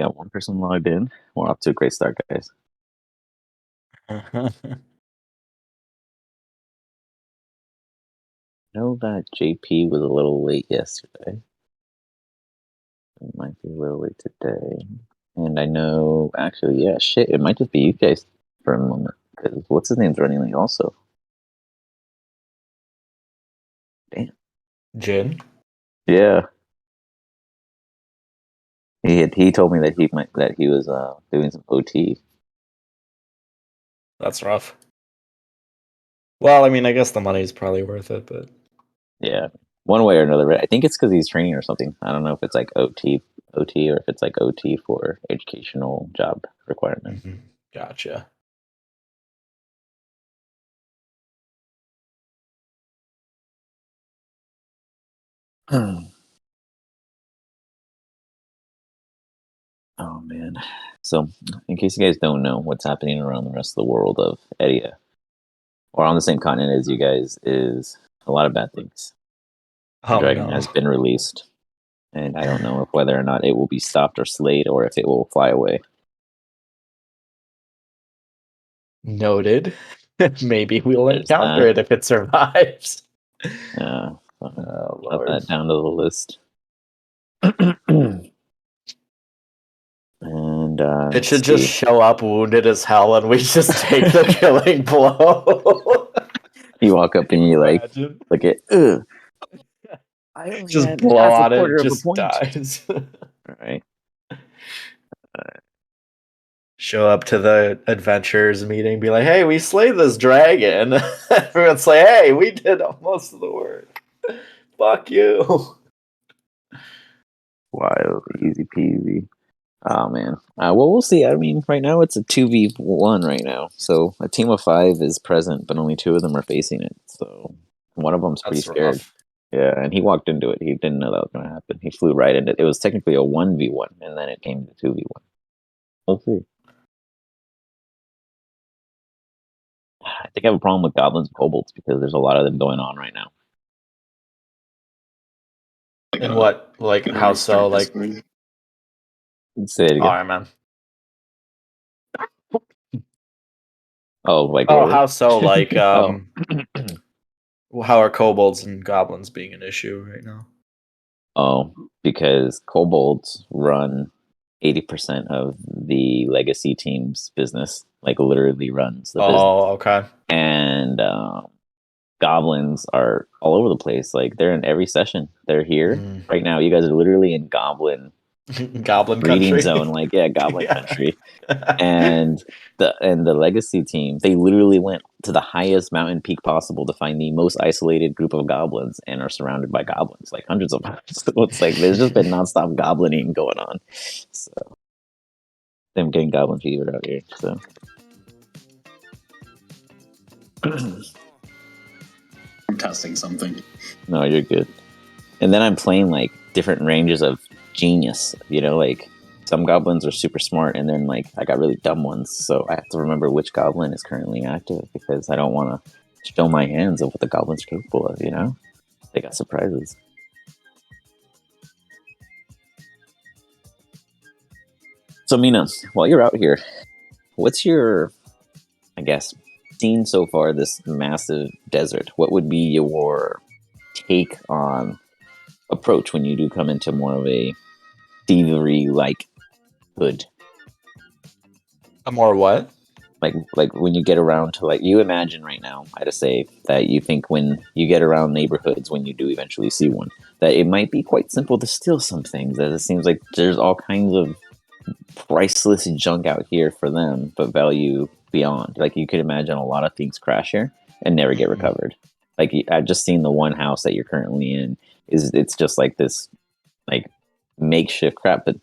got one person logged in. We're off to a great start, guys. I know that JP was a little late yesterday. It might be a little late today. And I know, actually, yeah, shit, it might just be you guys for a moment. Because what's his name's running late also. Damn. Jin? Yeah. He told me that he was doing some OT. That's rough. Well, I mean, I guess the money is probably worth it, but yeah, one way or another. I think it's because he's training or something. I don't know if it's like OT, or if it's like OT for educational job requirement. Mm-hmm. Gotcha. Oh man! So, in case you guys don't know what's happening around the rest of the world of Edia, or on the same continent as you guys, is a lot of bad things. The dragon has been released, and I don't know if whether or not it will be stopped or slayed, or if it will fly away. Noted. Maybe we'll encounter it if it survives. Yeah, Lord. Put that down to the list. And it should just show up wounded as hell, and we just take the killing blow. You walk up and you like, look at, I only just blow on it, just dies. All right. Show up to the adventurers meeting, be like, "Hey, we slayed this dragon." Everyone's like, "Hey, we did most of the work. Fuck you." Wild, easy peasy. Oh man. Well, we'll see. I mean, right now it's a 2v1 right now. So a team of 5 is present, but only 2 of them are facing it. So one of them's pretty scared. Rough. Yeah, and he walked into it. He didn't know that was going to happen. He flew right into it. It was technically a 1v1, and then it came to 2v1. We'll see. I think I have a problem with goblins and kobolds because there's a lot of them going on right now. And what? Like, how so? Like, say it again. Alright, man. Oh, like how so? Like, how are kobolds and goblins being an issue right now? Oh, because kobolds run 80% of the legacy team's business, like literally runs the business. Oh, okay. And goblins are all over the place. Like they're in every session. They're here right now. You guys are literally in goblin country zone. Like goblin country. And the legacy team, they literally went to the highest mountain peak possible to find the most isolated group of goblins and are surrounded by goblins, like hundreds of them. So it's like there's just been nonstop goblining going on. So them getting goblin fever out here. So I'm testing something. No, you're good. And then I'm playing like different ranges of genius, like some goblins are super smart, and then like I got really dumb ones, so I have to remember which goblin is currently active because I don't want to show my hands of what the goblin's capable of, They got surprises. So Mina, while you're out here, what's your, I guess, seen so far this massive desert? What would be your take on approach when you do come into more of a thievery-like hood? A more what? Like when you get around to, like, you imagine right now, I just say that you think when you get around neighborhoods, when you do eventually see one, that it might be quite simple to steal some things, that it seems like there's all kinds of priceless junk out here for them, but value beyond. Like you could imagine a lot of things crash here and never get recovered. Like I've just seen the one house that you're currently in, it's just like this like makeshift crap, but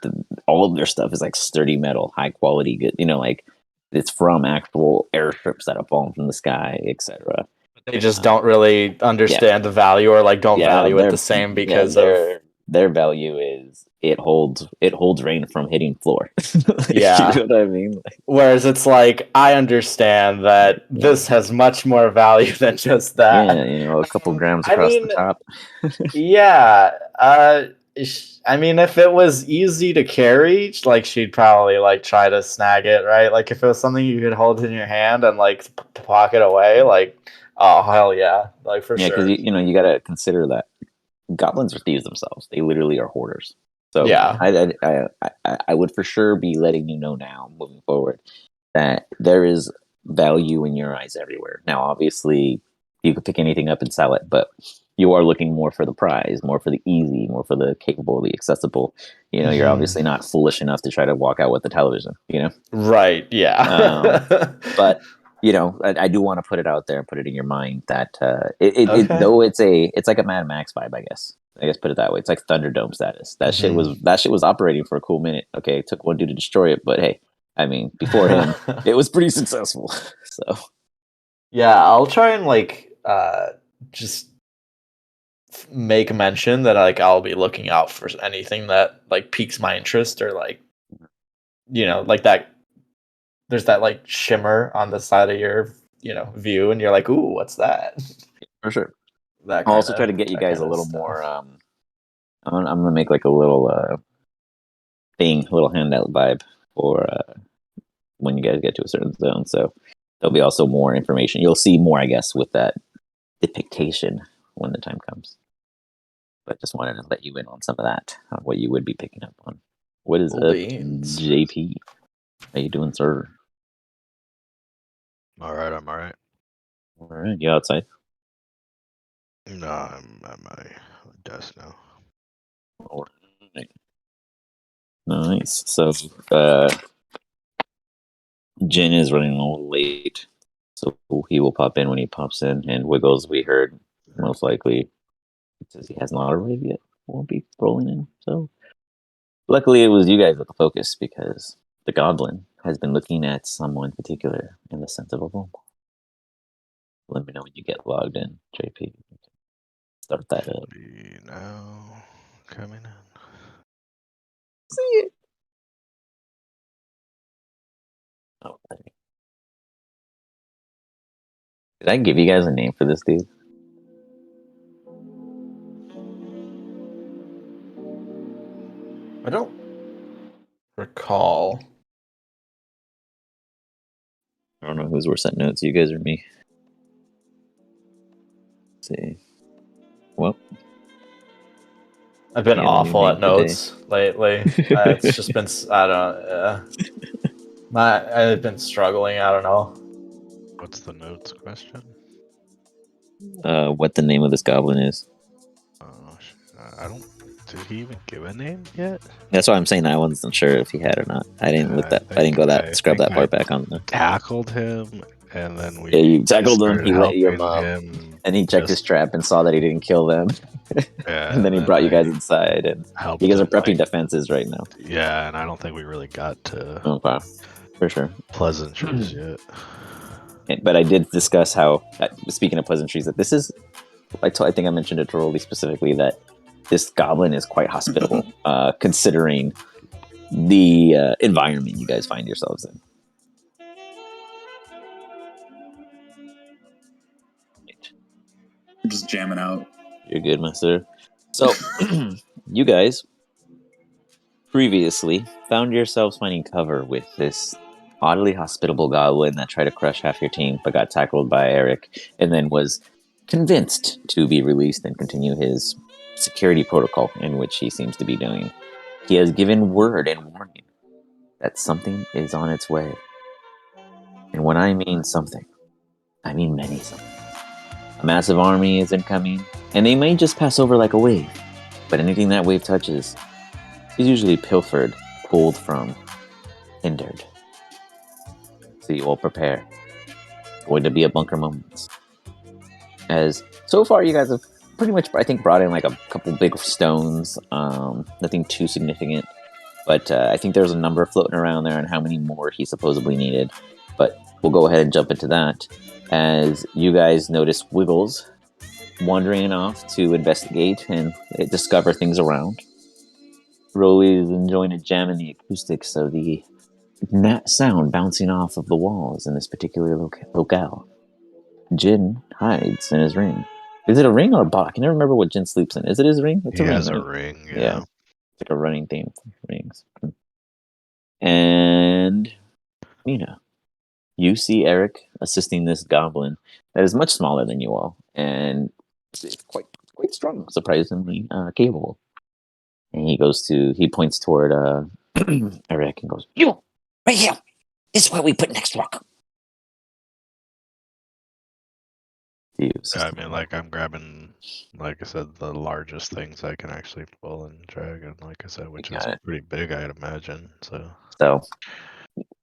all of their stuff is like sturdy metal, high quality, good, like it's from actual airstrips that have fallen from the sky, etc. They just don't really understand the value, or like don't value it the same because their value is it holds rain from hitting floor. Yeah, you know what I mean. Whereas it's like I understand that this has much more value than just that. Yeah, a couple grams across the top. I mean, if it was easy to carry, like she'd probably like try to snag it, right? Like if it was something you could hold in your hand and like pocket away, like oh hell yeah, like for Yeah, because sure. you got to consider that goblins are thieves themselves. They literally are hoarders. So Yeah. I would for sure be letting you know now, moving forward, that there is value in your eyes everywhere. Now, obviously, you could pick anything up and sell it, but you are looking more for the prize, more for the easy, more for the capable, the accessible. You're obviously not foolish enough to try to walk out with the television. Right. Yeah. But I do want to put it out there and put it in your mind that Okay. though it's like a Mad Max vibe, I guess. Put it that way. It's like Thunderdome status. That shit was operating for a cool minute. Okay, it took one dude to destroy it, but hey, I mean, before him, it was pretty successful. So Yeah, I'll try and like just make mention that like I'll be looking out for anything that like piques my interest or like like that there's that like shimmer on the side of your view and you're like, ooh, what's that? for sure, That I'll kind also try of to get you that guys kind a of little stuff. more. I'm gonna make like a little thing, little handout vibe for when you guys get to a certain zone. So there'll be also more information. You'll see more, I guess, with that depiction when the time comes. But just wanted to let you in on some of that, on what you would be picking up on. What is Cool up, beans. JP? How you doing, sir? All right, I'm all right. All right, you outside? No, I'm at my desk now. All right. Nice. So, Jin is running a little late, so he will pop in when he pops in. And Wiggles, we heard, most likely, says he has not arrived yet. Won't be rolling in. So, luckily, it was you guys at the focus because the goblin has been looking at someone particular in the sense of a room. Let me know when you get logged in, JP. Start that up. Now coming in. See it. Oh, did I give you guys a name for this dude? I don't recall. I don't know whose were sent notes, you guys or me. Let's see. Well, I've been he has a new awful name at today. notes lately. It's just been I don't I've been struggling. I don't know. What's the notes question? What the name of this goblin is. Oh, I don't. Did he even give a name yet? That's why I'm saying I wasn't sure if he had or not. I didn't look that. I didn't go that. Scrub that part back on there. Tackled him, and then we. Yeah, you tackled him. started He let your helping mom, him, and he checked his trap and saw that he didn't kill them. Yeah, and then he brought you I guys inside, and helped you guys are him, prepping like, defenses right now. Yeah, and I don't think we really got to Oh, wow. For sure. pleasantries yet. But I did discuss how, speaking of pleasantries, that this is. I think I mentioned it to Rolly specifically that this goblin is quite hospitable, considering the environment you guys find yourselves in. I'm just jamming out. You're good, master. So, you guys previously found yourselves finding cover with this oddly hospitable goblin that tried to crush half your team but got tackled by Eric and then was convinced to be released and continue his security protocol in which he seems to be doing. He has given word and warning that something is on its way. And when I mean something, I mean many something. A massive army is incoming, and they may just pass over like a wave, but anything that wave touches is usually pilfered, pulled from, hindered. So you all prepare. It's going to be a bunker moment. As so far, you guys have pretty much, I think, brought in like a couple big stones. Nothing too significant, but I think there's a number floating around there, and how many more he supposedly needed. But we'll go ahead and jump into that. As you guys notice Wiggles wandering off to investigate and discover things around. Rolly is enjoying a jam in the acoustics of the sound bouncing off of the walls in this particular locale. Jin hides in his ring, Is it a ring or a bot? I can never remember what Jin sleeps in. Is it his ring? It's He a ring, has a right? ring, Yeah. yeah. It's like a running theme for rings. And Mina, you see Eric assisting this goblin that is much smaller than you all, and is quite strong, surprisingly capable. And he points toward Eric and goes, "You, right here. This is where we put next rock." You Yeah, I assist mean, him. like, I'm grabbing, like I said, the largest things I can actually pull and drag, and like I said, which is Got it. pretty big, I'd imagine. So, So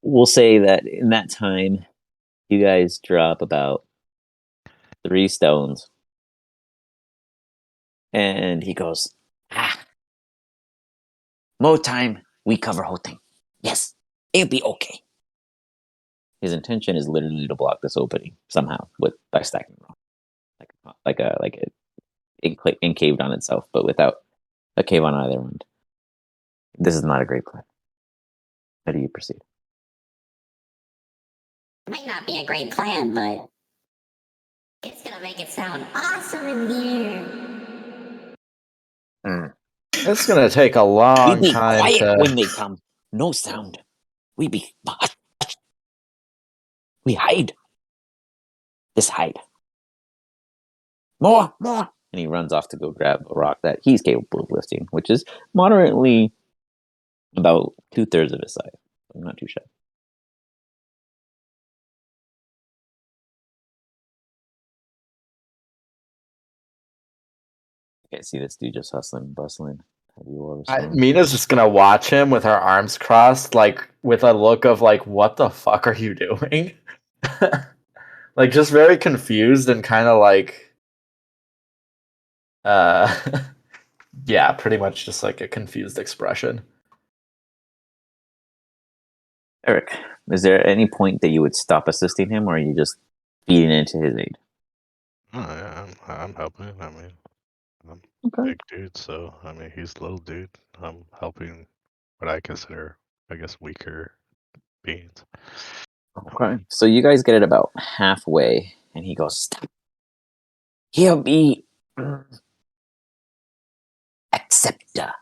we'll say that in that time, you guys drop about 3 stones. And he goes, more time, we cover whole thing. Yes, it'll be okay. His intention is literally to block this opening somehow by stacking rock, like it encaved on itself, but without a cave on either end. This is not a great plan. How do you proceed? Might not be a great plan, but it's gonna make it sound awesome in here. It's gonna take a We long be time quiet to. when they come. No sound. We be we hide. Just hide. More. And he runs off to go grab a rock that he's capable of lifting, which is moderately about 2/3 of his size. I'm not too shy. Okay, see this dude just hustling and bustling. How do you all respond? Mina's just gonna watch him with her arms crossed, like with a look of like, "What the fuck are you doing?" Like just very confused and kind of like, uh, yeah, pretty much just like a confused expression. Eric, is there any point that you would stop assisting him, or are you just feeding into his aid? oh, yeah, I'm helping. I mean, I'm Okay. big dude, so I mean, he's a little dude. I'm helping what I consider, I guess, weaker beings. Okay. So you guys get it about halfway, and he goes, "Stop. He'll be acceptor.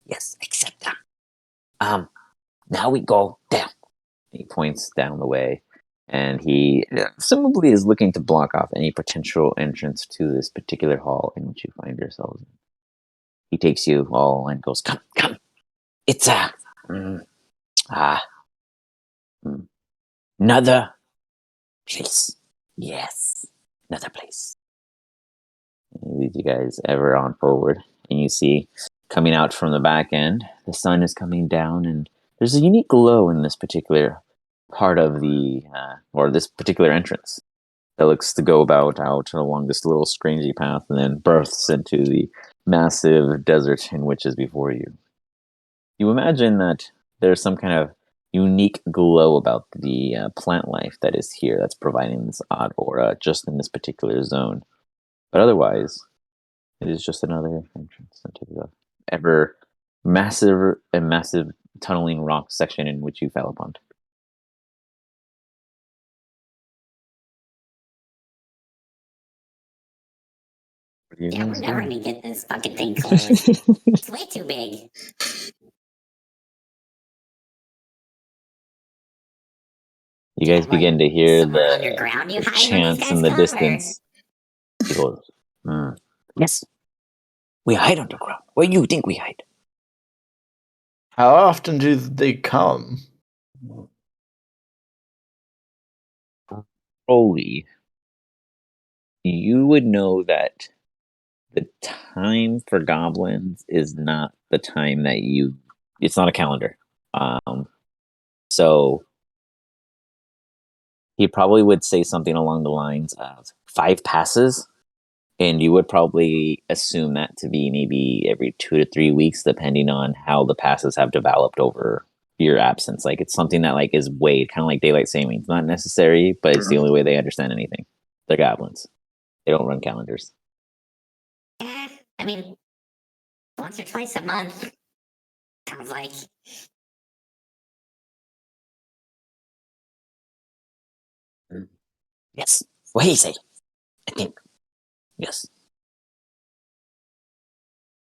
Yes, acceptor. Now we go down." He points down the way, and he presumably is looking to block off any potential entrance to this particular hall in which you find yourselves in. He takes you all and goes, "Come. It's another place. Yes, another place." And he leads you guys ever on forward, and you see coming out from the back end, the sun is coming down, and there's a unique glow in this particular part of or this particular entrance that looks to go about out along this little scringy path and then births into the massive desert in which is before you. You imagine that there's some kind of unique glow about the plant life that is here that's providing this odd aura just in this particular zone. But otherwise, it is just another entrance into the ever massive tunneling rock section in which you fell upon. Yeah, we're never gonna get this fucking thing closed. It's way too big. You guys begin to hear Somewhere the underground you hide when these chants guys in the come, distance. He goes, "Yes, we hide underground. Where do you think we hide?" How often do they come? Holy, you would know that the time for goblins is not the time that it's not a calendar. So he probably would say something along the lines of 5 passes, and you would probably assume that to be maybe every 2 to 3 weeks, depending on how the passes have developed over your absence. Like it's something that like is weighed, kind of like daylight savings. Not necessary, but it's the only way they understand anything. They're goblins. They don't run calendars. I mean, once or twice a month. Sounds like. Yes. What do you say? I think Yes.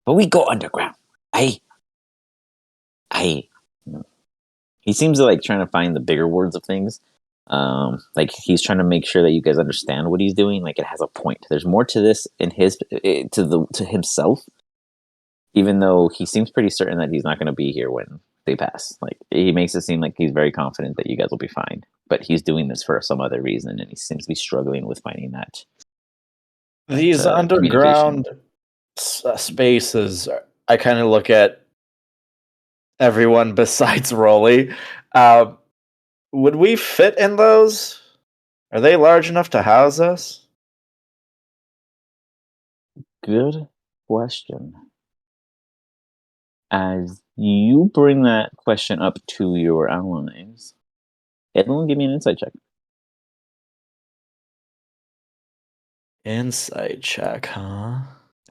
But we go underground. I. He seems to like trying to find the bigger words of things. Like he's trying to make sure that you guys understand what he's doing. Like it has a point. There's more to this in to himself. Even though he seems pretty certain that he's not going to be here when they pass. Like he makes it seem like he's very confident that you guys will be fine. But he's doing this for some other reason, and he seems to be struggling with finding that. These underground spaces, I kind of look at everyone besides Rolly. Would we fit in those? Are they large enough to house us? Good question. As you bring that question up to your allies, everyone give me an insight check. Insight check, huh?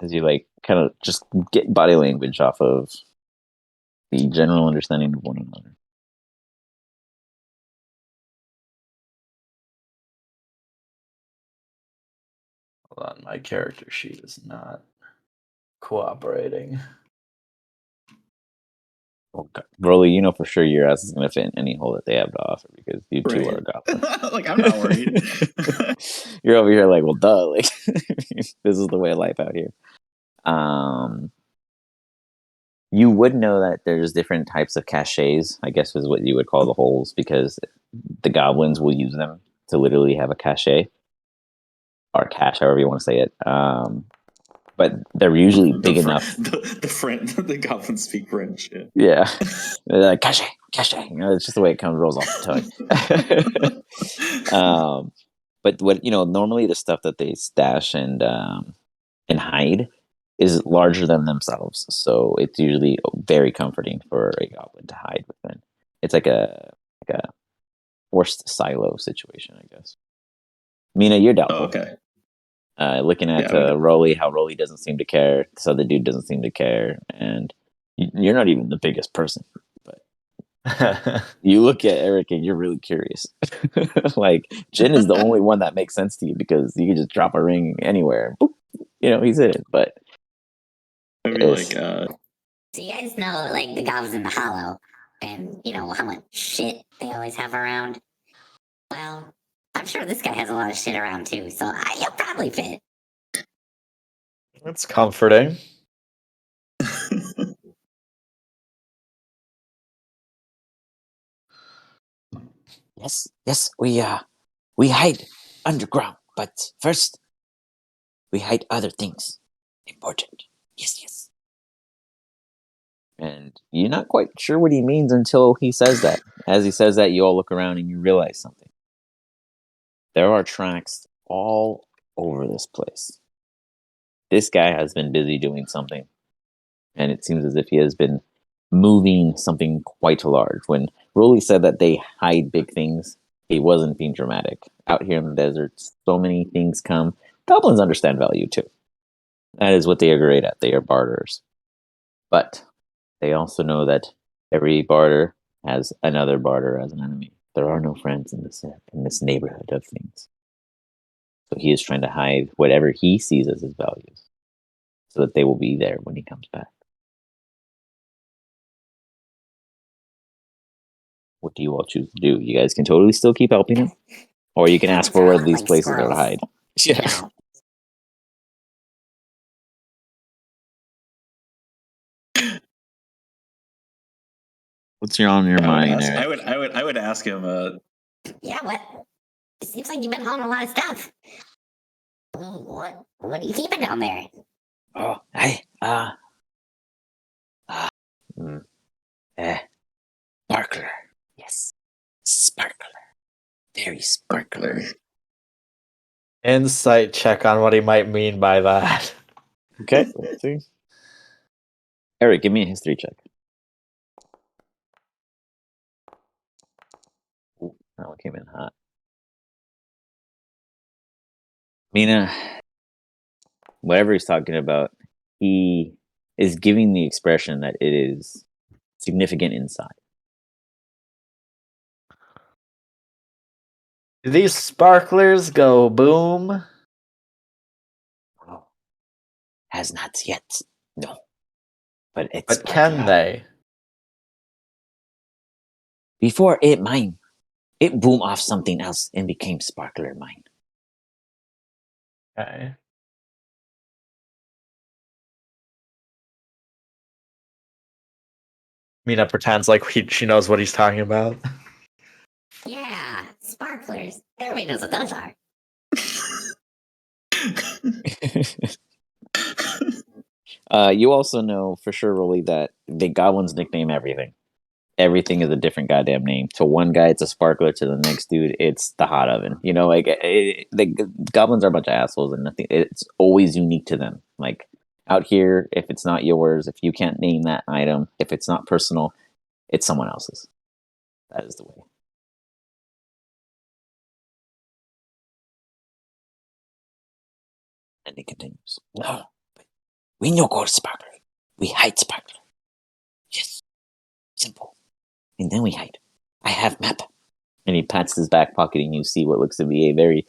As you like kind of just get body language off of the general understanding of one another. Hold on, my character sheet is not cooperating. Okay. Broly, you know for sure your ass is going to fit in any hole that they have to offer because you two Right. are goblins. Like, I'm not worried. You're over here like, well, duh. Like, this is the way of life out here. You would know that there's different types of caches, I guess is what you would call the holes, because the goblins will use them to literally have a cache or cache, however you want to say it. But they're usually big enough. The goblins speak French. Yeah. Yeah. They're like, cache. You know, it's just the way it comes rolls off the tongue. But what normally the stuff that they stash and hide is larger than themselves, so it's usually very comforting for a goblin to hide within. It's like a forced silo situation, I guess. Mina, you're doubtful. Oh, okay. Looking at Rolly, how Rolly doesn't seem to care, this other dude doesn't seem to care, and you're not even the biggest person. But you look at Eric and you're really curious. Like Jin is the only one that makes sense to you because you can just drop a ring anywhere. Boop, he's in it. But Maybe like So you guys know, like, the goblins in the hollow, and you know how much shit they always have around? Well, I'm sure this guy has a lot of shit around too, so he'll probably fit. That's comforting. Yes, we hide underground, but first we hide other things important. Yes. And you're not quite sure what he means until he says that. As he says that, you all look around and you realize something. There are tracks all over this place. This guy has been busy doing something, and it seems as if he has been moving something quite large. When Rolly said that they hide big things, he wasn't being dramatic. Out here in the desert, so many things come. Goblins understand value too. That is what they are great at. They are barterers. But they also know that every barter has another barter as an enemy. There are no friends in this neighborhood of things. So he is trying to hide whatever he sees as his values, so that they will be there when he comes back. What do you all choose to do? You guys can totally still keep helping him, or you can ask for where these places are to hide. You know, What's on your mind, Eric? I would ask him. yeah, what? It seems like you've been hauling a lot of stuff. What are you keeping down there? Oh, sparkler. Yes, sparkler. Very sparkler. Insight check on what he might mean by that. Okay, let's see. Eric, give me a history check. Ooh, that one came in hot. Mina, whatever he's talking about, he is giving the expression that it is significant inside. Do these sparklers go boom? has not yet. No. But it's But can they? Before it mine, it boomed off something else and became sparkler mine. Okay. Mina pretends like she knows what he's talking about. Yeah, sparklers. Everybody knows what those are. You also know for sure, Rolly, that the goblins nickname everything. Everything is a different goddamn name. To one guy, it's a sparkler. To the next dude, it's the hot oven. You know, like the goblins are a bunch of assholes, and nothing. It's always unique to them. Like out here, if it's not yours, if you can't name that item, if it's not personal, it's someone else's. That is the way. And he continues. No, we no go sparkler. We hide sparkler. Yes, simple. And then we hide. I have map. And he pats his back pocket, and you see what looks to be a very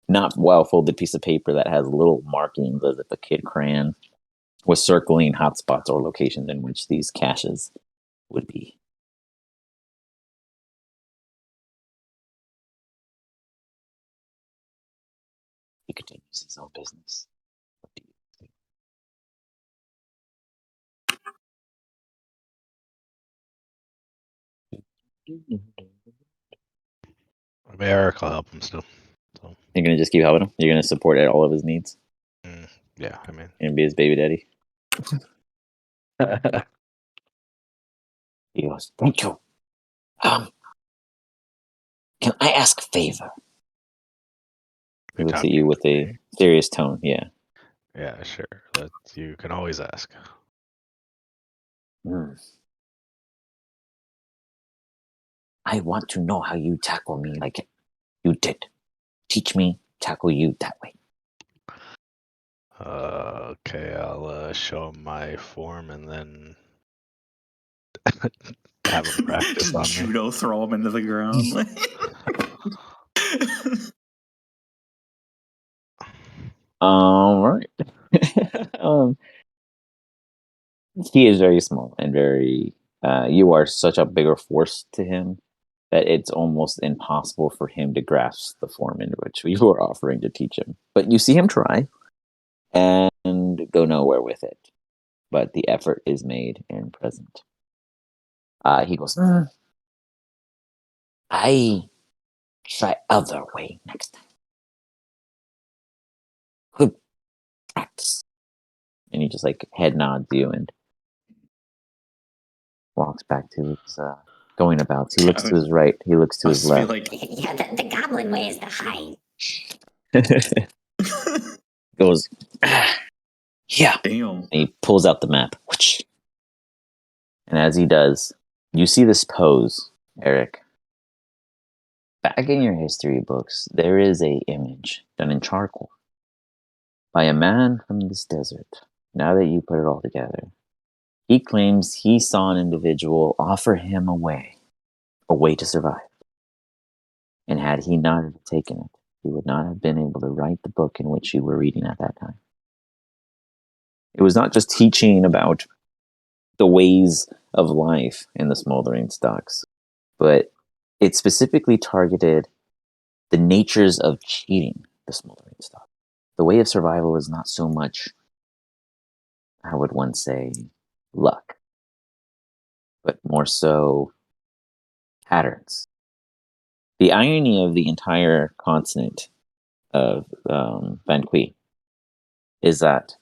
not well folded piece of paper that has little markings as if a kid crayon was circling hotspots or locations in which these caches would be. He continues his own business. What do you think? I mean, Eric will help him still. So, You're gonna just keep helping him. You're gonna support all of his needs yeah, I mean, and be his baby daddy. He goes, "Thank you. Can I ask a favor?" He you're looks at talking you with to a me. serious tone. Yeah. Yeah, sure. That you can always ask. I want to know how you tackle me like you did. Teach me, tackle you that way. Okay, I'll show him my form and then have him practice Just on me. judo throw him into the ground. All right. He is very small and very. You are such a bigger force to him that it's almost impossible for him to grasp the form in which you are offering to teach him. But you see him try and go nowhere with it. But the effort is made and present. He goes, I try other way next time. Good practice. And he just like head nods you and walks back to his going about. He looks to his right. He looks to his Must be left. like, Yeah, the goblin way is to hide. Goes, yeah. damn. And he pulls out the map. And as he does, you see this pose, Eric. Back in your history books, there is a image done in charcoal by a man from this desert. Now that you put it all together, he claims he saw an individual offer him a way to survive. And had he not have taken it, he would not have been able to write the book in which you were reading at that time. It was not just teaching about the ways of life in the smoldering stocks, but it specifically targeted the natures of cheating the smoldering stock. The way of survival is not so much, how would one say, luck, but more so patterns. The irony of the entire continent of Vanqui is that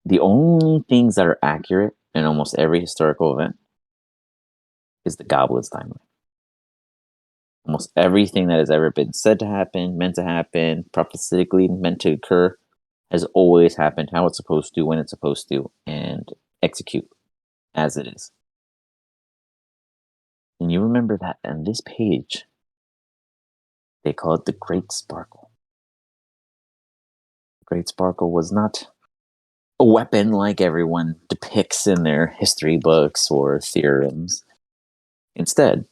the only things that are accurate in almost every historical event is the Goblin's timeline. Almost everything that has ever been said to happen, meant to happen, prophetically meant to occur, has always happened how it's supposed to, when it's supposed to, and execute as it is. And you remember that on this page, they call it the Great Sparkle. The Great Sparkle was not a weapon like everyone depicts in their history books or theorems. Instead,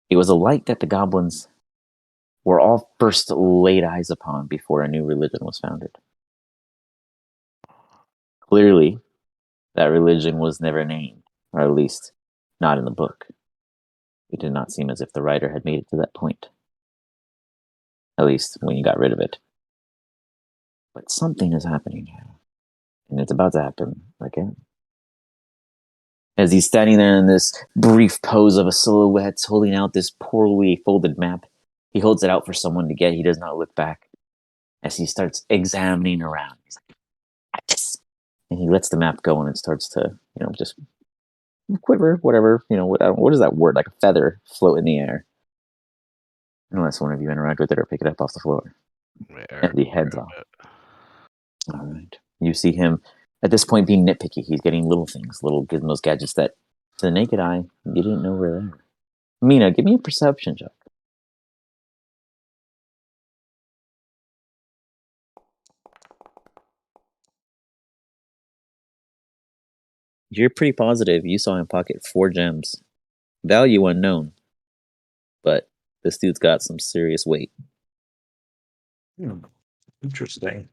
it was a light that the goblins were all first laid eyes upon before a new religion was founded. Clearly, that religion was never named, or at least not in the book. It did not seem as if the writer had made it to that point. At least when you got rid of it. But something is happening here. And it's about to happen again. As he's standing there in this brief pose of a silhouette, holding out this poorly folded map, he holds it out for someone to get. He does not look back. As he starts examining around, he's like, "This," and he lets the map go, and it starts to, just quiver, whatever, what is that word? Like a feather float in the air. Unless one of you interact with it or pick it up off the floor. And he heads off. All right. You see him at this point being nitpicky. He's getting little things, little gizmos, gadgets that to the naked eye you didn't know were there. Mina, give me a perception check. You're pretty positive you saw him pocket 4 gems. Value unknown. But this dude's got some serious weight. Interesting.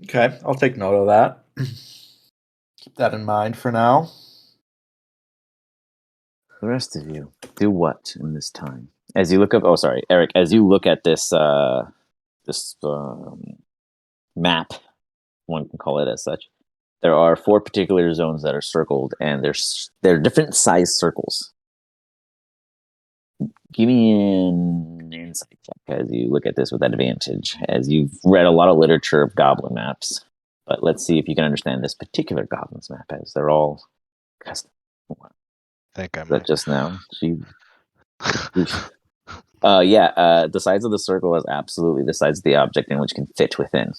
Okay, I'll take note of that. Keep that in mind for now. The rest of you, do what in this time? As you look up, oh sorry, Eric, as you look at this map, one can call it as such, there are 4 particular zones that are circled, and they're different size circles. Give me an insight check as you look at this with advantage, as you've read a lot of literature of goblin maps. But let's see if you can understand this particular goblin's map, as they're all custom. I think I That might. just now? The size of the circle is absolutely the size of the object in which can fit within.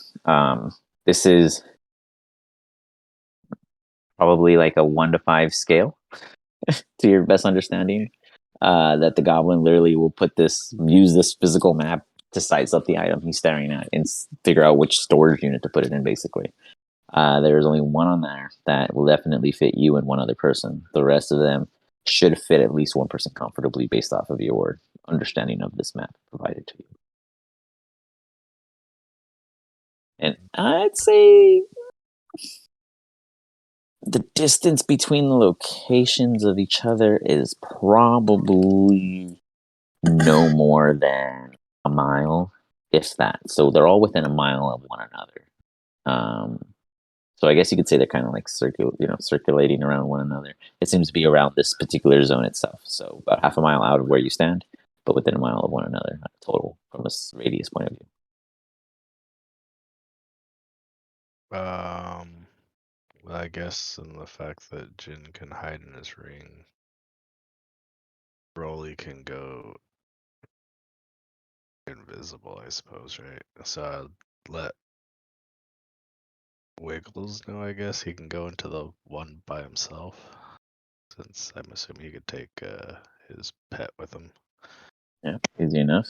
This is probably like a 1 to 5 scale to your best understanding. That the goblin literally will use this physical map to size up the item he's staring at and figure out which storage unit to put it in, basically. There's only 1 on there that will definitely fit you and 1 other person. The rest of them should fit at least 1 person comfortably based off of your understanding of this map provided to you. And I'd say the distance between the locations of each other is probably no more than a mile, if that. So they're all within a mile of one another. So I guess you could say they're kind of like circulating around one another. It seems to be around this particular zone itself. So about half a mile out of where you stand, but within a mile of one another, total from a radius point of view. Well, I guess in the fact that Jin can hide in his ring, Broly can go invisible, I suppose, right? So I'll let Wiggles know, I guess. He can go into the one by himself, since I'm assuming he could take his pet with him. Yeah, easy enough.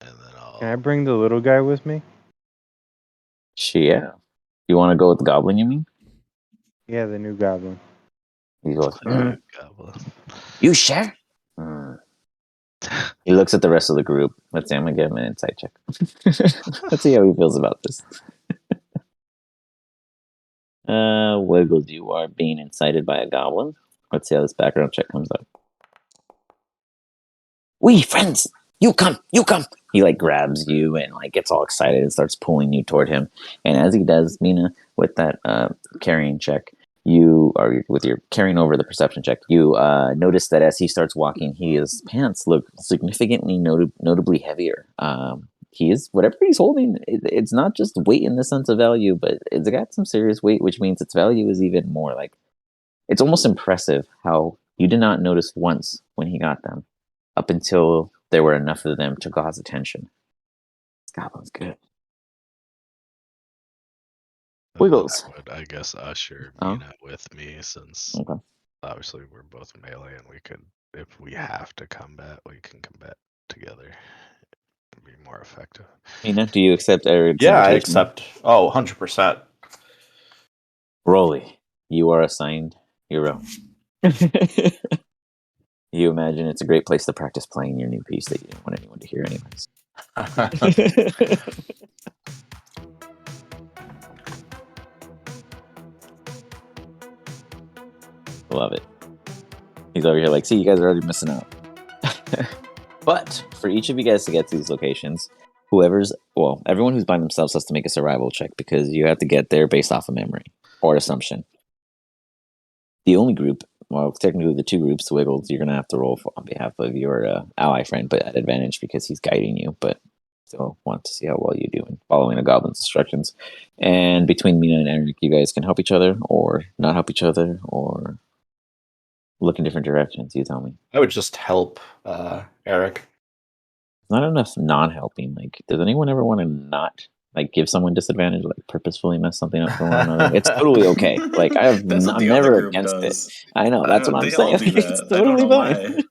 And then Can I bring the little guy with me? Yeah. You want to go with the goblin, you mean? Yeah, the new goblin. He goes, Goblin. "You sure?" He looks at the rest of the group. Let's see, I'm going to give him an insight check. Let's see how he feels about this. Wiggles, you are being incited by a goblin. Let's see how this background check comes up. "We friends, you come. He like grabs you and like gets all excited and starts pulling you toward him. And as he does, Mina, with that carrying check, with your carrying over the perception check, you notice that as he starts walking, his pants look significantly notably heavier. He is, whatever he's holding, it's not just weight in the sense of value, but it's got some serious weight, which means its value is even more. Like, it's almost impressive how you did not notice once when he got them, up until there were enough of them to cause attention. This goblin's good. Wiggles. I would, I guess, usher Oh. Mina with me, since Okay. obviously we're both melee, and we could, if we have to combat, we can combat together. It'd be more effective. Mina, do you accept Eric's Yeah, I invitation? accept. Oh, 100%. Rolly, you are assigned hero. You imagine it's a great place to practice playing your new piece that you don't want anyone to hear anyways. Love it. He's over here like, see, you guys are already missing out. But for each of you guys to get to these locations, everyone who's by themselves has to make a survival check because you have to get there based off of memory or assumption. The only group, well, technically the two groups, the Wiggles, you're going to have to roll on behalf of your ally friend, but at advantage because he's guiding you, but still want to see how well you do in following the goblin's instructions. And between Mina and Eric, you guys can help each other or not help each other or look in different directions. You tell me. I would just help Eric. Not enough non-helping. Like, does anyone ever want to not like give someone disadvantage, like purposefully mess something up for one another? It's totally okay. Like, That's what I'm the never other group against does. it. I know that's what I'm They all saying. do It's that. I don't totally know fine. why.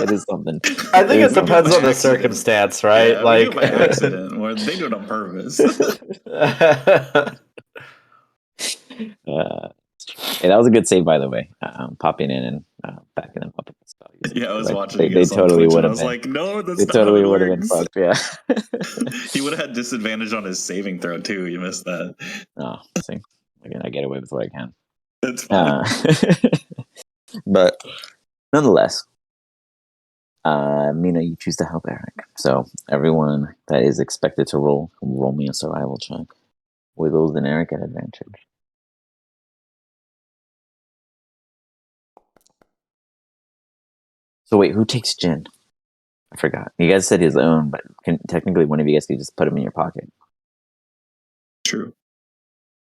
It is something. I think it It's something. depends on the accident. circumstance, right? Yeah, like we do it by accident, or they do it on purpose. Hey, that was a good save, by the way. Popping in and backing them up. At the spell. Yeah, I was Like, watching they you guys on totally Twitch, would and I have was been. like, "No, that's They not how totally it would have been works." fucked. Yeah. He would have had disadvantage on his saving throw too. You missed that. Oh, see, again, I get away with what I can. It's fine. But nonetheless, Mina, you choose to help Eric. So everyone that is expected to roll me a survival check. Wiggles and Eric at advantage. So wait, who takes gin? I forgot. You guys said his own, but technically one of you guys could just put him in your pocket. True.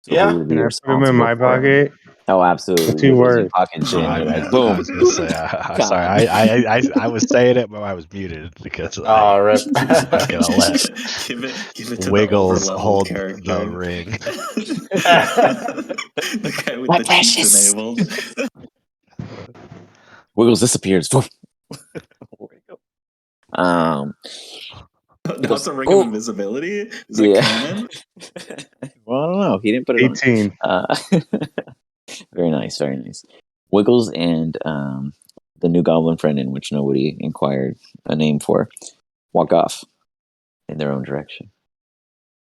So Yeah. who would be Can I put him in responsible my for him? pocket? Oh, absolutely. Two Wiggles, you words. pocket gin. I, You're like, I boom. was gonna say, I'm God. sorry. I was saying it, but I was muted because Oh, rip. I'm not gonna let give it to Wiggles the overleveled hold character. the ring. The guy with My the cheats precious. enabled. Wiggles disappears. Um, Now it's a ring "Oh." of invisibility. Is that Yeah. canon? Well, I don't know. He didn't put it 18. on. Very nice, very nice. Wiggles and the new goblin friend, in which nobody inquired a name for, walk off in their own direction.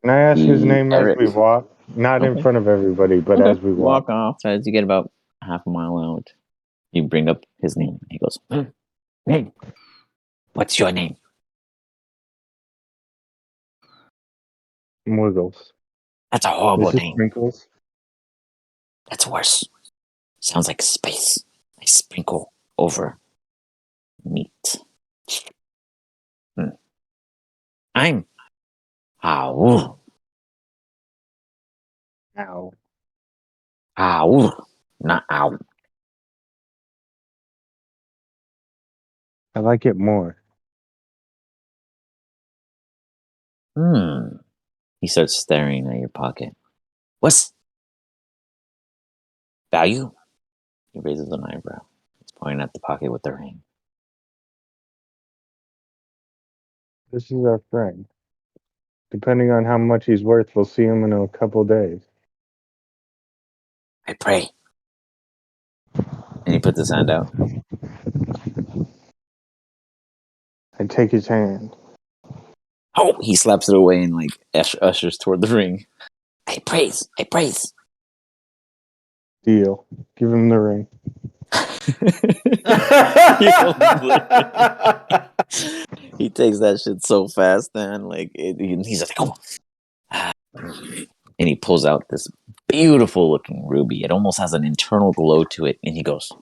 Can I ask his name as Eric. we walk? Not in Okay. front of everybody, but Okay. as we walk. Off as you get about half a mile out. You bring up his name. He goes, "Hey, what's your name?" Wiggles. That's a horrible This is name. Sprinkles. That's worse. Sounds like spice. I sprinkle over meat. I'm Ow. Ow. Ow. Not ow. I like it more. He starts staring at your pocket. What's value? He raises an eyebrow. He's pointing at the pocket with the ring. This is our friend. Depending on how much he's worth, we'll see him in a couple days. I pray. And he puts his hand out. I take his hand. Oh, he slaps it away and like ushers toward the ring. I praise. I praise. Deal. Give him the ring. He takes that shit so fast, man. Like he's like, oh. And he pulls out this beautiful looking ruby. It almost has an internal glow to it, and he goes,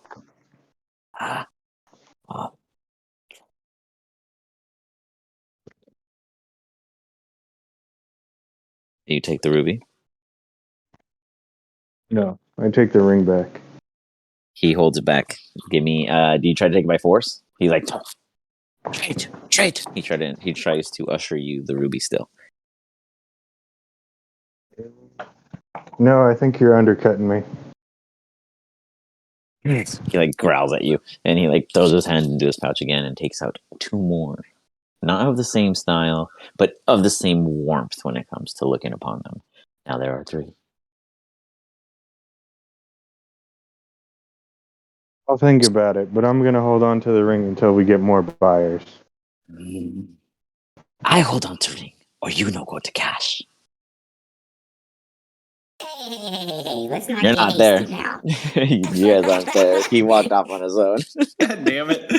You take the ruby. No, I take the ring back. He holds it back. Give me. Do you try to take it by force? He's like, trade. He tries to usher you the ruby still. No, I think you're undercutting me. He like growls at you, and he like throws his hand into his pouch again and takes out 2 more. Not of the same style, but of the same warmth when it comes to looking upon them. Now there are 3. I'll think about it, but I'm going to hold on to the ring until we get more buyers. I hold on to ring, or you no go to cash. Hey, let's not You're get not there. hasty now. You guys aren't there. He walked off on his own. God damn it.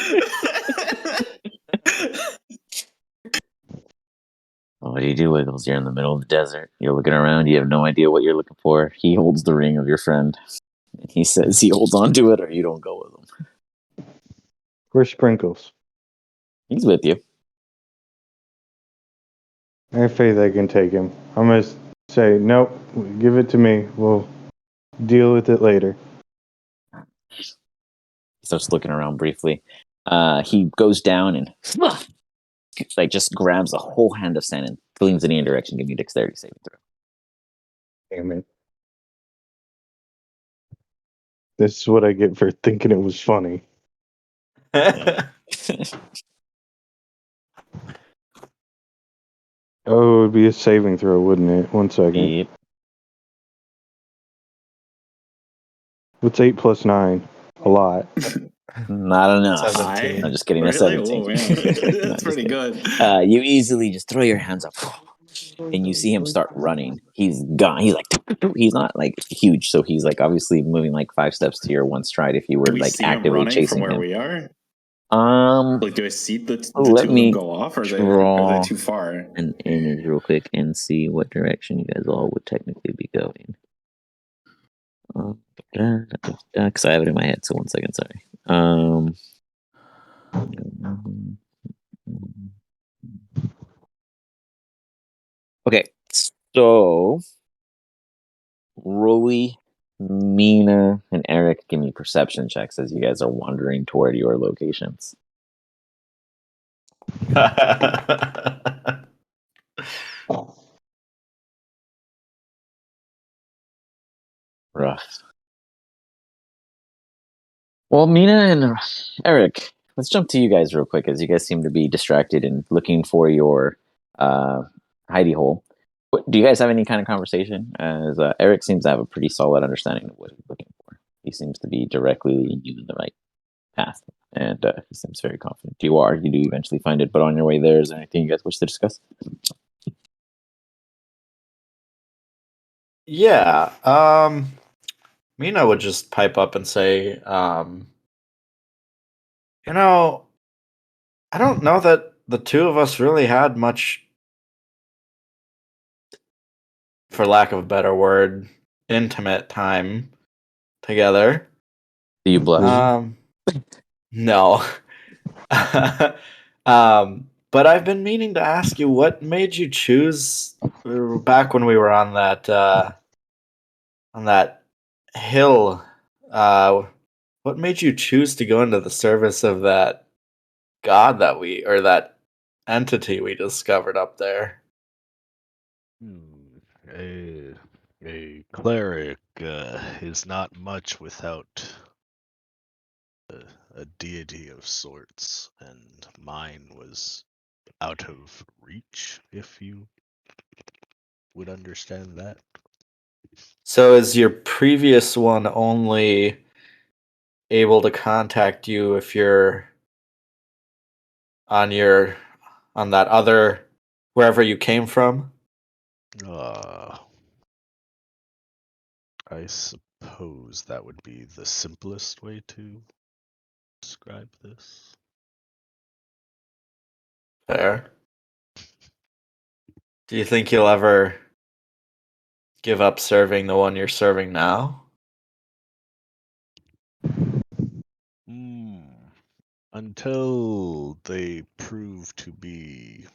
What do you do, Wiggles? You're in the middle of the desert. You're looking around. You have no idea what you're looking for. He holds the ring of your friend. He says he holds on to it, or you don't go with him. Where's Sprinkles? He's with you. I have faith I can take him. I'm gonna say nope. Give it to me. We'll deal with it later. He starts looking around briefly. He goes down and like just grabs a whole hand of sand and flings it in your direction. Give me a dexterity saving throw. Damn it. This is what I get for thinking it was funny. Oh, it would be a saving throw, wouldn't it? 1 second. Yep. What's 8 plus 9? A lot. Not enough. 17. I'm just kidding. A Really? 17. Oh, man. No, That's just pretty kidding. good. You easily just throw your hands up, and you see him start running. He's gone. He's like, he's not like huge, so he's like obviously moving like 5 steps to your one stride. If you were Do we like see him actively running from chasing where him, we are? um, Like, do I see the two let of me them go off, or are they draw too far? an image real quick and see what direction you guys all would technically be going. Because I have it in my head. So 1 second, sorry. Okay, so Roy, Mina, and Eric, give me perception checks as you guys are wandering toward your locations. Rough. Well, Mina and Eric, let's jump to you guys real quick as you guys seem to be distracted and looking for your hidey hole. Do you guys have any kind of conversation? As Eric seems to have a pretty solid understanding of what he's looking for. He seems to be directly leading you in the right path, and he seems very confident. You do eventually find it, but on your way there, is there anything you guys wish to discuss? Yeah. Mina would just pipe up and say, you know, I don't know that the two of us really had much, for lack of a better word, intimate time together. Do you blush? No. But I've been meaning to ask you, what made you choose back when we were on that hill? What made you choose to go into the service of that god or that entity we discovered up there? A cleric is not much without a deity of sorts, and mine was out of reach, if you would understand that. So is your previous one only able to contact you if you're on that other wherever you came from? I suppose that would be the simplest way to describe this. Fair. Do you think you'll ever give up serving the one you're serving now? Until they prove to be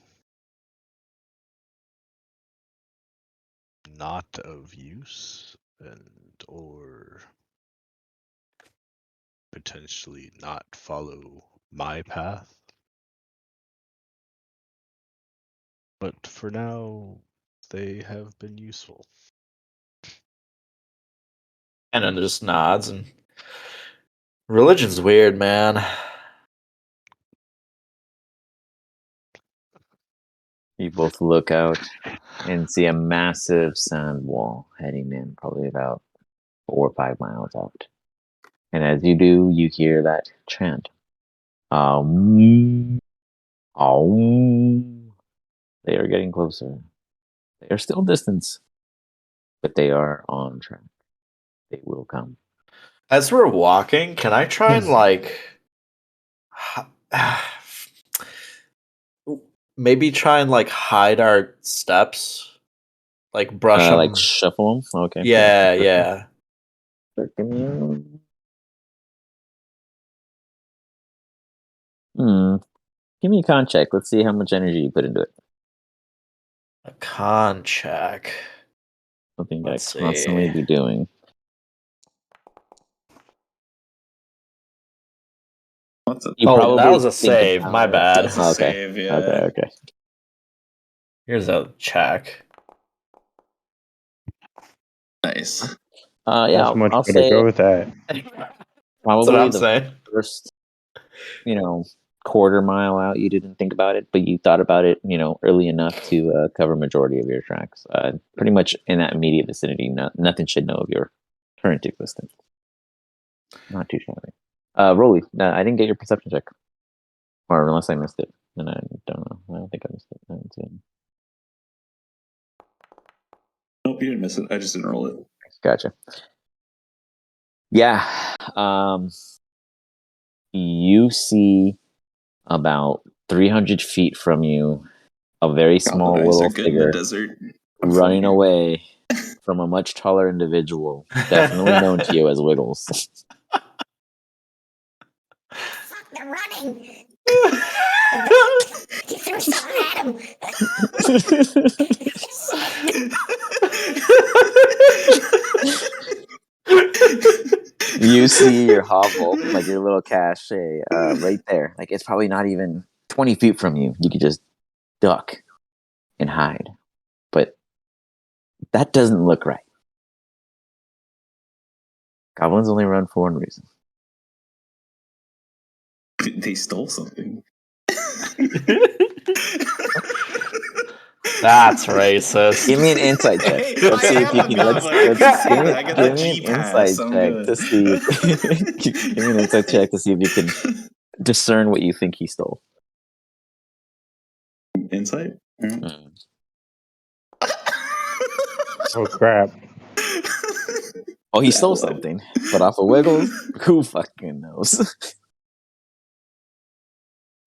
not of use or potentially not follow my path. But for now, they have been useful. And then just nods. And religion's weird, man. You both look out and see a massive sand wall heading in, probably about 4 or 5 miles out. And as you do, you hear that chant. Aum, aum. They are getting closer. They are still distance, but they are on track. They will come. As we're walking, can I try and like maybe try and like hide our steps, like brush them? Like shuffle them. Okay. Yeah. Give me a con check. Let's see how much energy you put into it. A con check. Something I Let's constantly see. be doing. You Oh, probably that was a think save. about My it. bad. That's a Okay. save, yeah. Okay. Here's a check. Nice. Yeah, That's much I'll better. say Go with that. That's what probably I'm the saying. first, quarter mile out, you didn't think about it, but you thought about it, early enough to cover majority of your tracks. Pretty much in that immediate vicinity, nothing should know of your current existence. Not too shabby. Rolly, I didn't get your perception check, or unless I missed it, and I don't know. I don't think I missed it. I didn't see it. Nope, you didn't miss it. I just didn't roll it. Gotcha. Yeah. You see about 300 feet from you a very small Goblin eyes are little good in the figure desert. running away from a much taller individual, definitely known to you as Wiggles. Fuck, they're running. He threw something at him. You see your hovel, like your little cache, right there. Like it's probably not even 20 feet from you. You could just duck and hide. But that doesn't look right. Goblins only run for one reason. They stole something. That's racist. Give me an insight check. Hey, Let's see if you can. Let's I got give that me an G-Pass. insight I'm check good. to see. Give me an insight check to see if you can discern what you think he stole. Insight? Mm. Oh crap! Oh, he stole something, but off of Wiggles, who fucking knows?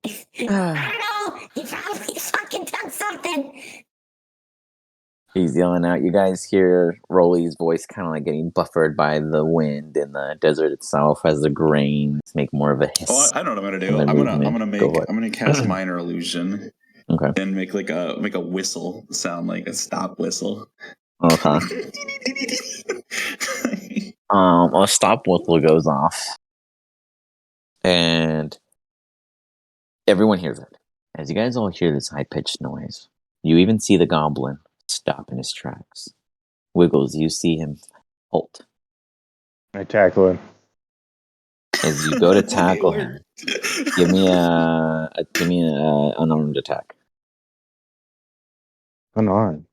I don't know. He probably fucking took something. He's yelling out. You guys hear Rolly's voice kind of like getting buffered by the wind in the desert itself as the grains make more of a hiss. Oh, I know what I'm gonna do. from their I'm movement. gonna cast minor illusion Okay. and make a whistle sound like a stop whistle. Okay. A stop whistle goes off, and everyone hears it. As you guys all hear this high-pitched noise, you even see the goblin stop in his tracks. Wiggles, you see him halt. I tackle him. As you go to tackle him, give me an unarmed attack. Unarmed.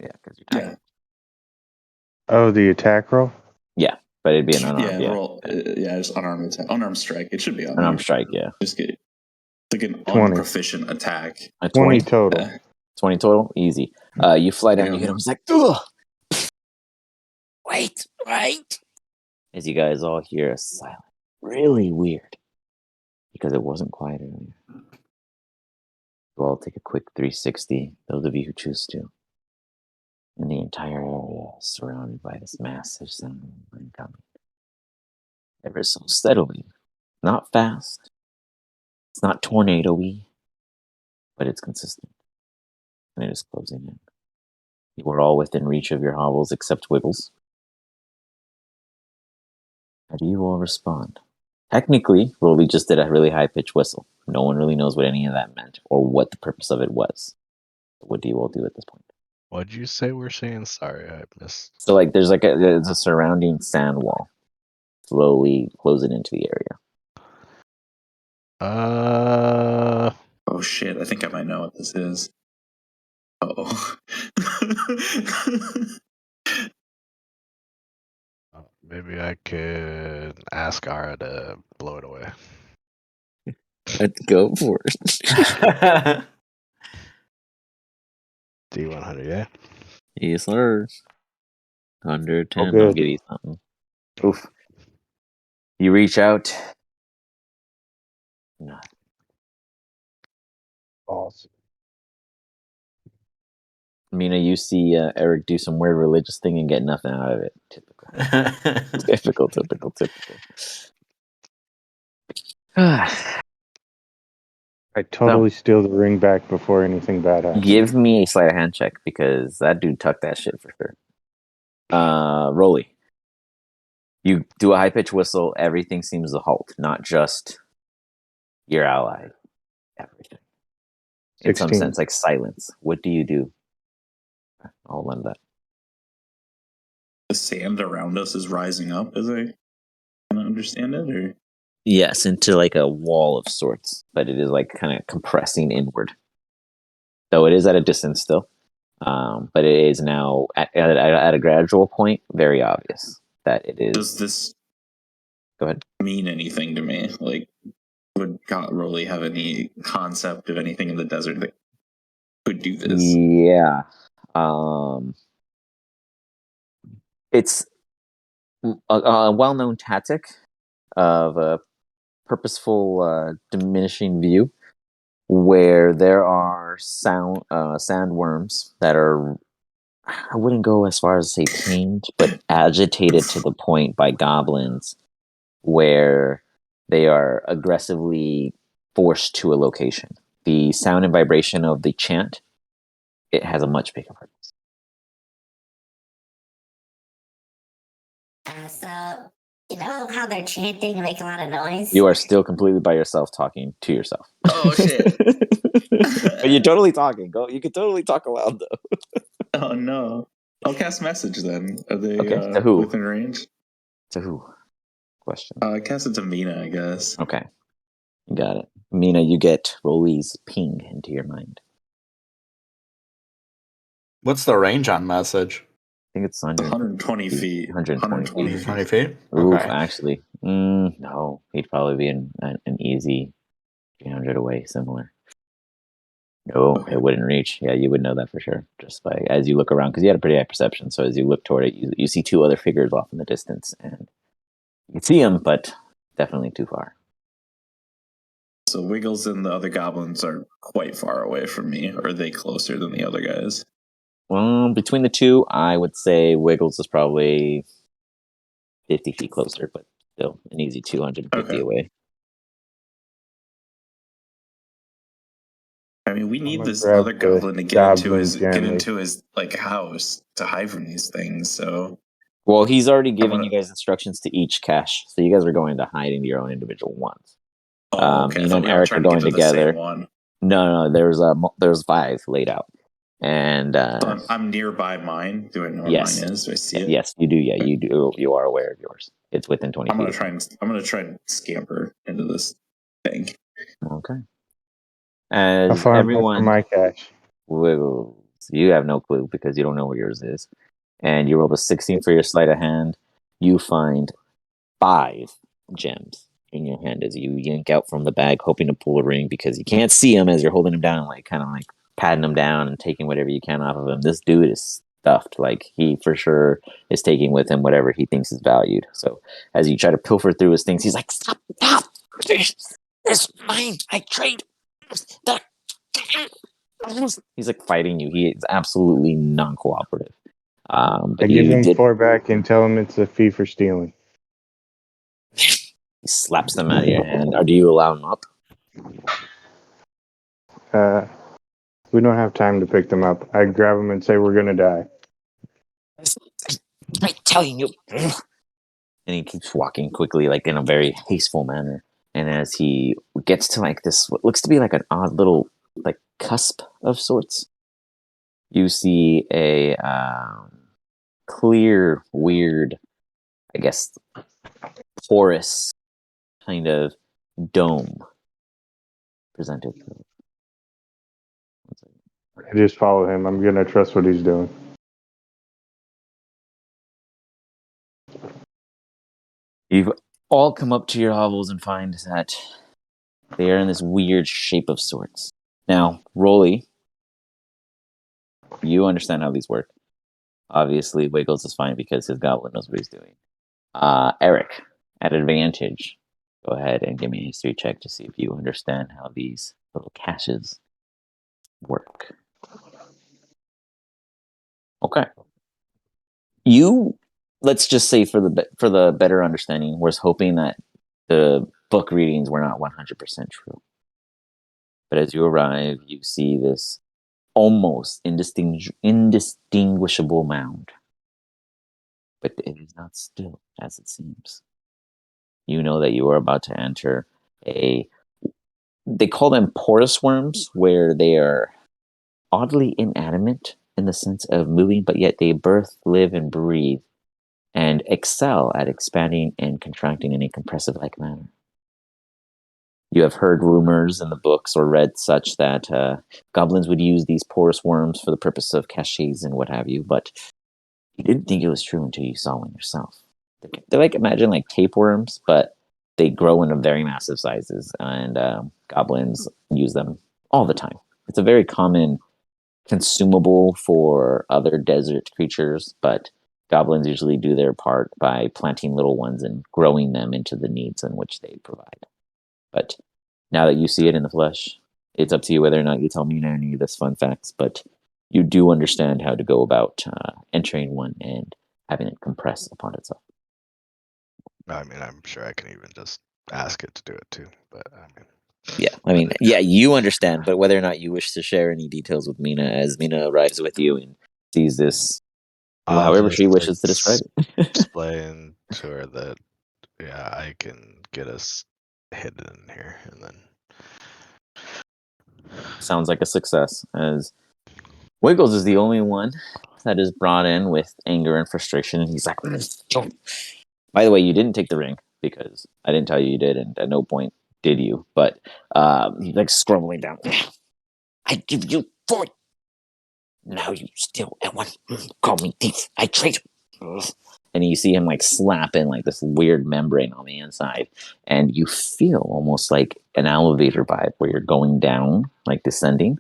Yeah, because you're tackling. Oh, the attack roll. Yeah, but it'd be an unarmed. Yeah, roll. Just unarmed attack. Unarmed strike. It should be Unarmed strike. Yeah, Just get like an 20. unproficient attack. a 20 20. total. 20 total, easy. You fly down, you hit him. He's like, ugh! Wait. As you guys all hear a silence, really weird, because it wasn't quiet earlier. You all take a quick 360, those of you who choose to. And the entire area is surrounded by this massive sound coming. Ever so steadily. Not fast. It's not tornado-y, but it's consistent. And it is closing in. You are all within reach of your hovels except Wiggles. How do you all respond? Technically, Rolly just did a really high-pitched whistle. No one really knows what any of that meant or what the purpose of it was. What do you all do at this point? What'd you say we're saying? Sorry, I missed. So, like, there's a surrounding sand wall slowly closing into the area. Oh shit! I think I might know what this is. Oh. Maybe I could ask Ara to blow it away. Let's go for it. D100, yeah? Yes, sir. Under 10. I'll good. give you something. Oof. You reach out. No. Awesome. Mina, you see Eric do some weird religious thing and get nothing out of it. Typical. typical. I totally steal the ring back before anything bad happens. Give me a sleight of hand check because that dude tucked that shit for sure. Rolly. You do a high pitched whistle. Everything seems to halt, not just your ally. Everything. In 16. some sense, like silence. What do you do? I'll lend that. The sand around us is rising up, as I kind of understand it, or Yes, into like a wall of sorts, but it is like kind of compressing inward. Though it is at a distance still, but it is now at a gradual point, very obvious that it is. does this Go ahead. mean anything to me? Like, would Rolly have any concept of anything in the desert that could do this? Yeah. It's a well-known tactic of a purposeful diminishing view where there are sandworms that are, I wouldn't go as far as say tamed, but agitated to the point by goblins where they are aggressively forced to a location. The sound and vibration of the chant, it has a much bigger purpose. So, you know how they're chanting and make a lot of noise? You are still completely by yourself talking to yourself. Oh shit! But you're totally talking. Go. You can totally talk aloud though. Oh no! I'll cast message then. Are they Okay, to who? within range? To who? Question. Cast it to Mina, I guess. Okay, you got it. Mina, you get Rolly's ping into your mind. What's the range on message? I think it's 120 feet. 120 feet. 120 feet? Oof, Okay. actually. No. He'd probably be an easy 300 away, similar. No, Okay. it wouldn't reach. Yeah, you would know that for sure. Just by as you look around, because you had a pretty high perception. So as you look toward it, you see two other figures off in the distance, and you can see them, but definitely too far. So Wiggles and the other goblins are quite far away from me. Or are they closer than the other guys? Between the two, I would say Wiggles is probably 50 feet closer, but still an easy 250 away. I mean, we need gonna this grab other the goblin to get goblin into his like house to hide from these things. So Well, he's already given you guys instructions to each cache, so you guys are going to hide into your own individual ones. okay. You and Eric are going together. The same one. No, there's 5 laid out, and So I'm nearby mine. Do I know where yes, mine is? Do I see it? yes, you do. Yeah, you do. You are aware of yours. It's within 20 I'm feet. gonna try and scamper into this thing. Okay. How As far am I everyone from my cache? wiggles, you have no clue because you don't know where yours is, and you rolled a 16 for your sleight of hand. You find 5 gems in your hand as you yank out from the bag, hoping to pull a ring because you can't see him as you're holding him down and like kind of like patting him down and taking whatever you can off of him. This dude is stuffed. Like he for sure is taking with him whatever he thinks is valued. So as you try to pilfer through his things, he's like, "Stop! This is mine. I trade." He's like fighting you. He is absolutely non-cooperative. But I give him 4 back and tell him it's a fee for stealing. He slaps them out of your hand. Or do you allow him up? We don't have time to pick them up. I grab them and say we're gonna die. I'm telling you. And he keeps walking quickly, like in a very hasteful manner. And as he gets to like this, what looks to be like an odd little like cusp of sorts, you see a clear, weird, I guess, porous kind of dome presented. I just follow him. I'm gonna trust what he's doing. You've all come up to your hovels and find that they are in this weird shape of sorts. Now, Rolly, you understand how these work. Obviously, Wiggles is fine because his goblin knows what he's doing. Eric, at advantage, go ahead and give me a history check to see if you understand how these little caches work. Okay. You, let's just say for the better understanding, was hoping that the book readings were not 100% true. But as you arrive, you see this almost indistinguishable mound. But it is not still as it seems. You know that you are about to enter they call them porous worms, where they are oddly inanimate in the sense of moving, but yet they birth, live, and breathe, and excel at expanding and contracting in a compressive-like manner. You have heard rumors in the books or read such that goblins would use these porous worms for the purpose of caches and what have you, but you didn't think it was true until you saw one yourself. They're like, imagine like tapeworms, but they grow into very massive sizes, and goblins use them all the time. It's a very common consumable for other desert creatures, but goblins usually do their part by planting little ones and growing them into the needs in which they provide. But now that you see it in the flesh, it's up to you whether or not you tell me any of this fun facts, but you do understand how to go about entering one and having it compress upon itself. I mean, I'm sure I can even just ask it to do it too. But Yeah, you understand, but whether or not you wish to share any details with Mina as Mina arrives with you and sees this, however she wishes to describe it. explain to her that I can get us hidden in here, and then Sounds like a success, as Wiggles is the only one that is brought in with anger and frustration, and he's like, by the way, you didn't take the ring, because I didn't tell you did, and at no point did you, but he's like scrumbling down. I give you 4. Now you still at one. Call me thief. I traitor. And you see him like slapping like this weird membrane on the inside, and you feel almost like an elevator vibe where you're going down, like descending,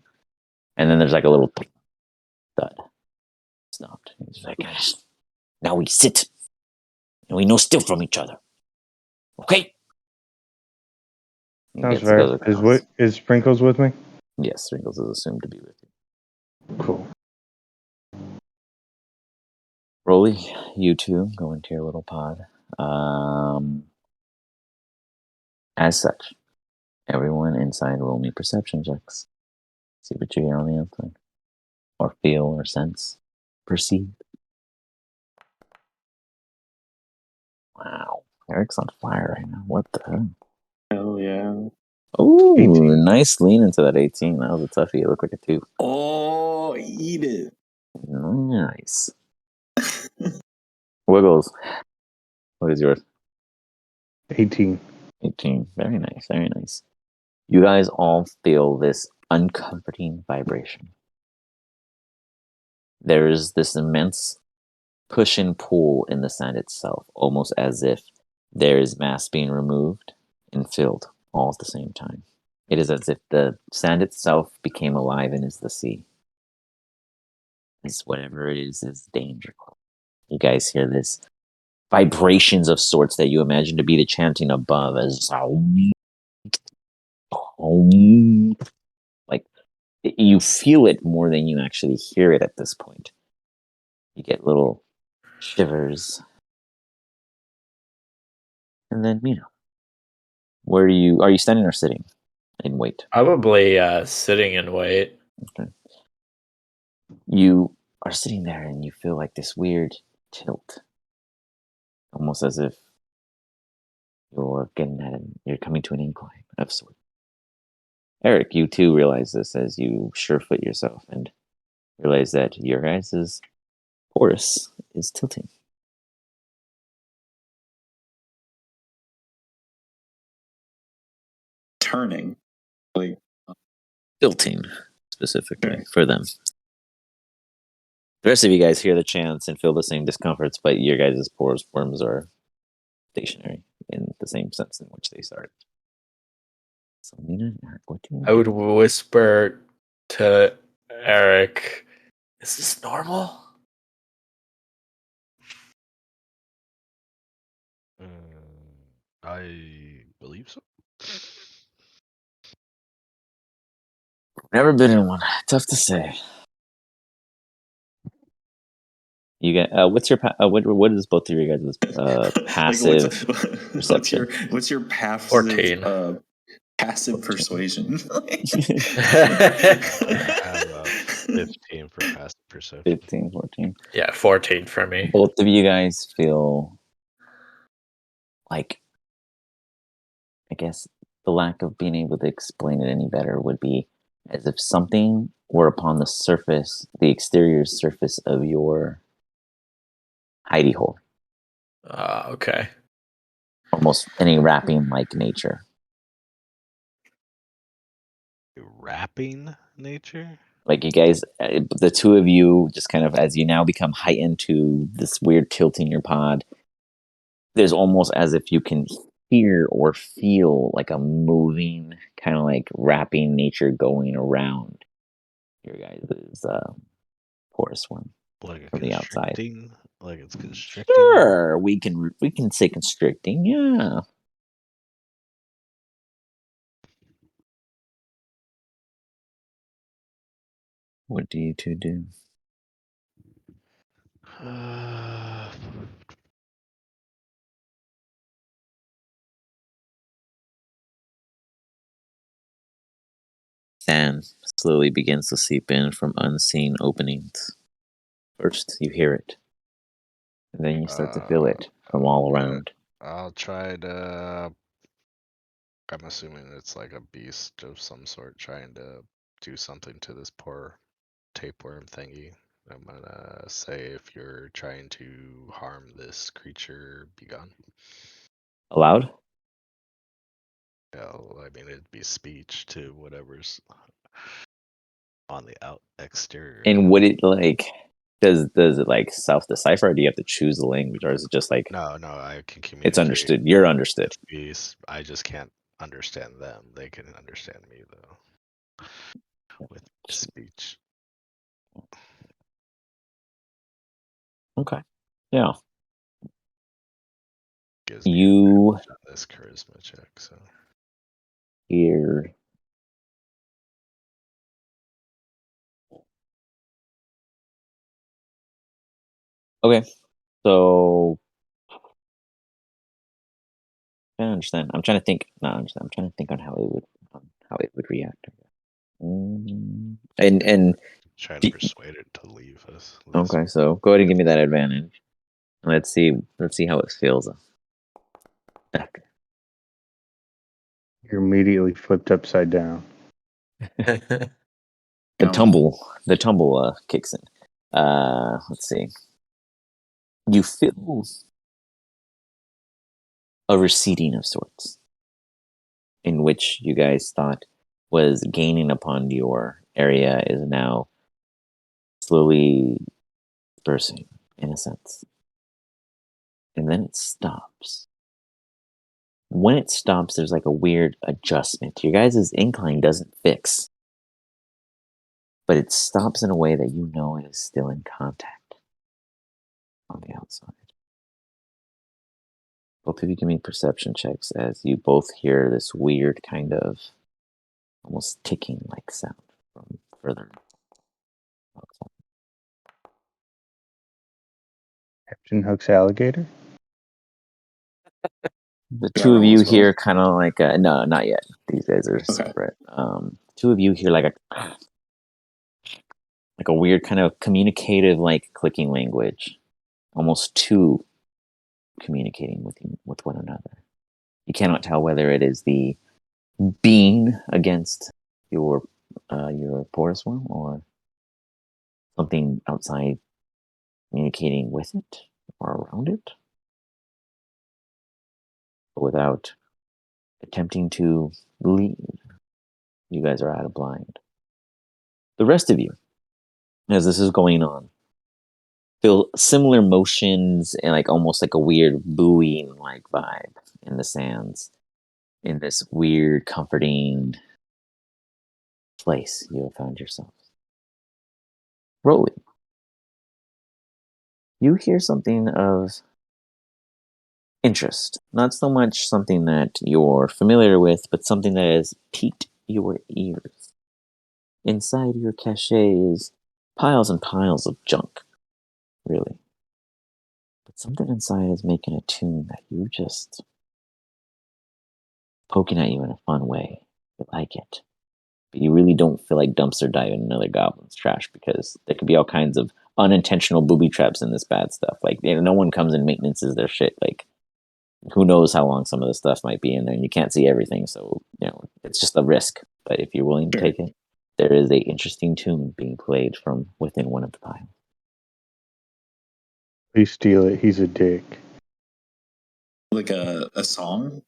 and then there's like a little thud. Stopped. He's like, now we sit, and we know still from each other. Okay. Sounds fair. Is Sprinkles with me? Yes, Sprinkles is assumed to be with you. Cool. Rolly, you two go into your little pod. As such, everyone inside roll me perception checks. See what you hear on the outside, or feel, or sense, perceive. Wow, Eric's on fire right now. What the hell? Hell yeah. Oh, 18. nice lean into that 18. That was a toughie. It looked like a 2. Oh, eat it. Nice. Wiggles. What is yours? 18. 18. Very nice. Very nice. You guys all feel this uncomforting vibration. There is this immense push and pull in the sand itself, almost as if there is mass being removed and filled all at the same time. It is as if the sand itself became alive and is the sea. As whatever it is danger. You guys hear this vibrations of sorts that you imagine to be the chanting above as like you feel it more than you actually hear it at this point. You get little shivers. And then, where are you standing or sitting and wait? Probably sitting and wait. Okay. You are sitting there and you feel like this weird tilt. Almost as if you're coming to an incline of sorts. Eric, you too realize this as you surefoot yourself and realize that your guys' horse is tilting. Turning. Like, Tilting, specifically, Sure. for them. The rest of you guys hear the chants and feel the same discomforts, but your guys' pores worms are stationary in the same sense in which they started. So, Mina and Eric, what do you I would whisper to Eric, "Is this normal?" I believe so. Never been in one. Tough to say. You get what's your what is both of your guys' passive perception? What's your passive 14. passive 14. persuasion? I have 15 for passive perception. 15, 14. Yeah, 14 for me. Both of you guys feel like, I guess the lack of being able to explain it any better would be as if something were upon the surface, the exterior surface of your hidey hole. Okay. Almost any wrapping like nature. Wrapping nature? Like you guys, the two of you, just kind of as you now become heightened to this weird tilt in your pod, there's almost as if you can hear or feel like a moving, kind of like wrapping nature going around your guys' porous one Like a from the outside. constricting? Like it's constricting? Sure, we can say constricting, yeah. What do you two do? Sand slowly begins to seep in from unseen openings. First, you hear it, and then you start to feel it from all around. I'll try to. I'm assuming it's like a beast of some sort trying to do something to this poor tapeworm thingy. I'm gonna say if you're trying to harm this creature, be gone. Aloud? Yeah, I mean it'd be speech to whatever's on the exterior. And would it like does it like self decipher, or do you have to choose the language, or is it just like No, I can communicate. it's understood? You're understood. I just can't understand them. They can understand me though. With speech. Okay. Yeah. Gives me You advantage on this charisma check, so hear okay. So I understand. I'm trying to think. Not understand. I'm trying to think on how it would react. And trying to persuade it to leave us. okay, so go ahead and give me that advantage. Let's see how it feels after. You're immediately flipped upside down. The tumble kicks in. Let's see. You feel a receding of sorts, in which you guys thought was gaining upon your area is now slowly dispersing, in a sense. And then it stops. When it stops, there's like a weird adjustment. Your guys' incline doesn't fix, but it stops in a way that you know it is still in contact on the outside. Both of you give me perception checks as you both hear this weird kind of almost ticking like sound from further outside. Captain Hook's alligator? The Do I two of roll you as well? hear kind of like no, not yet. These guys are separate. Two of you hear like a weird kind of communicative, like clicking language, almost two communicating with one another. You cannot tell whether it is the being against your porous one or something outside communicating with it or around it, but without attempting to leave. You guys are out of blind. The rest of you, as this is going on, feel similar motions and like almost like a weird buoying like vibe in the sands, in this weird comforting place you have found yourselves. Rolly, you hear something of interest. Not so much something that you're familiar with, but something that has piqued your ears. Inside your cache is piles and piles of junk, really. But something inside is making a tune that you just poking at you in a fun way. You like it. But you really don't feel like dumpster diving another goblin's trash because there could be all kinds of unintentional booby traps in this bad stuff. Like, no one comes and maintenances their shit. Like, who knows how long some of the stuff might be in there, and you can't see everything. So, it's just a risk. But if you're willing to take it, there is a interesting tune being played from within one of the piles. Please steal it. He's a dick. Like a song?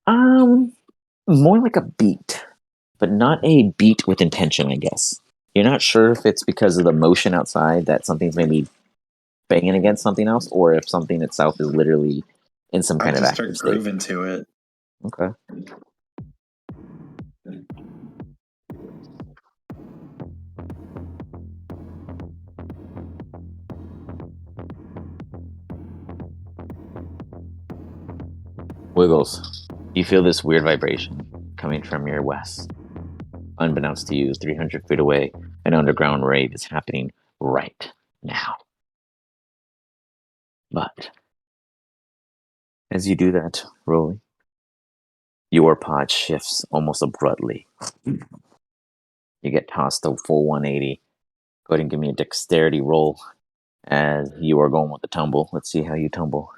More like a beat, but not a beat with intention, I guess. You're not sure if it's because of the motion outside that something's maybe banging against something else, or if something itself is literally in some kind I'll of just start active state. grooving to it. Okay. Wiggles, you feel this weird vibration coming from your west. Unbeknownst to you, 300 feet away, an underground raid is happening right now. But as you do that, Rolly, your pod shifts almost abruptly. You get tossed a full 180. Go ahead and give me a dexterity roll as you are going with the tumble. Let's see how you tumble.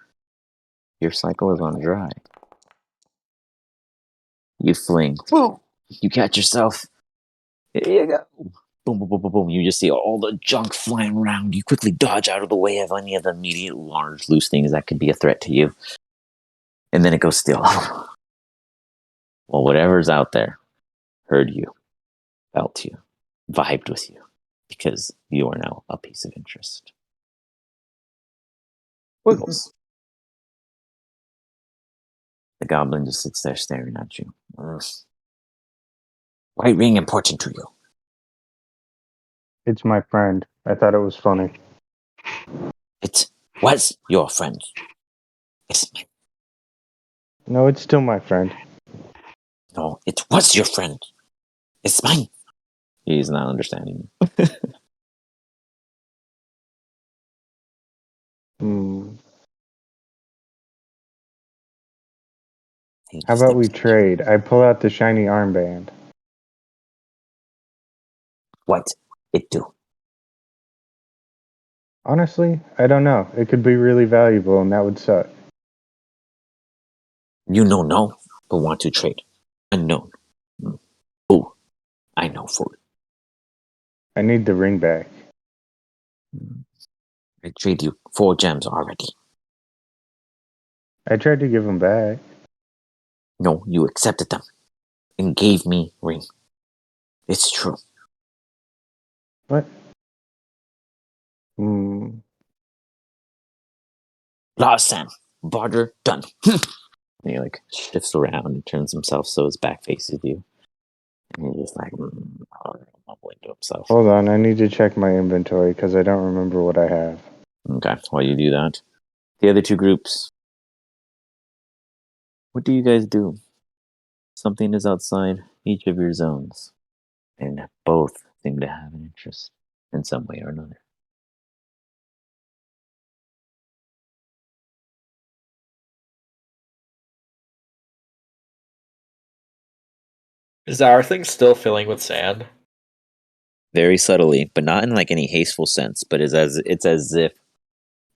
Your cycle is on dry. You fling. Boom! You catch yourself. Here you go. Boom, boom, boom, boom, boom. You just see all the junk flying around. You quickly dodge out of the way of any of the immediate large loose things that could be a threat to you. And then it goes still. Well, whatever's out there heard you, felt you, vibed with you, because you are now a piece of interest. Wiggles. The goblin just sits there staring at you. White ring important to you? It's my friend. I thought it was funny. It was your friend. It's my... No, it's still my friend. No, it was your friend. It's mine. He's not understanding. How about we trade? I pull out the shiny armband. What it do? Honestly, I don't know. It could be really valuable, and that would suck. You know no, but want to trade. Unknown. Oh, I know for it. I need the ring back. I trade you 4 gems already. I tried to give them back. No, you accepted them and gave me ring. It's true. What? Lawson, barter done. And he shifts around and turns himself so his back faces you. And he's just mumbling to himself. Hold on, I need to check my inventory because I don't remember what I have. Okay, while you do that, the other 2 groups. What do you guys do? Something is outside each of your zones, and both seem to have an interest in some way or another. Is our thing still filling with sand? Very subtly, but not in any hasteful sense, but it's as if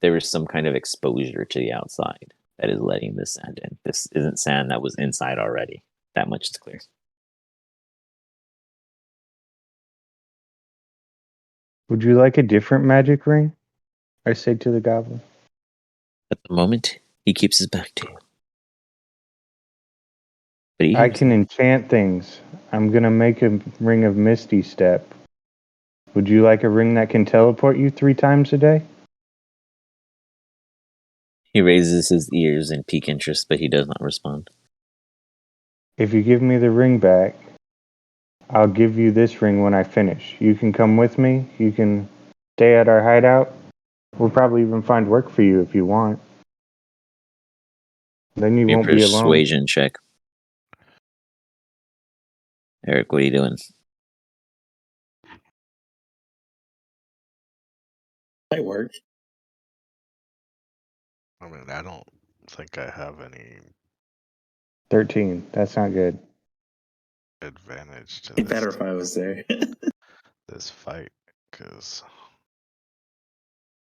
there is some kind of exposure to the outside that is letting this sand in. This isn't sand that was inside already. That much is clear. Would you like a different magic ring? I say to the goblin. At the moment, he keeps his back to you. But I can enchant things. I'm gonna make a ring of Misty Step. Would you like a ring that can teleport you 3 times a day? He raises his ears in pique interest, but he does not respond. If you give me the ring back, I'll give you this ring when I finish. You can come with me. You can stay at our hideout. We'll probably even find work for you if you want. Then you Your won't be alone. persuasion check. Eric, what are you doing? Might work. I mean, I don't think I have any 13. That's not good. advantage to It'd be better this if I was there. this fight because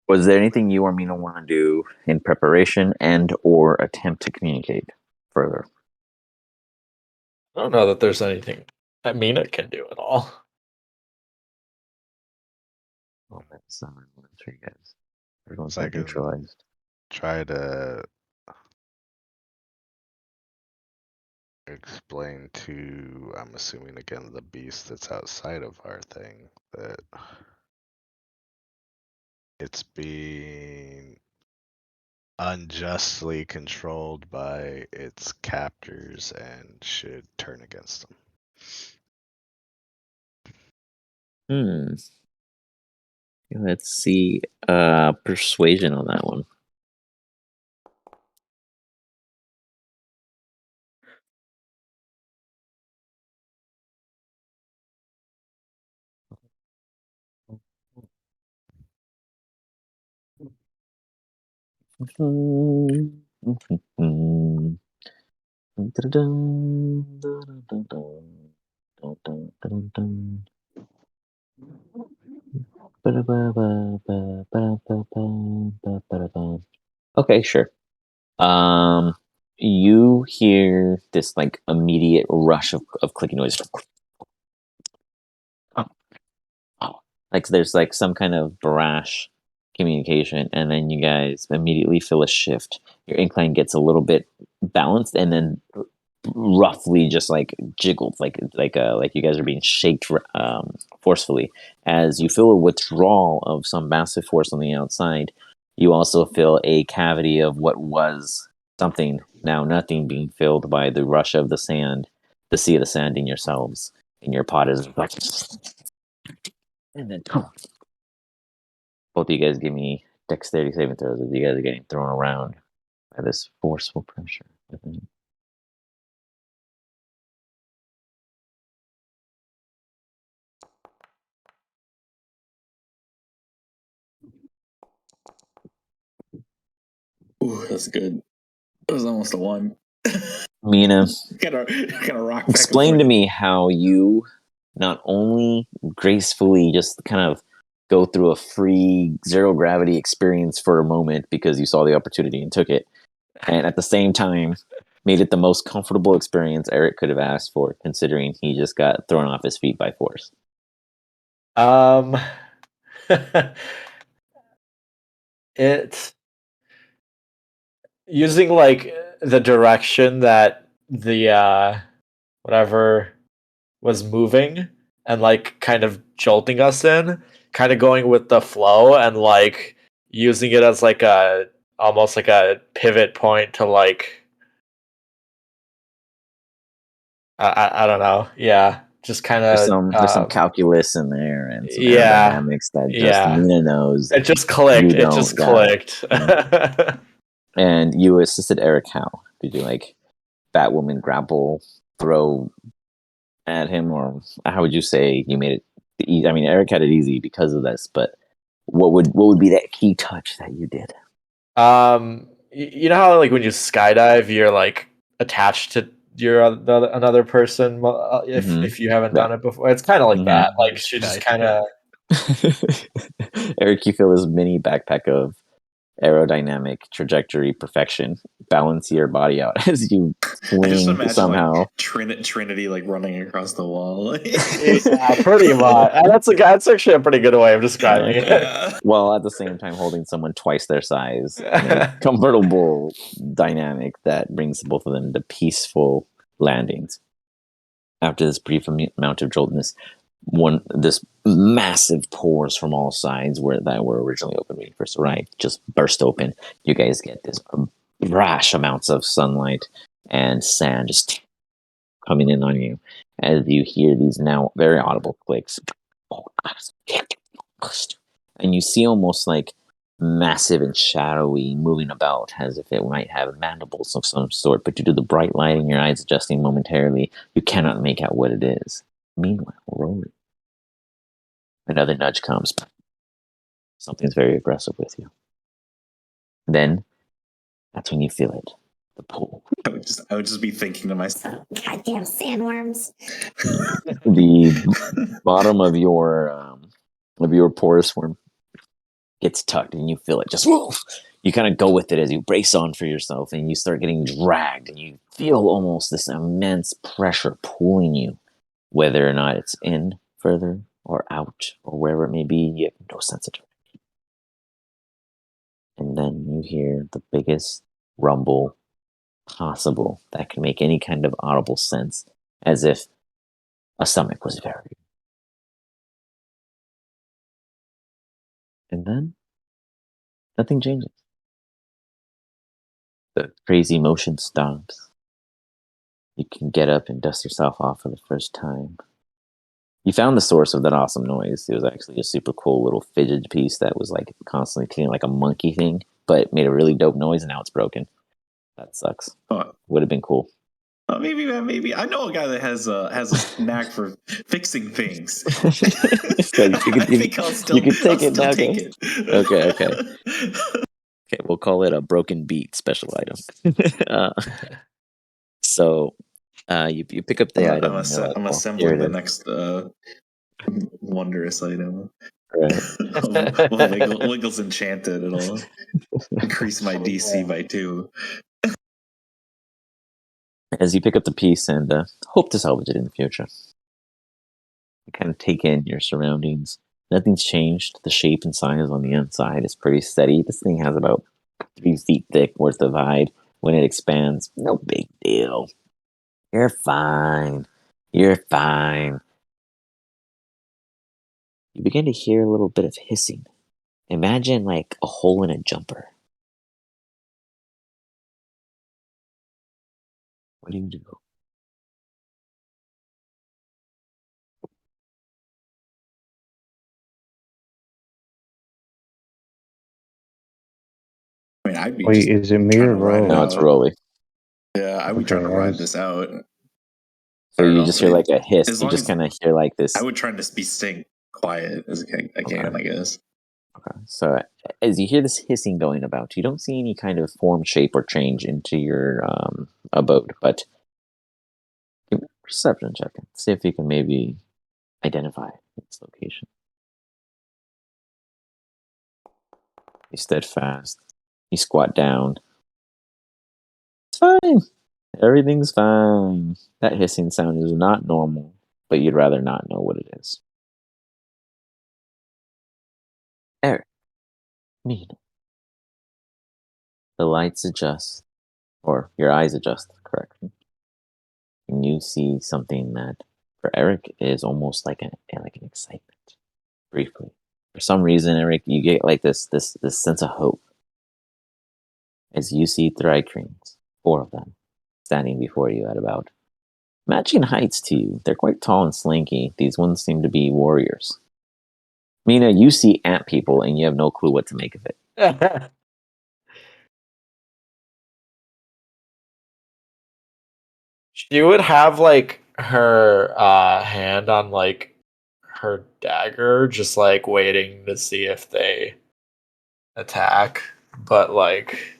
Was there anything you or Mina want to do in preparation and or attempt to communicate further? I don't know that there's anything that Mina can do at all. Oh, that's for you guys. Everyone's So I not can neutralized. try to explain to, I'm assuming again, the beast that's outside of our thing that it's being unjustly controlled by its captors and should turn against them. Let's see. Persuasion on that one. Okay, sure. You hear this like immediate rush of clicking noise. Like there's like some kind of brash communication, and then you guys immediately feel a shift. Your incline gets a little bit balanced, and then roughly just like jiggled, like you guys are being shaked forcefully. As you feel a withdrawal of some massive force on the outside, you also feel a cavity of what was something, now nothing, being filled by the rush of the sand, the sea of the sand in yourselves. And your pot is like, and then both of you guys give me dexterity saving throws as you guys are getting thrown around by this forceful pressure. Ooh, that's good. It was almost a 1. Mina, Gotta rock back explain and to forth. me how you not only gracefully just kind of go through a free zero gravity experience for a moment because you saw the opportunity and took it, and at the same time made it the most comfortable experience Eric could have asked for, considering he just got thrown off his feet by force. It's using like the direction that the whatever was moving and like kind of jolting us in, kind of going with the flow and like using it as like a almost like a pivot point to like I don't know. Yeah, just kind of There's some calculus in there and some yeah, aerodynamics that just yeah. Mina knows It just clicked. you It don't. just Yeah. clicked. And you assisted Eric how? Did you like Batwoman grapple, throw at him, or how would you say you made it easy? I mean, Eric had it easy because of this, but what would be that key touch that you did? You know how like when you skydive, you're like attached to your another person. If you haven't Yeah. done it before, it's kind of like that. Mhm. Like she just kind of Eric, you feel this mini backpack of aerodynamic trajectory perfection balance your body out as you I just fling imagine somehow. like Trinity like running across the wall. yeah, pretty much. That's actually a pretty good way of describing it. Yeah. While at the same time holding someone twice their size in a comfortable dynamic that brings both of them to peaceful landings. After this brief amount of joltness, this massive pores from all sides that were originally open when you first arrived just burst open. You guys get this brash amounts of sunlight and sand just coming in on you as you hear these now very audible clicks. And you see almost like massive and shadowy, moving about as if it might have mandibles of some sort, but due to the bright lighting, your eyes adjusting momentarily, you cannot make out what it is. Meanwhile, Rory, another nudge comes. Something's very aggressive with you. Then, that's when you feel it. The pull. I would just be thinking to myself, Goddamn sandworms. The bottom of your porous worm gets tucked, and you feel it just. You kind of go with it as you brace on for yourself, and you start getting dragged, and you feel almost this immense pressure pulling you, whether or not it's in further or out or wherever it may be. You have no sense of direction, and then you hear the biggest rumble possible that can make any kind of audible sense, as if a stomach was buried. And then nothing changes. The crazy motion stops. You can get up and dust yourself off for the first time. You found the source of that awesome noise. It was actually a super cool little fidget piece that was like constantly cleaning like a monkey thing, but made a really dope noise, and now it's broken. That sucks. Would have been cool. maybe I know a guy that has a knack for fixing things. So you could take it now, take guys. it. Okay. Okay, we'll call it a broken beat special item. You pick up the item. I'm assembling the next wondrous item. Right. Wiggles Enchanted. It'll increase my DC by 2. As you pick up the piece and hope to salvage it in the future, you kind of take in your surroundings. Nothing's changed. The shape and size on the inside is pretty steady. This thing has about 3 feet thick worth of hide. When it expands, no big deal. You're fine. You're fine. You begin to hear a little bit of hissing. Imagine like a hole in a jumper. What do you do? I mean, I'd be Wait, just is it me trying or to ride it No, Roll? it's out. Rolly. Yeah, I'd be Okay, trying to ride guys. this out. So I don't you know. just hear like a hiss. As You long just as- kind of hear like this. I would try to be staying quiet as I can, I guess. Okay. So as you hear this hissing going about, you don't see any kind of form, shape, or change into your abode, but give me a perception check and see if you can maybe identify its location. You steadfast. You squat down. It's fine. Everything's fine. That hissing sound is not normal, but you'd rather not know what it is. Eric, Mina. The lights adjust, or your eyes adjust, correction. And you see something that, for Eric, is almost like an excitement. Briefly, for some reason, Eric, you get like this sense of hope as you see Thrycreens, 4 of them, standing before you at about matching heights to you. They're quite tall and slinky. These ones seem to be warriors. Mina, you see ant people and you have no clue what to make of it. She would have like her hand on like her dagger, just like waiting to see if they attack, but like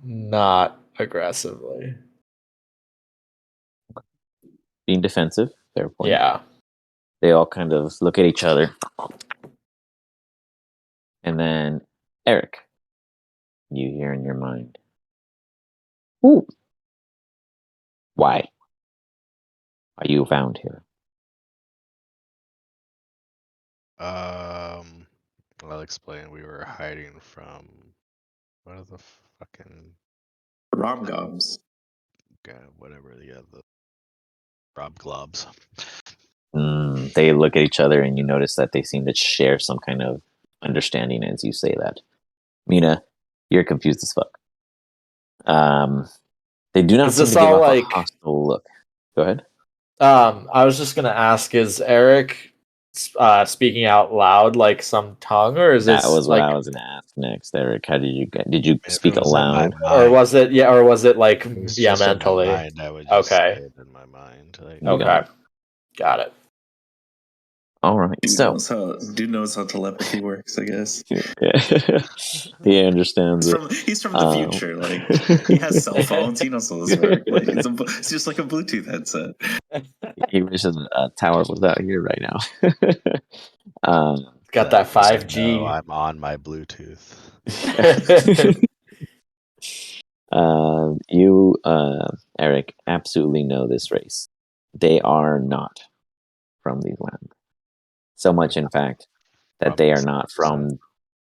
not aggressively. Being defensive, fair point. Yeah. They all kind of look at each other. And then, Eric, you hear in your mind, ooh, why are you found here? I'll explain. We were hiding from what are the fucking Rom-coms. whatever the Rob Globs. They look at each other and you notice that they seem to share some kind of understanding as you say that. Mina, you're confused as fuck. They do not Is seem this to give all, off like- a hostile look. Go ahead. I was just gonna ask, is Eric speaking out loud like some tongue, or is That this was what like, I was gonna ask next, Eric. How did you get? Did you If speak it was in my aloud? or mind, was it or was it like if it was yeah just in my mentally? mind, I would just Okay. say it in my mind. Like, You got Okay, got it. All right. So Dude knows how telepathy works, I guess. he understands it. He's from the future. Like he has cell phones. He knows how this works. Like it's just like a Bluetooth headset. He wishes a tower was out here right now. Got that just 5G. know I'm on my Bluetooth. You, Eric, absolutely know this race. They are not from these lands. So much, in fact, that From they are this not episode. from.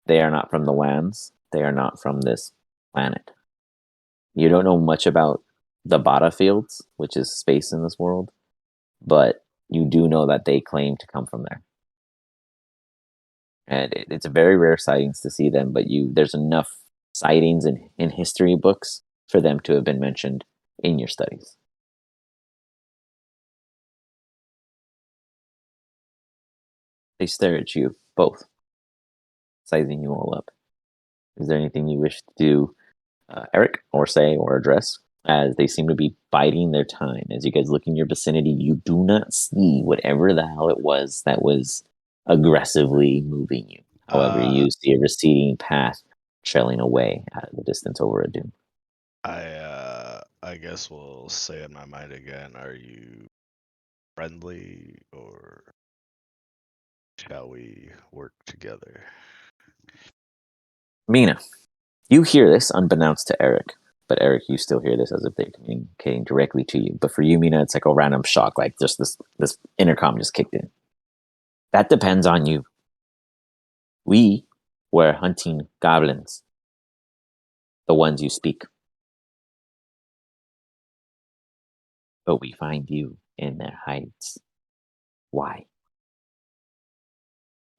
They are not from the lands. They are not from this planet. You don't know much about the Bata fields, which is space in this world, but you do know that they claim to come from there. And it's a very rare sightings to see them, but there's enough sightings in history books for them to have been mentioned in your studies. They stare at you both, sizing you all up. Is there anything you wish to do, Eric, or say or address? As they seem to be biding their time. As you guys look in your vicinity, you do not see whatever the hell it was that was aggressively moving you. However, you see a receding path trailing away out of the distance over a dune. I guess we'll say in my mind again, are you friendly or shall we work together? Mina, you hear this unbeknownst to Eric, but Eric, you still hear this as if they're communicating directly to you. But for you, Mina, it's like a random shock, like just this intercom just kicked in. That depends on you. We were hunting goblins, the ones you speak. But we find you in their hides. Why?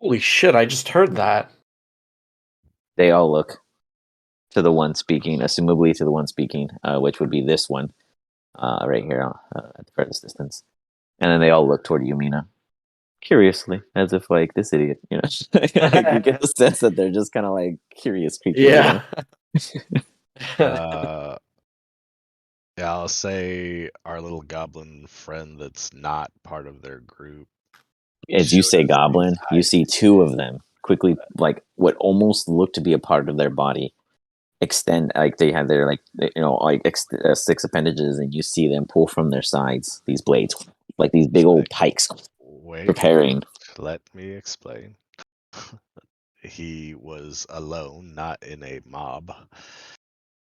Holy shit! I just heard that. They all look to the one speaking, assumably to the one speaking, which would be this one right here at the furthest distance. And then they all look toward you, Mina, curiously, as if like this idiot, you know. Like, you get the sense that they're just kind of like curious creatures. Yeah. Yeah, I'll say our little goblin friend that's not part of their group. As you showed say us goblin, these you see hiding two of them quickly, like what almost looked to be a part of their body, extend, like they have their, like, you know, like six appendages, and you see them pull from their sides these blades, like these big old pikes, Wait, preparing. let me explain. He was alone, not in a mob,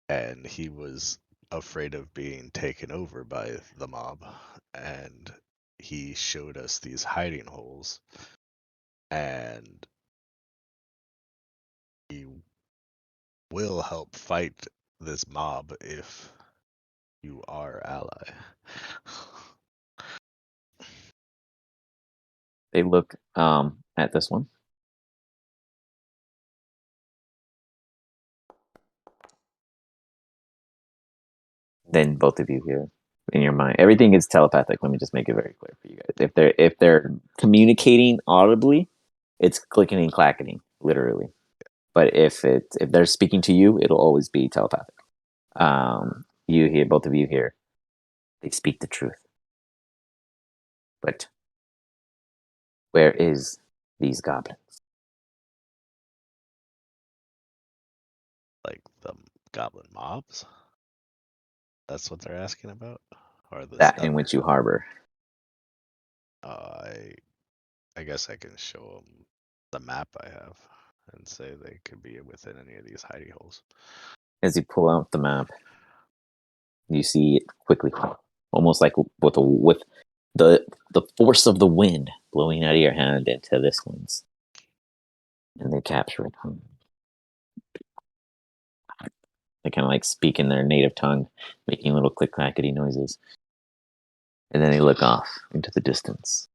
and he was afraid of being taken over by the mob, and he showed us these hiding holes, and he will help fight this mob if you are ally. They look at this one. Then both of you hear in your mind. Everything is telepathic. Let me just make it very clear for you guys. If they're communicating audibly, it's clicking and clacking, literally. But if they're speaking to you, it'll always be telepathic. You hear, both of you hear, they speak the truth. But where is these goblins? Like the goblin mobs? That's what they're asking about? Or this That in other? which you harbor. I guess I can show them the map I have and say they could be within any of these hidey holes. As you pull out the map, you see it quickly, almost like with the force of the wind blowing out of your hand into this one's, and they capture it. They kind of like speak in their native tongue, making little click clackety noises, and then they look off into the distance.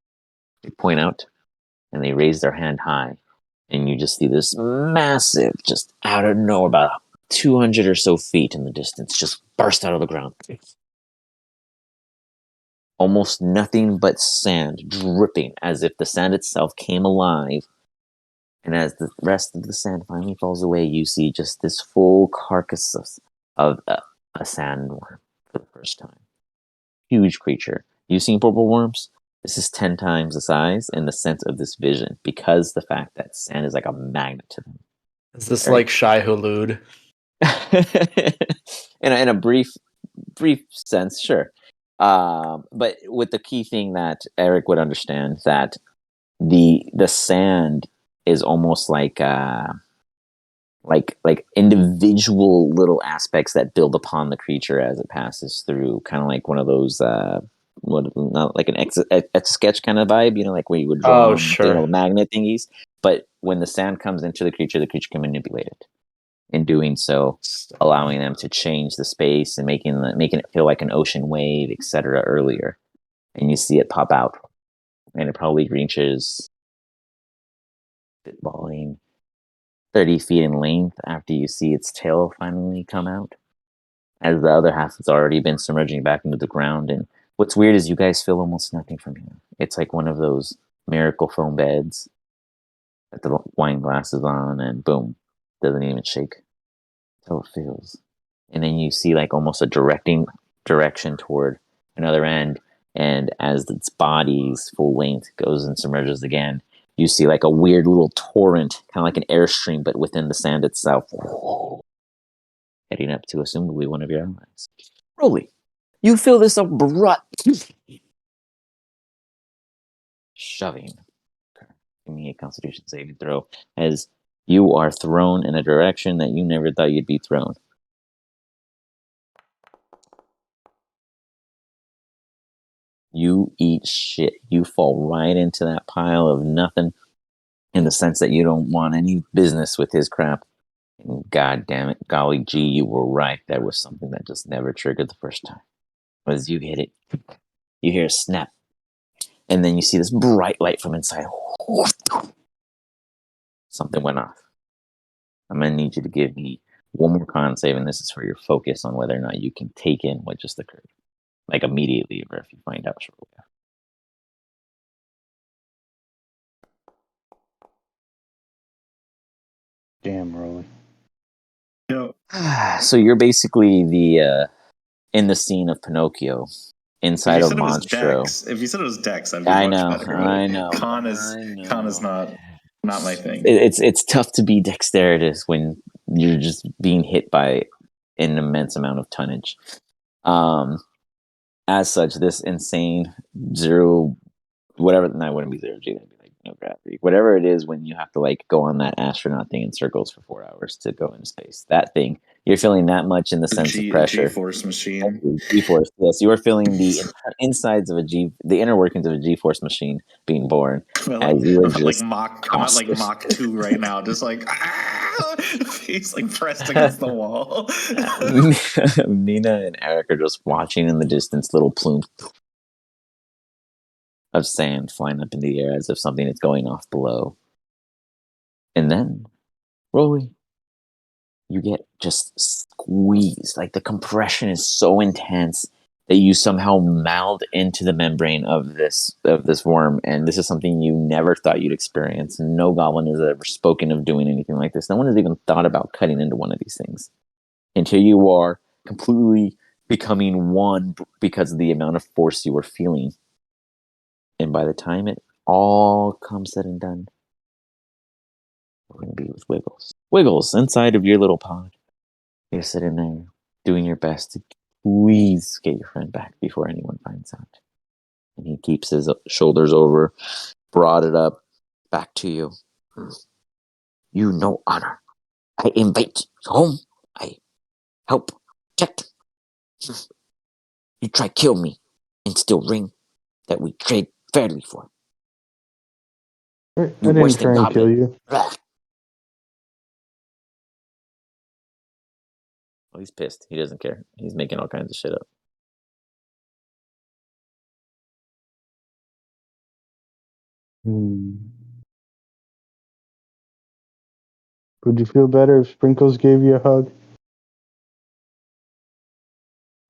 They point out, and they raise their hand high, and you just see this massive, just out of nowhere, about 200 or so feet in the distance, just burst out of the ground. almost nothing but sand dripping, as if the sand itself came alive. And as the rest of the sand finally falls away, you see just this full carcass of a sandworm for the first time. Huge creature. You've seen purple worms? This is 10 times the size in the sense of this vision, because the fact that sand is like a magnet to them. Is this Right. like Shai Hulud? in a brief sense, sure. But with the key thing that Eric would understand, that the sand is almost like individual little aspects that build upon the creature as it passes through, kind of like one of those not like an etch sketch kind of vibe, like where you would draw on sure. magnet thingies. But when the sand comes into the creature can manipulate it. In doing so, allowing them to change the space and making it feel like an ocean wave, etc. earlier. And you see it pop out, and it probably reaches spitballing 30 feet in length after you see its tail finally come out, as the other half has already been submerging back into the ground. And what's weird is you guys feel almost nothing from here. It's like one of those miracle foam beds that the wine glass is on, and boom, doesn't even shake. That's how it feels. And then you see like almost a direction toward another end, and as its body's full length goes and submerges again, you see like a weird little torrent, kind of like an airstream, but within the sand itself, heading up to assumably one of your allies. Rolly, you feel this abrupt shoving. Give me a Constitution saving throw, as you are thrown in a direction that you never thought you'd be thrown. You eat shit. You fall right into that pile of nothing, in the sense that you don't want any business with his crap. And God damn it, golly gee, you were right. That was something that just never triggered the first time. As you hit it, you hear a snap, and then you see this bright light from inside. Something went off. I'm gonna need you to give me one more con save, and this is for your focus on whether or not you can take in what just occurred, like immediately, or if you find out shortly after. Damn, Rolly. So you're basically in the scene of Pinocchio, If inside you of said it was Monstro. Dex, I'd be I much know, better. I know, Con I is know. not my thing. It's tough to be dexterous when you're just being hit by an immense amount of tonnage. As such, this insane zero, whatever, that wouldn't be zero G, that'd be like no gravity. Whatever it is when you have to like go on that astronaut thing in circles for 4 hours to go into space. That thing, you're feeling that much in the sense of pressure. G-force machine. G-force, yes, you are feeling the insides of the inner workings of a G-force machine being born. As you are just I'm at like Mach 2 right now, just like face like pressed against the wall. Mina and Eric are just watching in the distance, little plumes of sand flying up in the air as if something is going off below. And then, Rolly, you get just squeezed. Like the compression is so intense that you somehow meld into the membrane of this worm. And this is something you never thought you'd experience. No goblin has ever spoken of doing anything like this. No one has even thought about cutting into one of these things. And here you are, completely becoming one because of the amount of force you were feeling. And by the time it all comes said and done, we're going to be with Wiggles. Wiggles, inside of your little pod. You're sitting there doing your best to please get your friend back before anyone finds out. And he keeps his shoulders over, brought it up, back to you. You know honor. I invite you home. I help protect. You try kill me and still ring that we trade fairly for. I didn't try and kill you. Blah. Well, he's pissed. He doesn't care. He's making all kinds of shit up. Would you feel better if Sprinkles gave you a hug?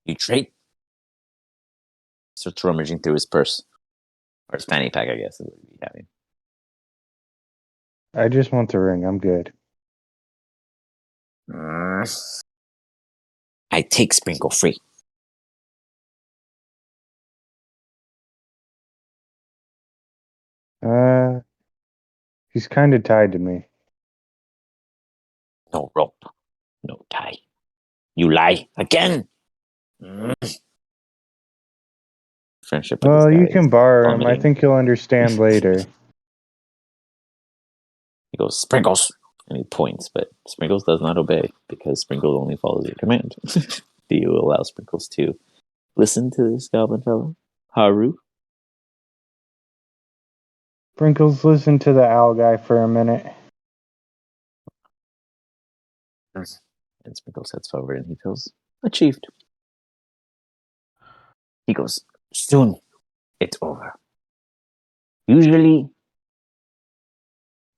You trade? Starts rummaging through his purse. Or his fanny pack, I guess, is what he'd be having. I just want the ring. I'm good. I take Sprinkle free. He's kind of tied to me. No rope. No tie. You lie again. Friendship with Well, this guy you can is borrow him. I plummeting. think you'll understand later. He goes, Sprinkles! And he points, but Sprinkles does not obey because Sprinkles only follows your command. Do you allow Sprinkles to listen to this goblin fellow? Haru? Sprinkles, listen to the owl guy for a minute. And Sprinkles heads forward and he feels achieved. He goes, soon it's over. Usually,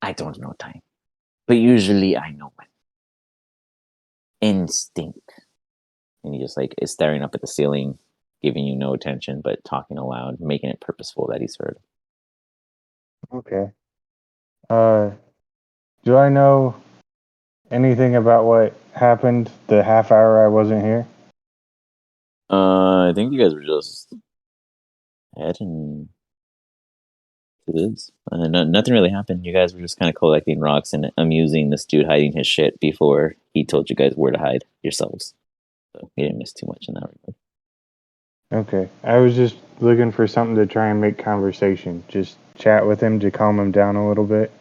I don't know time, but usually I know when. Instinct. And he just like is staring up at the ceiling, giving you no attention, but talking aloud, making it purposeful that he's heard. Okay. Do I know anything about what happened the half hour I wasn't here? I think you guys were just heading to this. Nothing really happened. You guys were just kind of collecting rocks and amusing this dude hiding his shit before he told you guys where to hide yourselves. So you didn't miss too much in that regard. Okay. I was just looking for something to try and make conversation. Just chat with him to calm him down a little bit.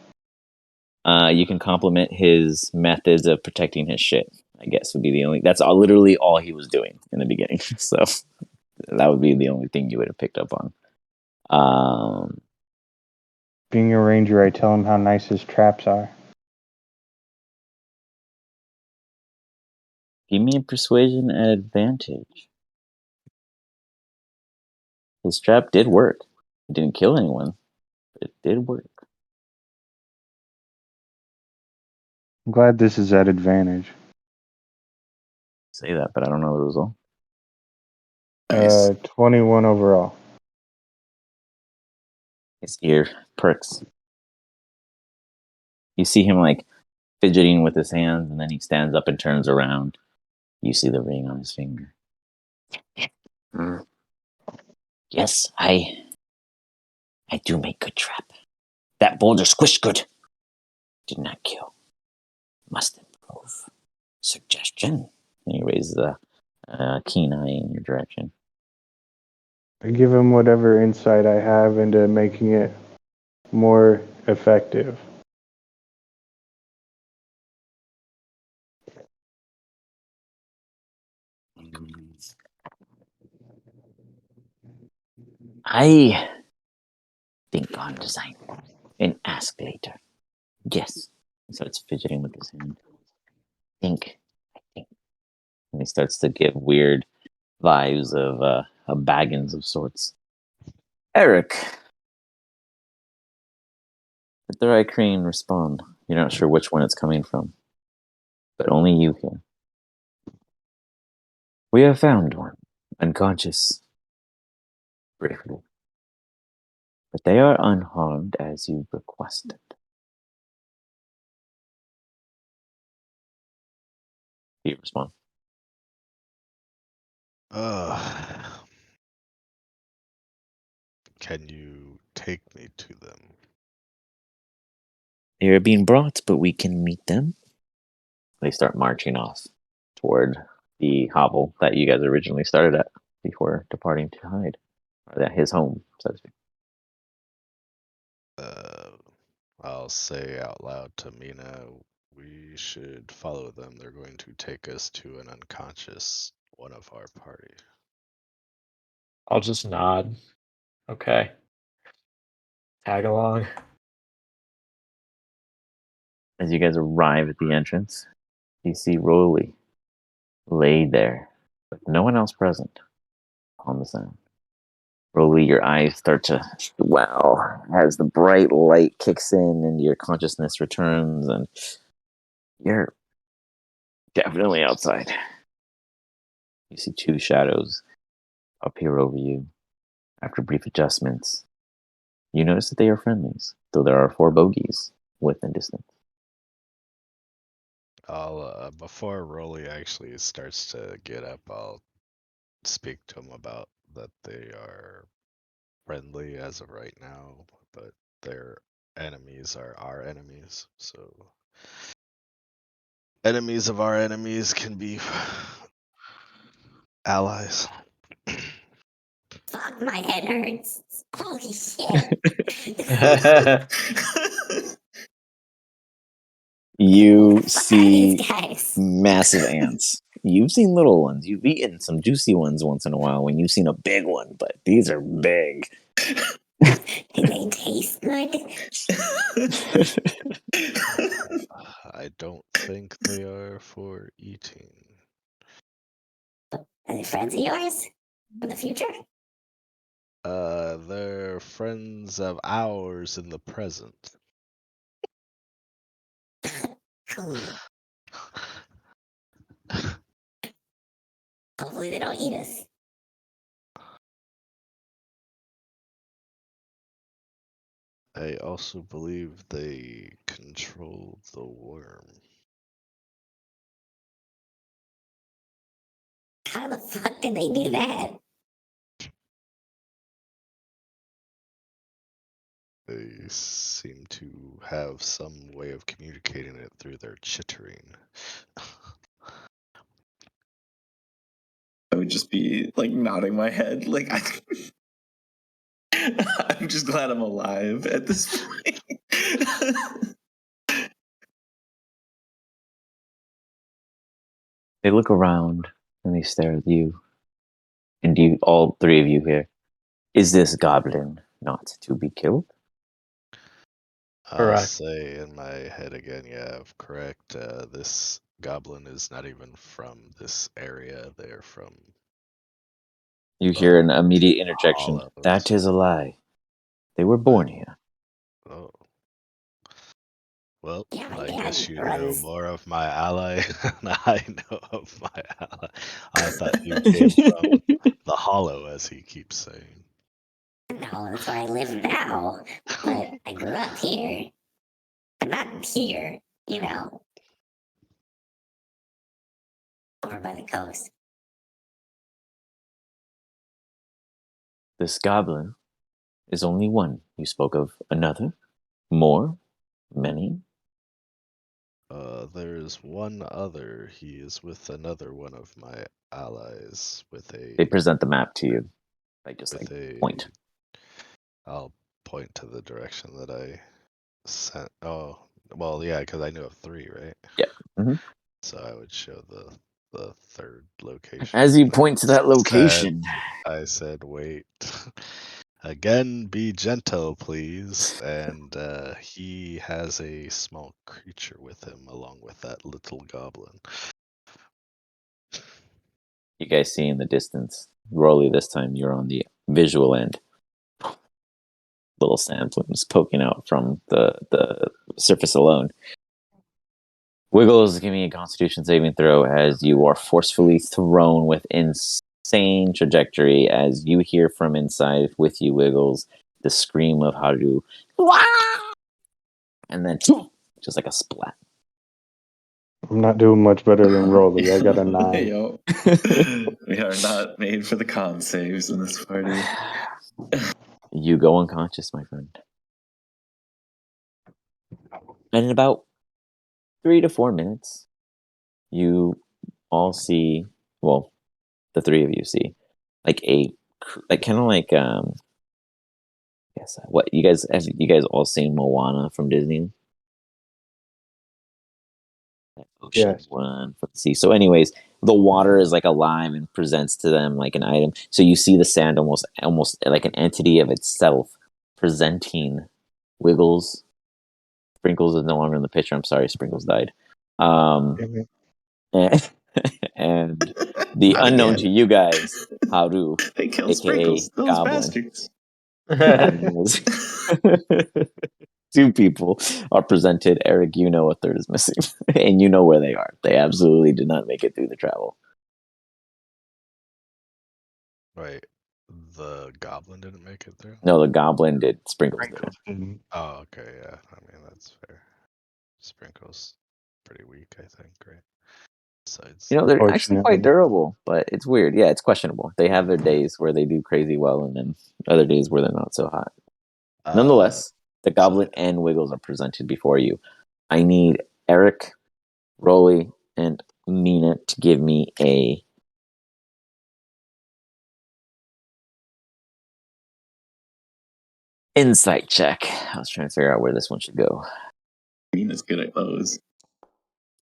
You can compliment his methods of protecting his shit. I guess would be the only. That's literally all he was doing in the beginning. So that would be the only thing you would have picked up on. Being a ranger, I tell him how nice his traps are. Give me a persuasion at advantage. His trap did work. It didn't kill anyone, but it did work. I'm glad this is at advantage. Say that, but I don't know the result. Nice. 21 overall. His ear perks. You see him like fidgeting with his hands, and then he stands up and turns around. You see the ring on his finger. Yes, I do make good trap. That boulder squished good. Did not kill. Must improve. Suggestion. And he raises a keen eye in your direction. I give him whatever insight I have into making it more effective. I think on design and ask later. Yes. So it's fidgeting with his hand. I think. And he starts to give weird vibes of Baggins of sorts. Eric. Let the right crane respond. You're not sure which one it's coming from, but only you can. We have found one, unconscious, briefly. But they are unharmed as you requested. Do you respond? Can you take me to them? They are being brought, but we can meet them. They start marching off toward the hovel that you guys originally started at before departing to hide. Or that his home, so to speak. I'll say out loud to Mina, we should follow them. They're going to take us to an unconscious one of our party. I'll just nod. Okay. Tag along. As you guys arrive at the entrance, you see Rolly laid there, with no one else present on the sound. Rolly, your eyes start to swell as the bright light kicks in and your consciousness returns, and you're definitely outside. You see two shadows appear over you. After brief adjustments, you notice that they are friendlies, though there are 4 bogeys within distance. I'll before Rolly actually starts to get up, I'll speak to him about that they are friendly as of right now, but their enemies are our enemies. So enemies of our enemies can be allies. Fuck, my head hurts. Holy shit. You Who the fuck are these see guys? massive ants. You've seen little ones. You've eaten some juicy ones once in a while when you've seen a big one, but these are big. Do they taste good? I don't think they are for eating. Are they friends of yours? For the future? They're friends of ours in the present. Cool. Hopefully they don't eat us. I also believe they control the worm. How the fuck did they do that? They seem to have some way of communicating it through their chittering. I would just be like nodding my head, like I'm just glad I'm alive at this point. They look around and they stare at you. And you, all 3 of you here, is this goblin not to be killed? I'll Correct. say in my head again, yeah, correct. This goblin is not even from this area. They're from You hear an the immediate interjection. hollows. That is a lie. They were born here. Oh. Well, Yeah, my I dad guess you know runs. more of my ally than I know of my ally. I thought you came from the hollow, as he keeps saying. No, that's where I live now. But I grew up here. But not here, you know. Over by the coast. This goblin is only one. You spoke of another? More? Many? There is one other. He is with another one of my allies with They a present the map to you. Like just like with a point. I'll point to the direction that I sent. Oh, well, yeah, because I knew of 3, right? Yeah. Mhm. So I would show the third location. As you point to that location, I said, wait. Again, be gentle, please. And he has a small creature with him, along with that little goblin. you guys see in the distance, Rolly, this time you're on the visual end. Little sand plumes poking out from the surface alone. Wiggles, give me a Constitution saving throw as you are forcefully thrown with insane trajectory as you hear from inside with you, Wiggles, the scream of Haru. And then just like a splat. I'm not doing much better than Rolly. I got a 9. Yo. We are not made for the con saves in this party. You go unconscious, my friend. And in about 3 to 4 minutes, you all see, well, the 3 of you see, like kind of like yes, what you guys have you guys all seen Moana from Disney? That ocean Yes. one from the sea. So, anyways, the water is like alive and presents to them like an item. So you see the sand almost like an entity of itself, presenting Wiggles. Sprinkles is no longer in the picture. I'm sorry, Sprinkles died. And, and the Not unknown again. to you guys, Haru, They killed aka Sprinkles. Those Goblin. bastards. And 2 people are presented. Eric, you know a third is missing, and you know where they are. They absolutely did not make it through the travel. Right. the goblin didn't make it through? No, the goblin did. Sprinkles did. Sprinkles didn't. Oh, okay, yeah. I mean, that's fair. Sprinkles, pretty weak, I think, right? Besides, You know, they're actually quite Unfortunately. durable, but it's weird. Yeah, it's questionable. They have their days where they do crazy well, and then other days where they're not so hot. Nonetheless, the goblin and Wiggles are presented before you. I need Eric, Rolly, and Mina to give me a insight check. I was trying to figure out where this one should go. Mina's good at those.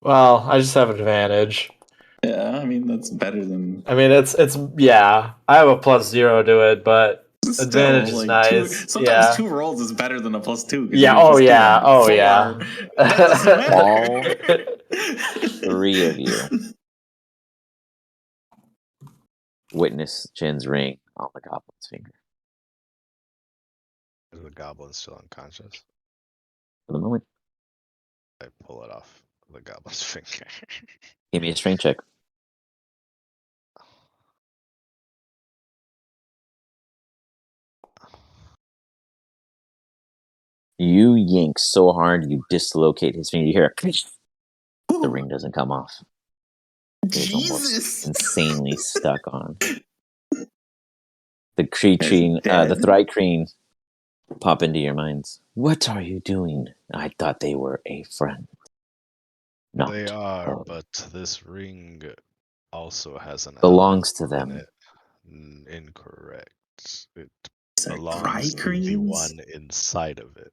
Well, I just have advantage. Yeah, I mean that's better than. I mean, it's yeah. I have a +0 to it, but Still, advantage is like, nice. sometimes 2 rolls is better than a +2. 'cause Yeah. you're Oh just yeah. doing Oh 4. yeah. That doesn't matter. All 3 of you witness Jin's ring on the goblin's finger. is the goblin still unconscious? For the moment, I pull it off the goblin's finger. give me a strength check. You yank so hard you dislocate his finger. You hear the ring doesn't come off. It's almost Jesus. insanely stuck on. The Guy's creature, dead. the Thrycreen pop into your minds. What are you doing? I thought they were a friend. Not They are, foe. but this ring also has an Belongs to element them. in it. Incorrect. It Is that belongs to the Thrycreens? one inside of it.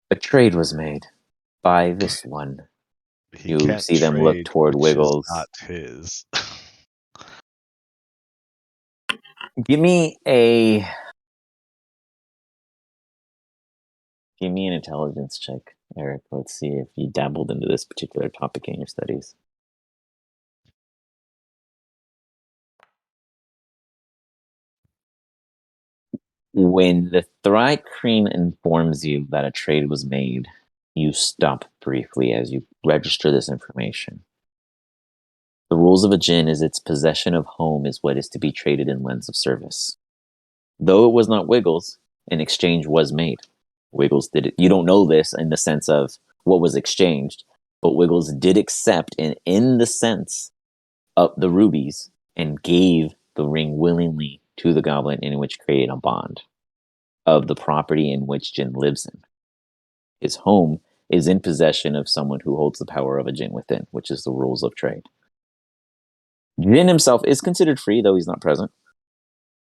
A trade was made by this one. He You can't see them look trade toward which is Wiggles. not his. Give me an intelligence check, Eric. Let's see if you dabbled into this particular topic in your studies. When the Thrycreen informs you that a trade was made, you stop briefly as you register this information. The rules of a djinn is its possession of home is what is to be traded in lens of service. Though it was not Wiggles, an exchange was made. Wiggles did it. You don't know this in the sense of what was exchanged, but Wiggles did accept, and in the sense of the rubies, and gave the ring willingly to the goblin, in which created a bond of the property in which Jin lives in. His home is in possession of someone who holds the power of a Jin within, which is the rules of trade. Jin himself is considered free, though he's not present,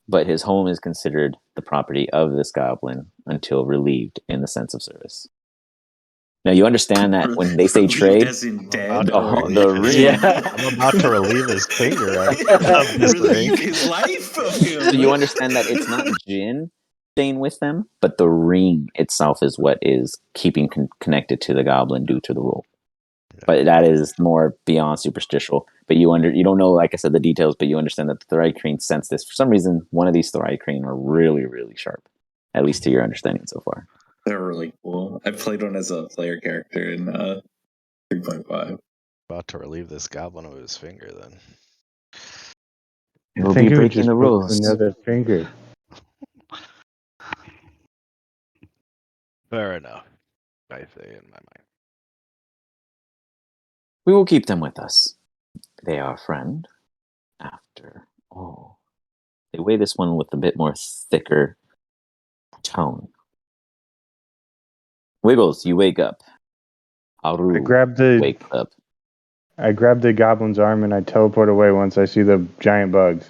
but his home is considered the property of this goblin until relieved in the sense of service. Now, you understand that when they say Relieved trade, as in I'm dead, about to or the relieve his, ring. Yeah. I'm about to relieve his finger of this ring. relieve his life of him. So you understand that it's not Jin staying with them, but the ring itself is what is keeping connected to the goblin due to the rule. But that is more beyond superstitial. But you don't know, like I said, the details, but you understand that the Thrycreen sense this. For some reason, one of these Thrycreen are really, really sharp, at least to your understanding so far. They're really cool. I played one as a player character in 3.5. About to relieve this goblin of his finger then. I We'll think be it would breaking just the move rules. another finger. Fair enough. I say in my mind. We will keep them with us. They are a friend, after all. They weigh this one with a bit more thicker tone. Wiggles, you wake up. Haru I grab wakes up. the goblin's arm and I teleport away once I see the giant bugs.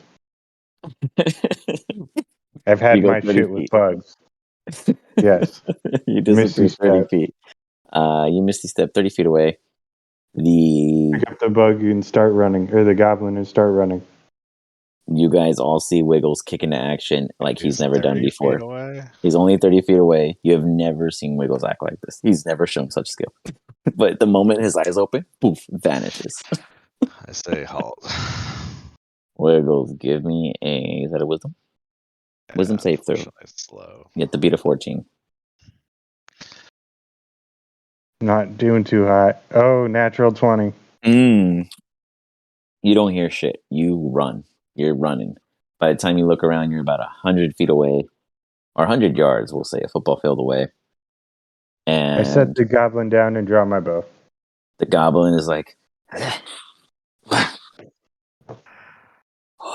I've had You go my 30 shit with feet. bugs. Yes. You Misty disappear 30 step. feet. You misty step 30 feet away. You Pick up the bug and start running, or the goblin and start running. guys all see Wiggles kick into action like he's never done 30 before. feet away. He's only 30 feet away. You have never seen Wiggles act like this. He's never shown such skill. But the moment his eyes open, poof, vanishes. I say halt. Wiggles, give me is that a wisdom? Wisdom save throw. Unfortunately, it's slow. You have to beat a 14. Not doing too hot. Oh, natural 20. You don't hear shit. You run. You're running. By the time you look around, you're about 100 feet away, or 100 yards, we'll say, a football field away. I set And the goblin down and draw my bow. the goblin is like, who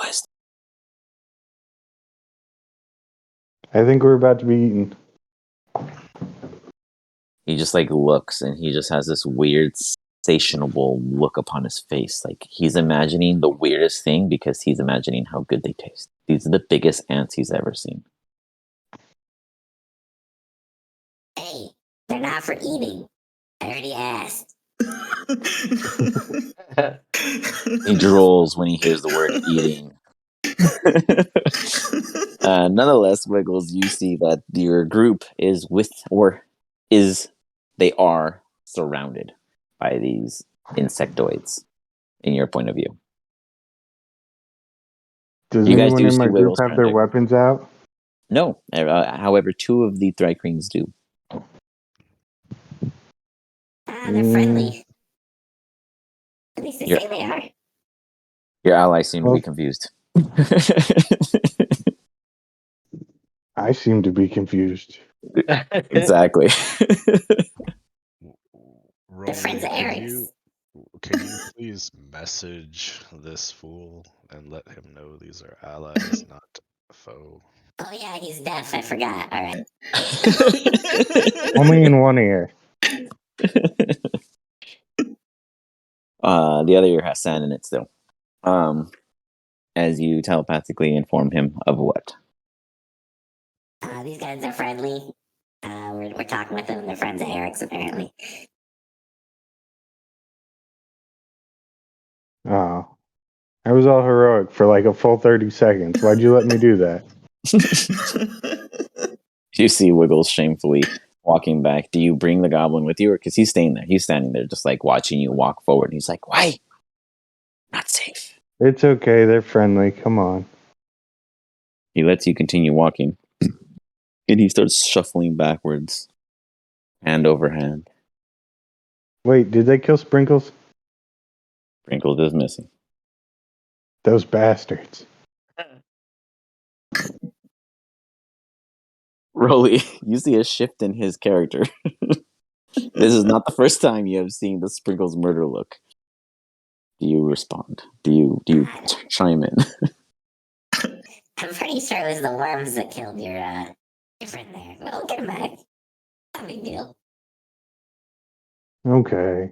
is I think we're about to be eaten. he just like looks and he just has this weird sensational look upon his face, like he's imagining the weirdest thing because he's imagining how good they taste. These are the biggest ants he's ever seen. Hey, they're not for eating. I already asked. He drools when he hears the word eating. Nonetheless, Wiggles, you see that your group is they are surrounded by these insectoids in your point of view. Does You guys anyone do in see my group Wiggles have trying their to... weapons out? No. However, two of the Thrycreens do. They're friendly. At least they Your- say they are. Your allies seem to Well- be confused. I seem to be confused. Exactly. They're friends of Eric's. Can you please message this fool and let him know these are allies, not foe? Oh yeah, he's deaf. I forgot. All right. Only in one ear. The other ear has sand in it still. As you telepathically inform him of what? These guys are friendly. We're talking with them. They're friends of Eric's, apparently. Oh. I was all heroic for like a full 30 seconds. Why'd you let me do that? You see Wiggles shamefully walking back. Do you bring the goblin with you? Or because he's staying there. He's standing there just like watching you walk forward. He's like, why? Not safe. It's okay. They're friendly. Come on. He lets you continue walking. And he starts shuffling backwards, hand over hand. Wait, did they kill Sprinkles? Sprinkles is missing. Those bastards. Rolly, you see a shift in his character. This is not the first time you have seen the Sprinkles murder look. Do you respond? Do you chime in? I'm pretty sure it was the worms that killed your friend there. We'll get him back. No big deal. Okay.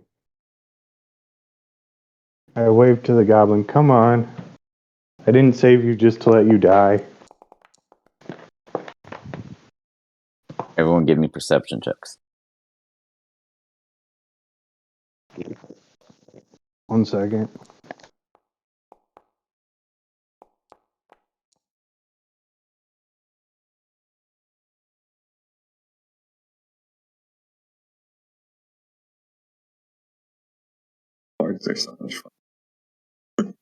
I waved to the goblin. Come on. I didn't save you just to let you die. Everyone give me perception checks. 1 second. Bards are so much fun.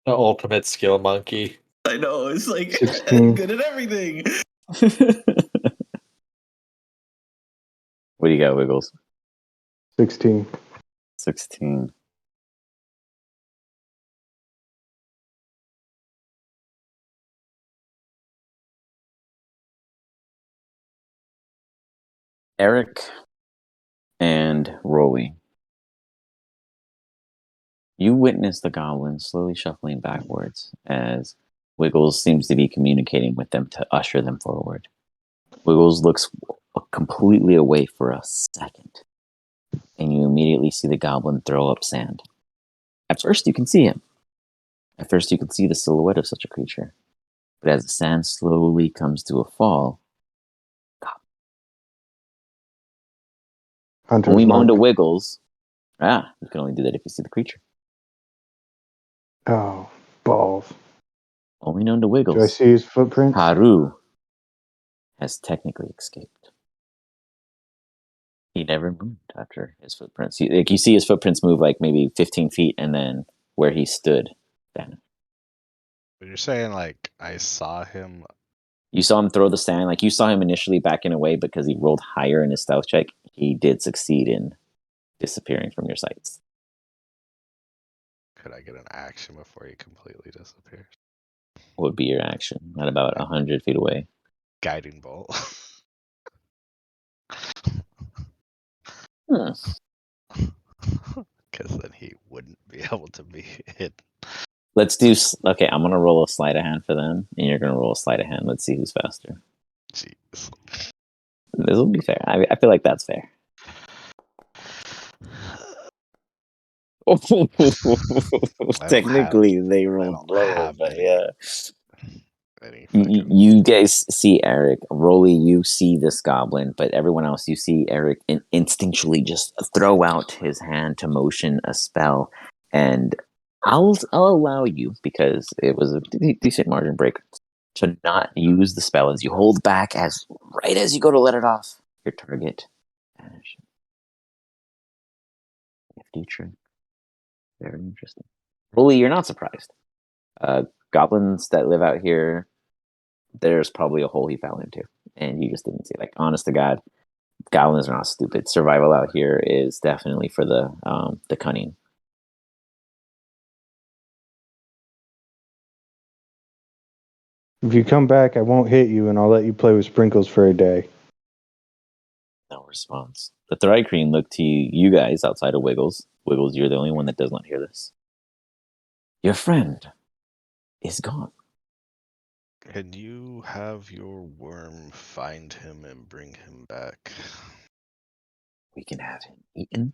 The ultimate skill monkey. I know, it's like 16. good at everything. What do you got, Wiggles? 16. 16. Eric and Rolly. You witness the goblin slowly shuffling backwards as Wiggles seems to be communicating with them to usher them forward. Wiggles looks completely away for a second, and you immediately see the goblin throw up sand. At first, you can see him. At first, you can see the silhouette of such a creature. But as the sand slowly comes to a fall, Hunter's only known mark. to Wiggles. You can only do that if you see the creature. Oh, balls. Only known to Do I Wiggles. see his footprints? Haru has technically escaped. He never moved after his footprints. You see his footprints move like maybe 15 feet, and then where he stood, vanished. But you're saying like I saw him. You saw him throw the sand. Like you saw him initially backing away because he rolled higher in his stealth check. He did succeed in disappearing from your sights. Could I get an action before he completely disappears? What would be your action? At about 100 feet away. Guiding bolt. Hmm. Because then he wouldn't be able to be hit. Let's do. Okay, I'm gonna roll a sleight of hand for them, and you're gonna roll a sleight of hand. Let's see who's faster. Jeez. This will be fair. I feel like that's fair. Technically, they rolled lower, but yeah. Any fucking... You guys see Eric. Rolly, you see this goblin, but everyone else, you see Eric instinctually just throw out his hand to motion a spell, and I'll allow you, because it was a decent margin break, to not use the spell as you hold back as right as you go to let it off. Your target vanishes. FD trick. Very interesting. Rolly, you're not surprised. Goblins that live out here, there's probably a hole he fell into, and you just didn't see. Like, honest to God, goblins are not stupid. Survival out here is definitely for the cunning. If you come back, I won't hit you, and I'll let you play with sprinkles for a day. No response. The Thrycreen look to you guys outside of Wiggles. Wiggles, you're the only one that does not hear this. Your friend is gone. Can you have your worm find him and bring him back? We can have him eaten.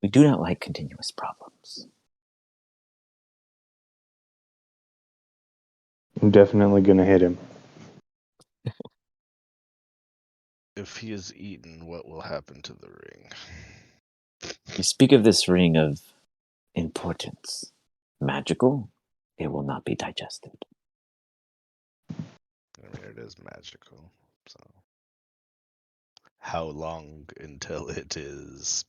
We do not like continuous problems. I'm definitely gonna hit him. If he is eaten, what will happen to the ring? You speak of this ring of importance. Magical, it will not be digested. I mean, it is magical, so... How long until it is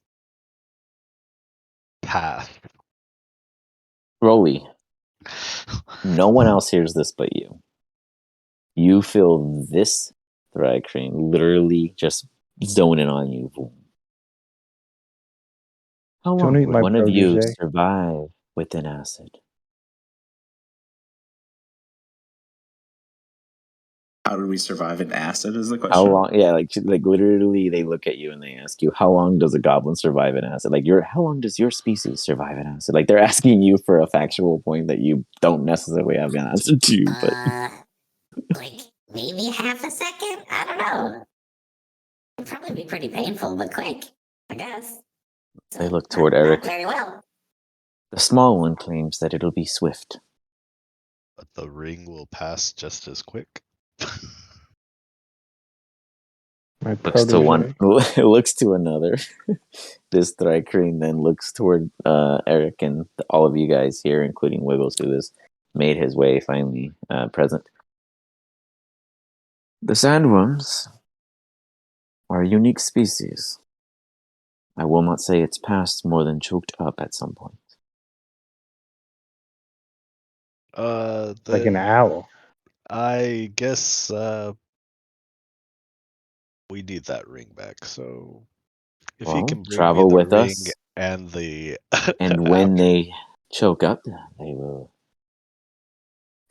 past? Rolly, no one else hears this but you. You feel this Thrycreen literally just zoning on you. How Don't long eat would my one of you protege. survive with an acid? How did we survive an acid is the How question. long? Yeah, like literally, they look at you and they ask you, "How long does a goblin survive an acid?" Like, how long does your species survive an acid? Like, they're asking you for a factual point that you don't necessarily have an answer to. But Like maybe half a second? I don't know. It'd probably be pretty painful, but quick, I guess. So, they look toward not Eric. very well. The small one claims that it'll be swift. But the ring will pass just as quick. My Looks to one. protege. Looks to another. This Thrycreen then looks toward Eric and all of you guys here, including Wiggles, who has made his way finally present. The sandworms are a unique species. I will not say it's passed more than choked up at some point. Like an Then owl. I guess we need that ring back. So if he Well, can bring me travel the with ring us, and the and when they choke up, they will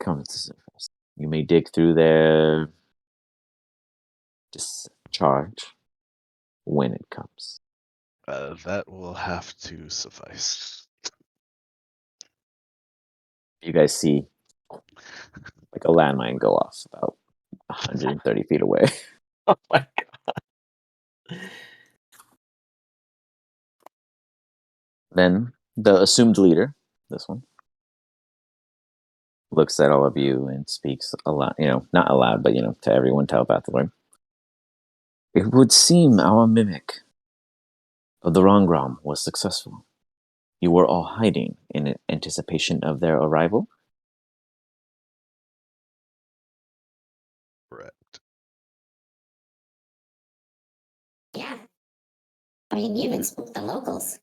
come to surface. You may dig through their discharge when it comes. that will have to suffice. You guys see like a landmine go off about 130 feet away. Oh my Then the assumed leader, this one, looks at all of you and speaks aloud, not aloud, but, to everyone telepathically. It would seem our mimic of the Rongram was successful. You were all hiding in anticipation of their arrival? Correct. Yeah. I mean, you even spooked the locals.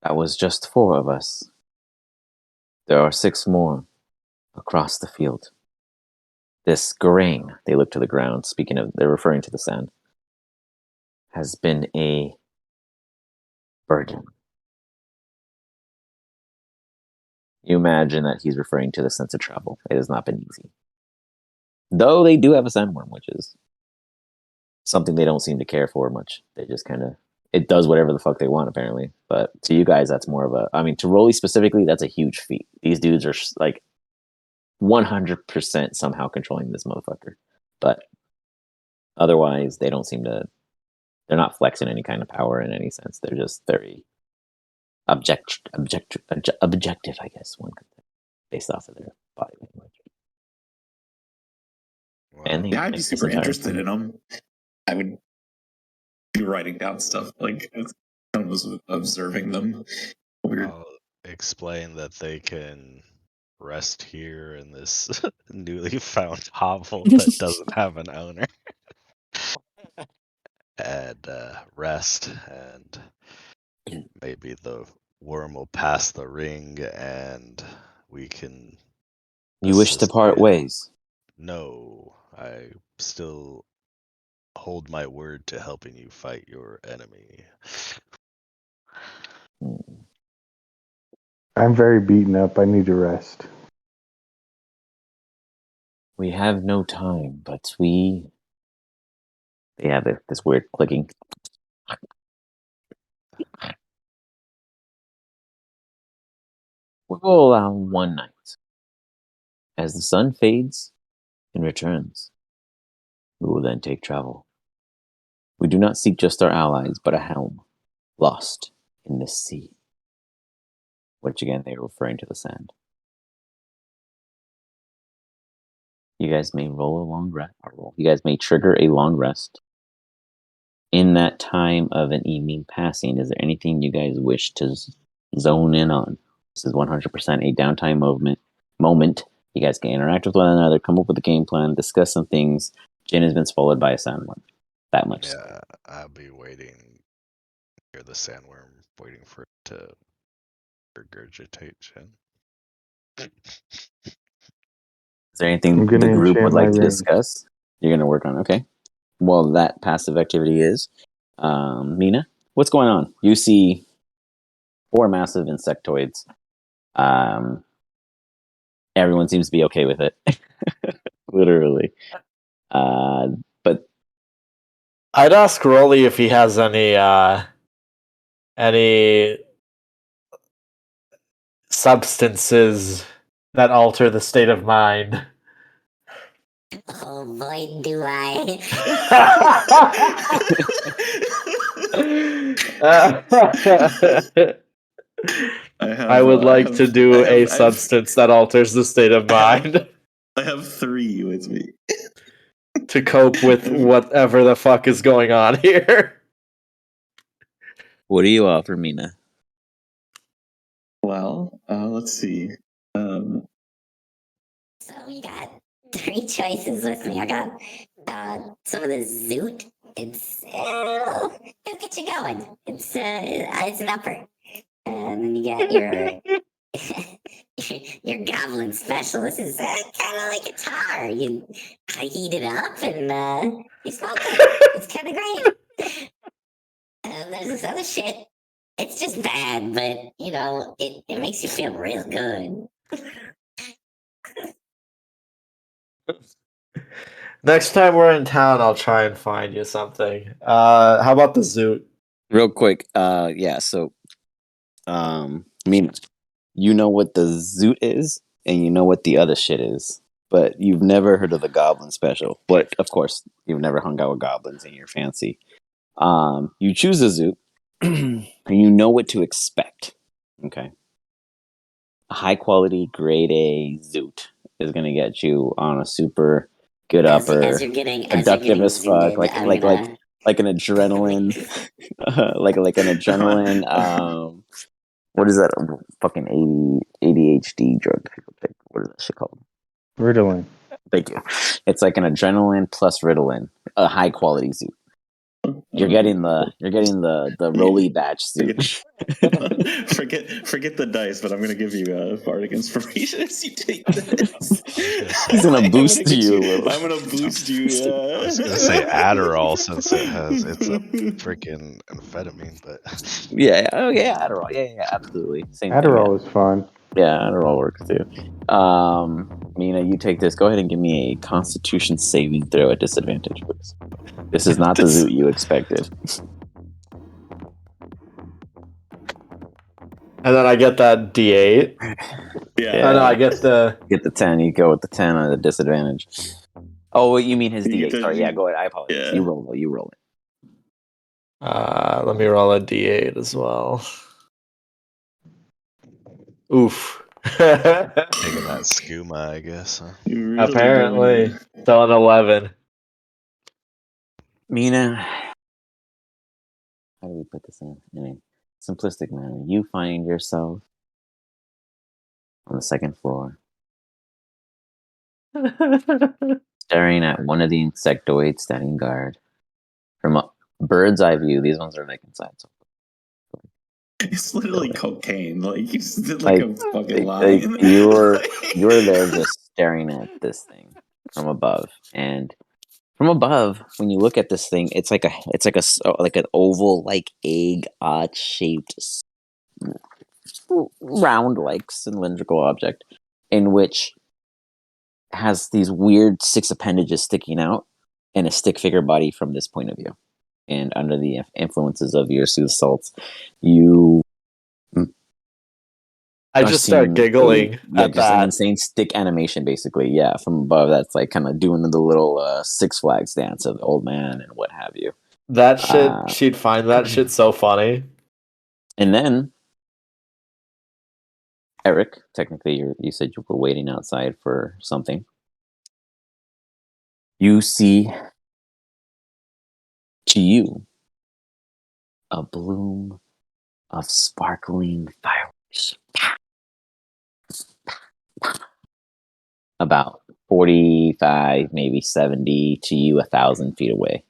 That was just 4 of us. There are 6 more across the field. This grain, they look to the ground, they're referring to the sand, has been a burden. You imagine that he's referring to the sense of travel. It has not been easy. Though they do have a sandworm, which is something they don't seem to care for much. They just kind of, it does whatever the fuck they want, apparently. But to you guys, that's more of a, I mean, to Rolly specifically, that's a huge feat. These dudes are like 100% somehow controlling this motherfucker. But otherwise, they don't seem to, they're not flexing any kind of power in any sense. They're just very objective, I guess, one could say, based off of their body language. And Yeah, I'd be like, super this entire interested thing. in them. I would be writing down stuff like as I was observing them. Weird. I'll explain that they can rest here in this newly found hovel that doesn't have an owner. And rest, and maybe the worm will pass the ring and we can You wish to assist part you. ways. No, I still hold my word to helping you fight your enemy. I'm very beaten up. I need to rest. We have no time, but we. They have this weird clicking. We will allow one night. As the sun fades and returns, we will then take travel. We do not seek just our allies, but a helm lost in the sea. Which again, they are referring to the sand. You guys may roll a long rest. You guys may trigger a long rest. In that time of an evening passing, is there anything you guys wish to zone in on? This is 100% a downtime moment. You guys can interact with one another, come up with a game plan, discuss some things. Jin has been swallowed by a sandworm. That much. Yeah, I'll be waiting near the sandworm, waiting for it to regurgitate Jen. Is there anything I'm gonna the group would enchant my like to ring. discuss? You're gonna work on, okay. Well, that passive activity is Mina, what's going on? You see 4 massive insectoids. Everyone seems to be okay with it. Literally. But I'd ask Rolly if he has any substances that alter the state of mind. Oh boy, do I. I would like to do a I have substance that alters the state of mind I have 3 with me. to cope with whatever the fuck is going on here. what do you offer, Mina? Well, let's see. So we got 3 choices with me. I got some of the zoot. It'll get you going. It's an upper. And then you got your goblin special. This is kind of like a tar. You heat it up and you smoke it. It's kind of great. There's this other shit. It's just bad, but you know, it makes you feel real good. Next time we're in town, I'll try and find you something. How about the zoot? Real quick, yeah, so Mina, you know what the zoot is, and you know what the other shit is, but you've never heard of the goblin special. But of course, you've never hung out with goblins in your fancy. You choose a zoot, and you know what to expect. Okay, a high quality grade A zoot is gonna get you on a super good upper, As you're getting productive as fuck, zooted, I'm gonna... like an adrenaline, like an adrenaline. What is that fucking ADHD drug people take? What is that shit called? Ritalin. Thank you. It's like an adrenaline plus Ritalin, a high quality zoot. You're getting the Roly batch suit. Forget the dice, but I'm gonna give you a bardic inspiration as you take this. He's gonna I'm boost get you a little. I'm gonna boost you. Yeah. I was gonna say Adderall since it's a freaking amphetamine, but Yeah. Oh yeah. Adderall. Yeah. Absolutely. Same thing. Adderall is fun. Yeah. Adderall works too. Mina, you take this. Go ahead and give me a Constitution saving throw at disadvantage, please. This is not the Zoot you expected. And then I get that D8. Yeah. Oh, no, I get the. Get the 10. You go with the 10 on the disadvantage. Oh, you mean his You get D8? the- Sorry. Yeah. Go ahead. I apologize. Yeah. You roll it. You roll it. Let me roll a D8 as well. Oof. taking that skooma, I guess. Huh? You really Apparently, don't- still an 11. Mina, how do we put this in a simplistic manner? You find yourself on the second floor, staring at one of the insectoids standing guard. From a bird's eye view, these ones are like inside. So It's literally cocaine. Like you did like, a fucking like line. you're there just staring at this thing from above, and from above, when you look at this thing, it's like an oval, like egg, odd shaped, round, like cylindrical object, in which has these weird 6 appendages sticking out, and a stick figure body from this point of view. And under the influences of your sooth salts, you I are just start seeing giggling yeah, at just an that. insane stick animation, basically. Yeah, from above, that's like kind of doing the little Six Flags dance of the old man and what have you. That shit, Uh, she'd find that shit so funny. And then, Eric, technically, you said you were waiting outside for something. You see, to you, a bloom of sparkling fireworks. About 45, maybe 70 to you, 1,000 feet away,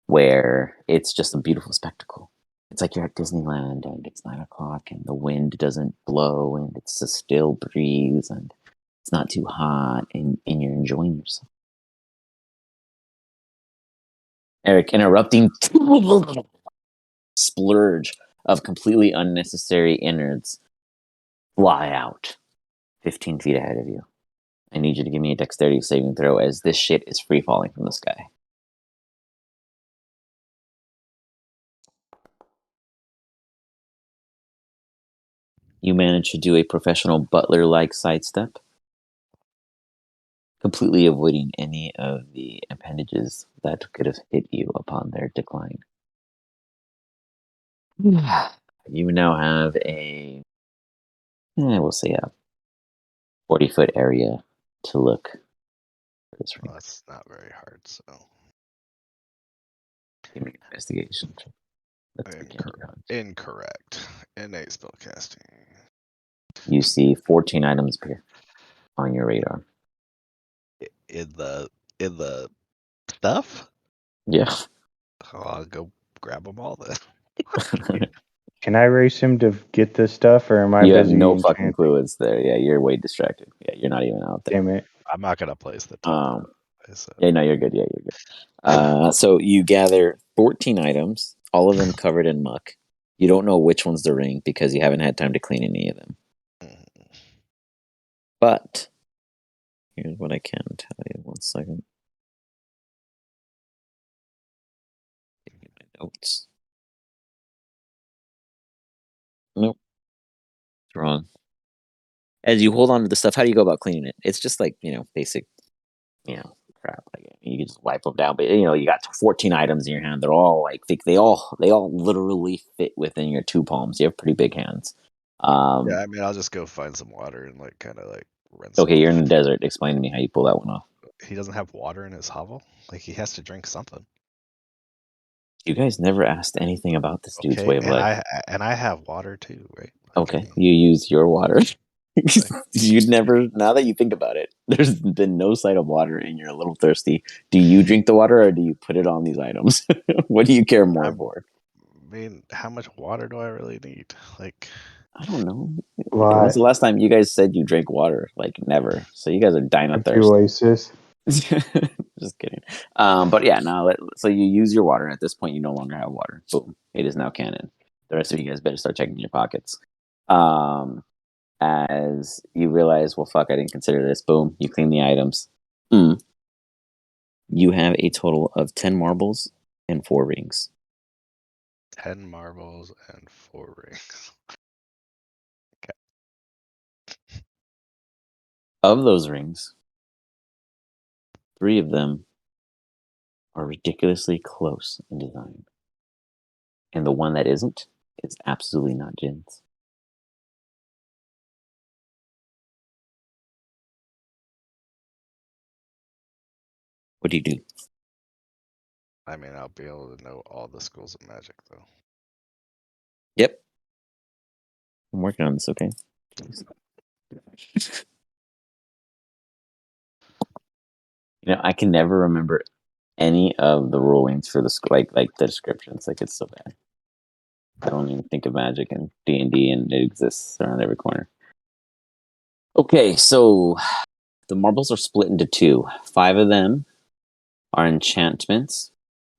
where it's just a beautiful spectacle. It's like you're at Disneyland and it's 9 o'clock and the wind doesn't blow and it's a still breeze and it's not too hot and you're enjoying yourself. Eric, interrupting splurge of completely unnecessary innards fly out 15 feet ahead of you. I need you to give me a dexterity saving throw as this shit is free falling from the sky. You manage to do a professional butler-like sidestep, completely avoiding any of the appendages that could have hit you upon their decline. You now have we'll say a 40-foot area to look for this ring. Well, that's not very hard. So Give me an investigation. Let's begin your hunt. incorrect. Innate spellcasting. You see 14 items appear on your radar. In the stuff. Yeah. Oh, I'll go grab them all then. Can I race him to get this stuff, or am I You have busy no fucking enchanting? clue it's there. Yeah, you're way distracted. Yeah, you're not even out there. Damn it. I'm not gonna place the top. So. Yeah, no, you're good. Yeah, you're good. So you gather 14 items, all of them covered in muck. You don't know which one's the ring because you haven't had time to clean any of them. But here's what I can tell you. 1 second. Give me my notes. Nope. It's wrong. As you hold on to the stuff, how do you go about cleaning it? It's just like, basic, crap. Like you can just wipe them down. But you got 14 items in your hand. They're all like they all literally fit within your 2 palms. You have pretty big hands. Yeah, I mean, I'll just go find some water and kind of rinse. Okay, it you're off. in the desert. Explain to me how you pull that one off. He doesn't have water in his hovel. He has to drink something. You guys never asked anything about this dude's way of life. I have water too, right? Okay, you use your water. You'd never. Now that you think about it, there's been no sight of water, and you're a little thirsty. Do you drink the water, or do you put it on these items? What do you care more for? I mean, how much water do I really need? Like, I don't know. Why? When's the last time you guys said you drank water? Like never. So you guys are dying of Empty thirst. Oasis. Just kidding. But yeah, now so you use your water. At this point, you no longer have water. Boom! It is now canon. The rest of you guys better start checking your pockets. As you realize, well, fuck, I didn't consider this. Boom! You clean the items. You have a total of 10 marbles and 4 rings. 10 marbles and 4 rings. Of those rings, 3 of them are ridiculously close in design. And the one that isn't is absolutely not Jin's. What do you do? I mean, I'll be able to know all the schools of magic, though. Yep. I'm working on this, okay? I can never remember any of the rulings for the like the descriptions. Like it's so bad. I don't even think of magic and D&D, and it exists around every corner. Okay, so the marbles are split into 2. 5 of them are enchantments,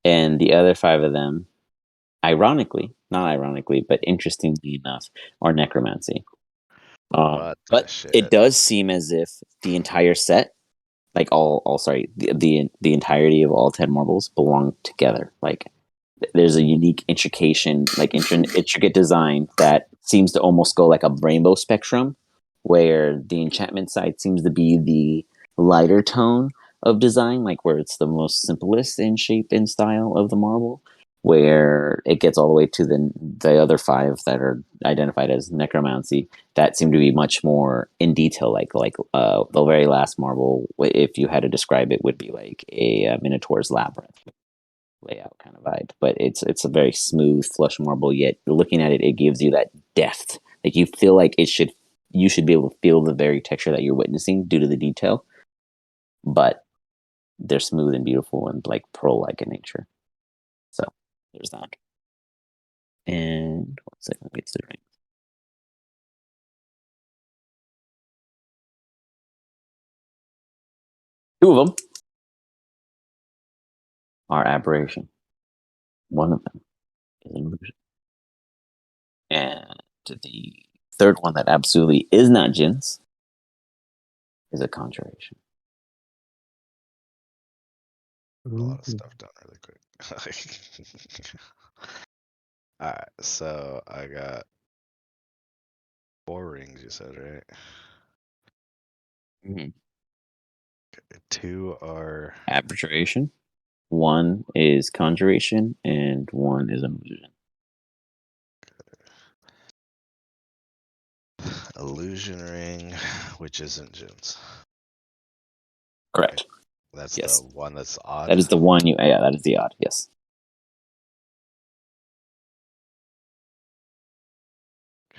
and the other 5 of them, not ironically, but interestingly enough, are necromancy. What the But shit? it does seem as if the entire set, like the entirety of all 10 marbles belong together. Like there's a unique intricate design that seems to almost go like a rainbow spectrum, where the enchantment side seems to be the lighter tone of design, like where it's the most simplest in shape and style of the marble, where it gets all the way to the other 5 that are identified as necromancy that seem to be much more in detail, like the very last marble, if you had to describe it, would be like a Minotaur's labyrinth layout kind of vibe, but it's a very smooth, flush marble. Yet looking at it, it gives you that depth. Like you feel like you should be able to feel the very texture that you're witnessing due to the detail, but they're smooth and beautiful and like pearl-like in nature. So there's that. And 1 second, let me get to the ring. Two of them are aberration. One of them is an illusion. And the third one that absolutely is not Jin's is a conjuration. A lot of stuff done really quick. Alright, so I got 4 rings, you said, right? Mm-hmm. 2 are Aberration. 1 is conjuration, and 1 is an illusion. illusion ring, which isn't Jin's. Correct. That's Yes. the one that's odd. That is the one you. Yeah, that is the odd. Yes.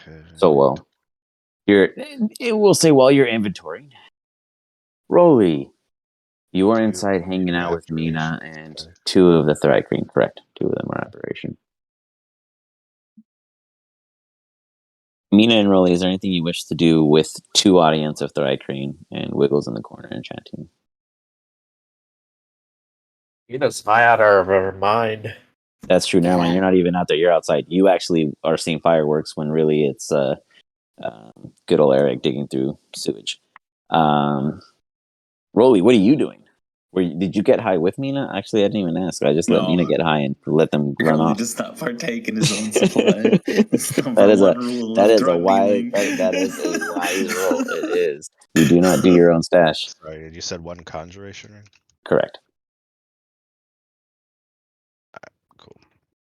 Okay. So it will say while you're inventorying, Rolly, you are 2 inside are hanging out with Mina, aberrations, and okay. 2 of the Thrycreen. Correct. 2 of them are aberration. Mina and Rolly, is there anything you wish to do with 2 audience of Thrycreen and Wiggles in the corner enchanting? Mina's high out of her mind. That's true. Never mind. Yeah. You're not even out there. You're outside. You actually are seeing fireworks when really it's good old Eric digging through sewage. Rolly, what are you doing? Did you get high with Mina? Actually, I didn't even ask. I just let No. Mina get high and let them run Rolly off. does not partake in his own supply. That's number That is one rule that of is a drug wise dealing. that is a wise rule. It is. You do not do your own stash. Sorry, you said 1 conjuration ring? Correct. Cool.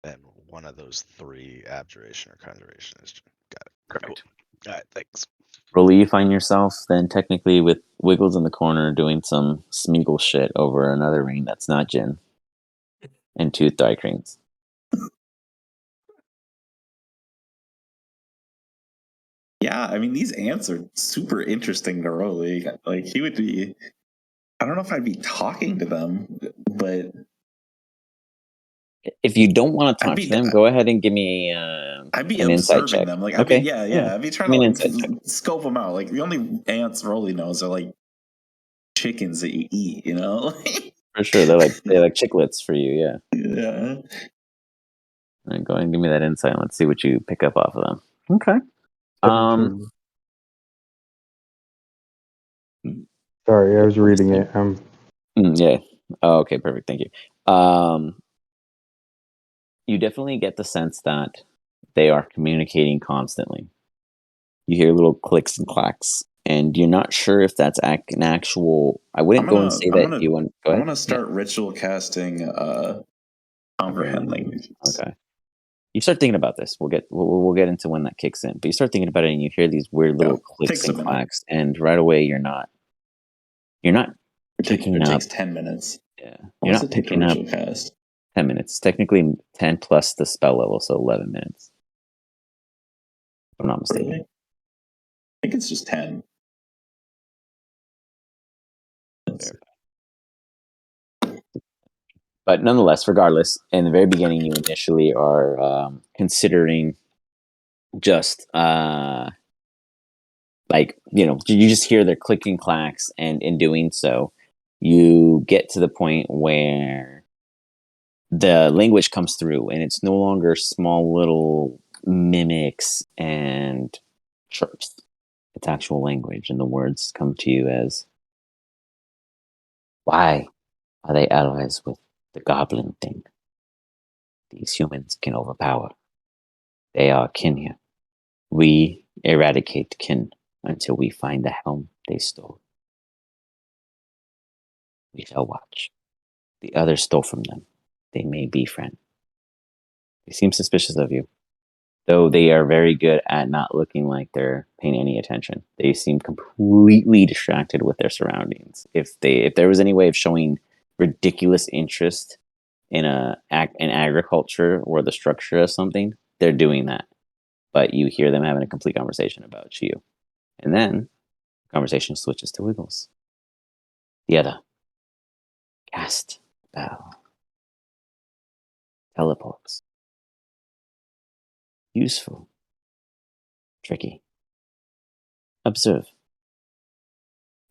And one of those 3 abjuration or conjuration is Jin. Got it. Correct. Cool. Alright, thanks. Rolly, you find yourself then technically with Wiggles in the corner doing some Smeagol shit over another ring that's not Jin. And 2 Thrycreens. Yeah, I mean, these ants are super interesting to Rolly. Like, he would be. I don't know if I'd be talking to them, but If you don't want to I'd talk be to them, go ahead and give me I'd be an insight observing check. them. Like, Okay. I'd be trying Give me an to insight check. scope them out. Like, the only ants Rolly knows are like chickens that you eat. You know? For sure, they're like chiclets for you. Yeah. Yeah. All right, go ahead and give me that insight. Let's see what you pick up off of them. Okay. 17. Sorry, I was reading it. Yeah. Oh, okay, perfect. Thank you. You definitely get the sense that they are communicating constantly. You hear little clicks and clacks, and you're not sure if that's an actual. I wouldn't go and say that you want. Go I'm ahead. gonna start ritual casting comprehend language. Okay. You start thinking about this. We'll get into when that kicks in. But you start thinking about it, and you hear these weird little clicks takes a and minute. clacks, and right away you're not picking It up. takes 10 minutes. Yeah, What you're does not it take to picking up ritual cast? 10 minutes. Technically 10 plus the spell level, so 11 minutes. If I'm not mistaken. Really? I think it's just 10. But nonetheless, regardless, in the very beginning, you initially are considering just like, you just hear their clicking clacks, and in doing so, you get to the point where the language comes through, and it's no longer small little mimics and chirps. It's actual language, and the words come to you as, why are they allies with the goblin thing? These humans can overpower. They are kin here. We eradicate kin until we find the helm they stole. We shall watch. The others stole from them. They may befriend. They seem suspicious of you, though they are very good at not looking like they're paying any attention. They seem completely distracted with their surroundings. If there was any way of showing ridiculous interest in in agriculture or the structure of something, they're doing that. But you hear them having a complete conversation about you, and then the conversation switches to Wiggles. The other cast spell, teleports, useful, tricky, observe,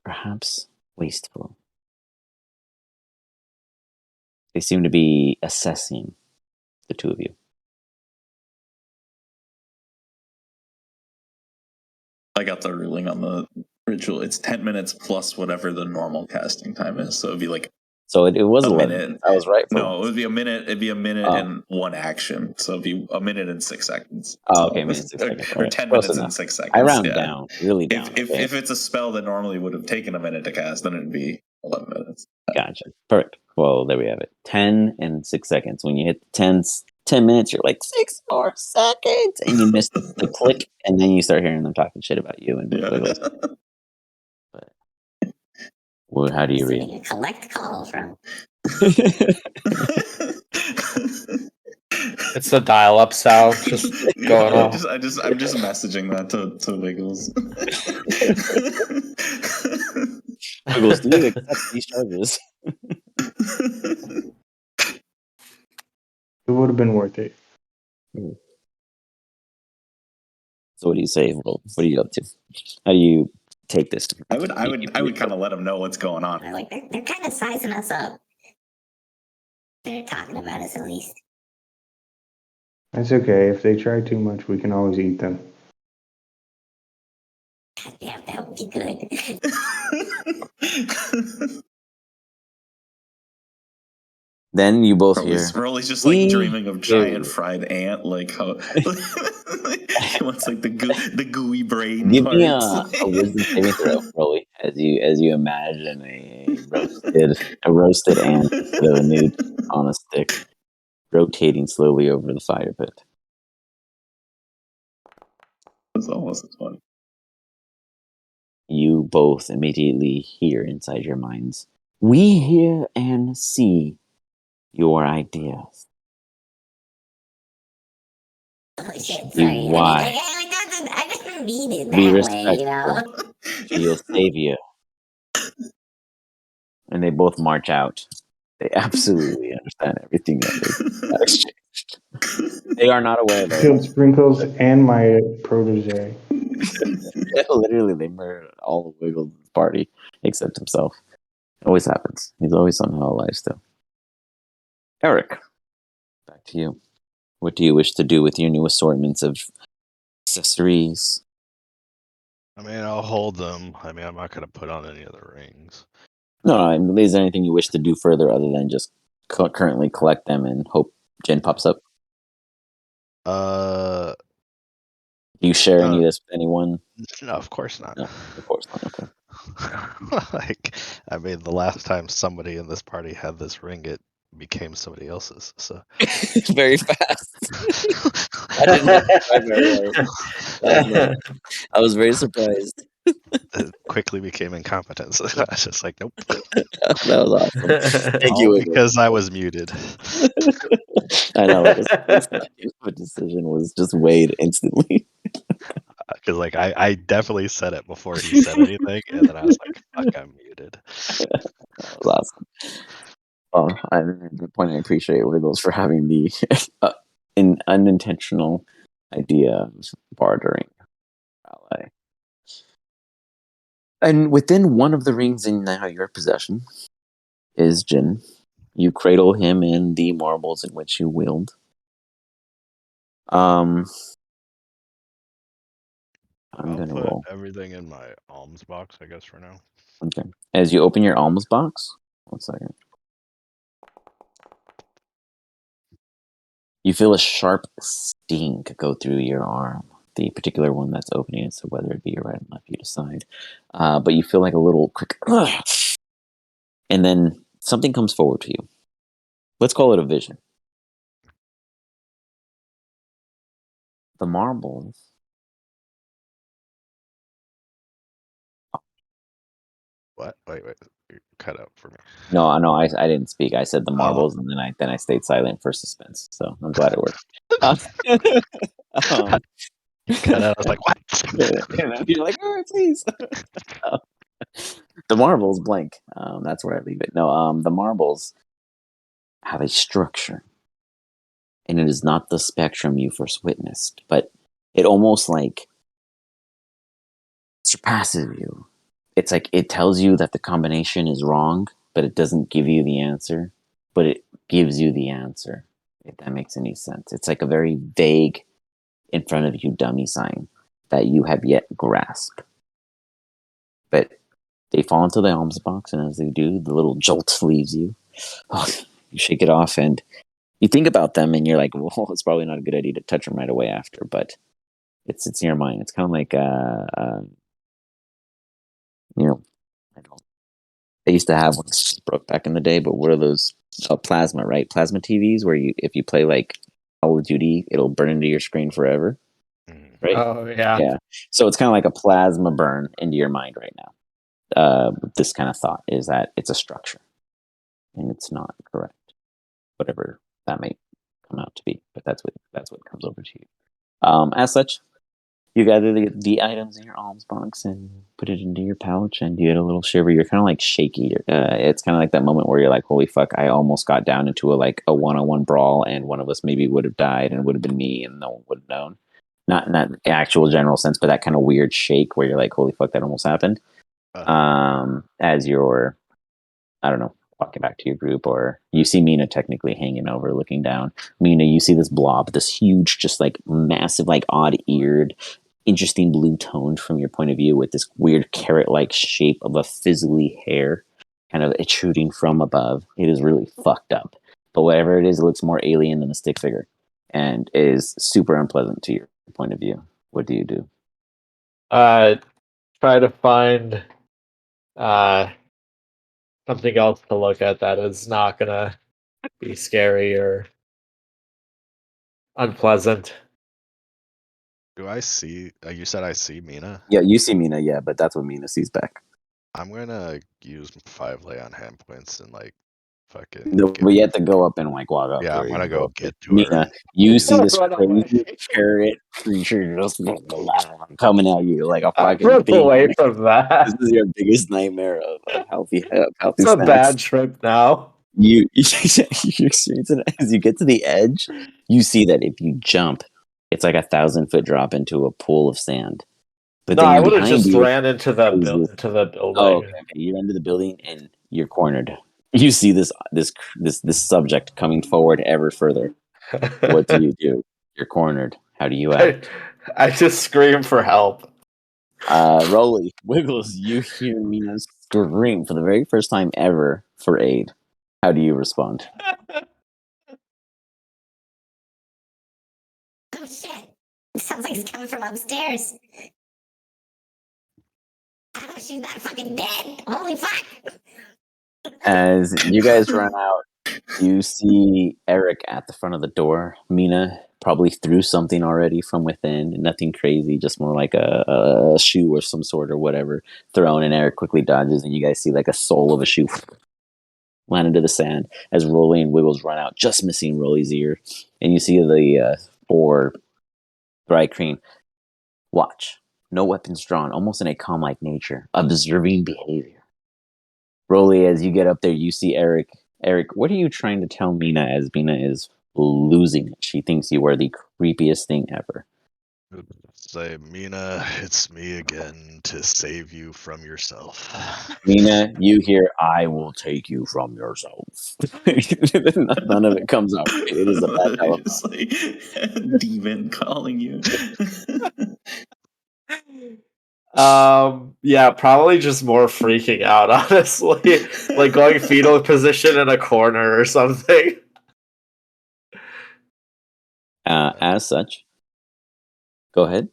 perhaps wasteful. They seem to be assessing the two of you. I got the ruling on the ritual. It's 10 minutes plus whatever the normal casting time is. So it'd be like So it was a 11 minute. minutes. I was right. No, it would be a minute. It'd be a minute Oh. and one action. So it'd be a minute and 6 seconds. Oh, okay, minute and 6 seconds. Or Right. 10 Close minutes enough. and 6 seconds. I round down, really down. If it's a spell that normally would have taken a minute to cast, then it'd be 11 minutes. Gotcha. Perfect. Well, there we have it. 10 and 6 seconds. When you hit 10 minutes, you're like, 6 more seconds, and you miss the click, and then you start hearing them talking shit about you and Wiggles. But, well, how do you read? You collect calls from. It's the dial-up sound just going off. I'm just messaging that to Wiggles. Wiggles, do you accept these charges? It would have been worth it. So what do you say? Well, what are you up to? How do you take this? I would kind of let them know what's going on. They're like, they're kind of sizing us up. They're talking about us at least. That's okay. If they try too much, we can always eat them. God damn, that would be good. Then you both hear. Rolly's just like dreaming of giant fried ant, like how he wants like the gooey brain. Give parts. me a wisdom saving throw, Rolly, as you imagine a roasted ant instead of a newt on a stick, rotating slowly over the fire pit. It's almost as fun. You both immediately hear inside your minds, we hear and see your ideas. Oh shit, sorry. Why? I didn't mean it Be that way, you know. respectful. She'll save you. And they both march out. They absolutely understand everything that they exchanged. They are not aware, though. Killed Sprinkles and my protege. Yeah, literally, they murdered all the Wiggles party except himself. It always happens. He's always somehow alive still. Eric, back to you. What do you wish to do with your new assortments of accessories? I mean, I'll hold them. I mean, I'm not gonna put on any other rings. No, I mean, is there anything you wish to do further other than just currently collect them and hope Jen pops up? Uh, Do you share any no, of this with anyone? no, of course not. No, of course not. Okay. Like, I mean, the last time somebody in this party had this ring, it became somebody else's. So Very fast. I didn't know very well. I was very surprised. it quickly became incompetent. So I was just like, nope. That was awesome. Thank All you, because I was muted. I know. Like, a decision was just weighed instantly. Because like I definitely said it before he said anything, and then I was like, "Fuck, I'm muted." That was awesome. Well, at the point, I appreciate Wiggles for having the an unintentional idea of bartering ally. And within one of the rings in now your possession is Jin. You cradle him in the marbles in which you wield. I'm I'll gonna put roll. everything in my alms box, I guess, for now. Okay. As you open your alms box, 1 second. You feel a sharp sting go through your arm. The particular one that's opening it, so whether it be your right or left, you decide. But you feel like a little quick, and then something comes forward to you. Let's call it a vision. The marbles. What? Wait, you cut out for me. No, I didn't speak. I said the Oh, marbles, and then I stayed silent for suspense. So I'm glad it worked. Um, you cut out. I was like, what? you're like, oh, please. The marbles blank. That's where I leave it. No, the marbles have a structure, and it is not the spectrum you first witnessed, but it almost like surpasses you. It's like it tells you that the combination is wrong, but it doesn't give you the answer, but it gives you the answer. If that makes any sense. It's like a very vague in front of you dummy sign that you have yet grasped. But they fall into the alms box, and as they do, the little jolt leaves you. You shake it off, and you think about them, and you're like, well, it's probably not a good idea to touch them right away after, but it's in your mind. It's kind of like, you know, I don't. I used to have one broke back in the day, but what are those? Plasma, right? Plasma TVs, where if you play like Call of Duty, it'll burn into your screen forever, right? Oh yeah. Yeah. So it's kind of like a plasma burn into your mind right now. This kind of thought is that it's a structure, and it's not correct, whatever that may come out to be. But that's what comes over to you. As such, you gather the items in your alms box and put it into your pouch, and you get a little shiver. You're kind of like shaky. It's kind of like that moment where you're like, "Holy fuck! I almost got down into a one-on-one brawl, and one of us maybe would have died, and it would have been me, and no one would have known." Not actual general sense, but that kind of weird shake where you're like, "Holy fuck! That almost happened." As you're, I don't know, walking back to your group, or you see Mina technically hanging over, looking down. Mina, you see this blob, this huge, just like massive, like odd-eared, interesting blue toned from your point of view, with this weird carrot-like shape of a fizzly hair kind of protruding from above. It is really fucked up. But whatever it is, it looks more alien than a stick figure and is super unpleasant to your point of view. What do you do? Try to find something else to look at that is not gonna be scary or unpleasant. Do I see? You said I see Mina. Yeah, you see Mina, yeah, but that's what Mina sees back. I'm gonna use 5 lay on hand points and like fucking. No, get but you her. have to go up and like walk up Yeah, to her. I'm You gonna can go go up to get to her. Mina. You see this Run away. crazy carrot creature just coming at you like a fucking Run thing. away from that. This is your biggest nightmare of healthy It's a snacks. bad trip now. You experience it as you get to the edge. You see that if you jump, it's like 1,000-foot drop into a pool of sand. But No, then I would have behind just you ran into the is this. building. Oh, okay. You're into the building and you're cornered. You see this subject coming forward ever further. What do you do? You're cornered. How do you act? I just scream for help. Rolly, Wiggles, you hear Mina scream for the very first time ever for aid. How do you respond? Oh shit! It sounds like it's coming from upstairs. Oh shoot, that fucking dead! Holy fuck! As you guys run out, you see Eric at the front of the door. Mina probably threw something already from within. Nothing crazy, just more like a shoe or some sort or whatever thrown. And Eric quickly dodges, and you guys see like a sole of a shoe land into the sand as Rolly and Wiggles run out, just missing Rolly's ear. And you see the four dry cream. Watch. No weapons drawn, almost in a calm-like nature, observing behavior. Rolly, as you get up there, you see Eric. Eric, what are you trying to tell Mina as Mina is losing it? She thinks you are the creepiest thing ever. Say, Mina, it's me again to save you from yourself. Mina, you hear, I will take you from yourself. None of it comes out right. It is a bad telephone. It's like demon calling you. Yeah, probably just more freaking out, honestly. Like going fetal position in a corner or something. As such, go ahead.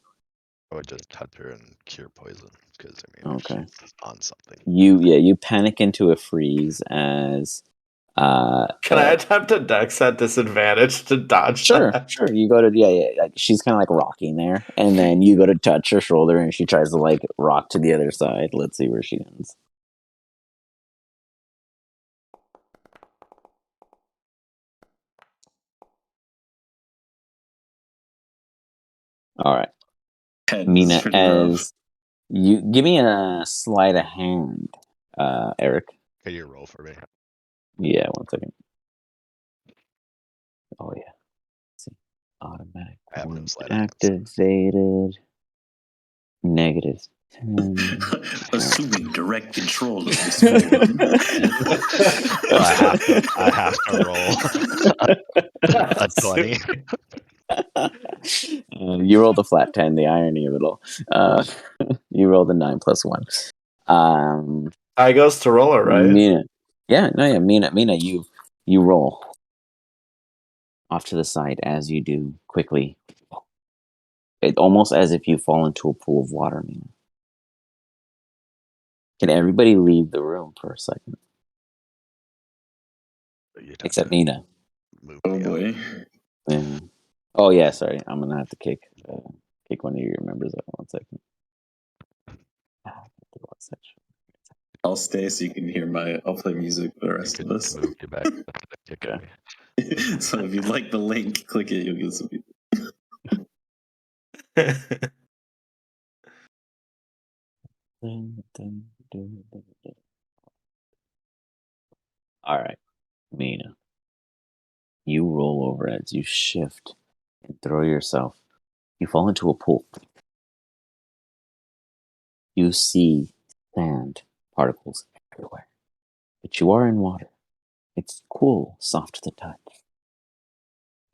I would just touch her and cure poison because I mean, Okay. if she's on something. You panic into a freeze as Can I attempt a dex at disadvantage to dodge sure that? you go to like, she's kind of like rocking there, and then you go to touch her shoulder and she tries to like rock to the other side. Let's see where she ends. All right, Head Mina, is pretty rough. as you give me a sleight of hand, Eric. Can you roll for me? Yeah, 1 second. Oh yeah, let's see, automatic I have no point sleight of hand, so- activated. -10. Assuming direct control of this forum. I have to roll a 20. You rolled a flat 10. The irony of it all. You rolled a 9 plus 1. I goes to roller, right? Mina, Mina, you roll off to the side as you do quickly. It almost as if you fall into a pool of water, Mina. Can everybody leave the room for a second? You'd have Except to Mina. move Oh me up. boy. Yeah. Oh yeah, sorry. I'm gonna have to kick one of your members out. 1 second. I'll stay so you can hear I'll play music for the I rest could of us. move you back. Kick Okay. me. So if you'd like the link, click it, you'll get some. All right, Mina. You roll over as you shift and throw yourself. You fall into a pool. You see sand particles everywhere. But you are in water. It's cool, soft to the touch.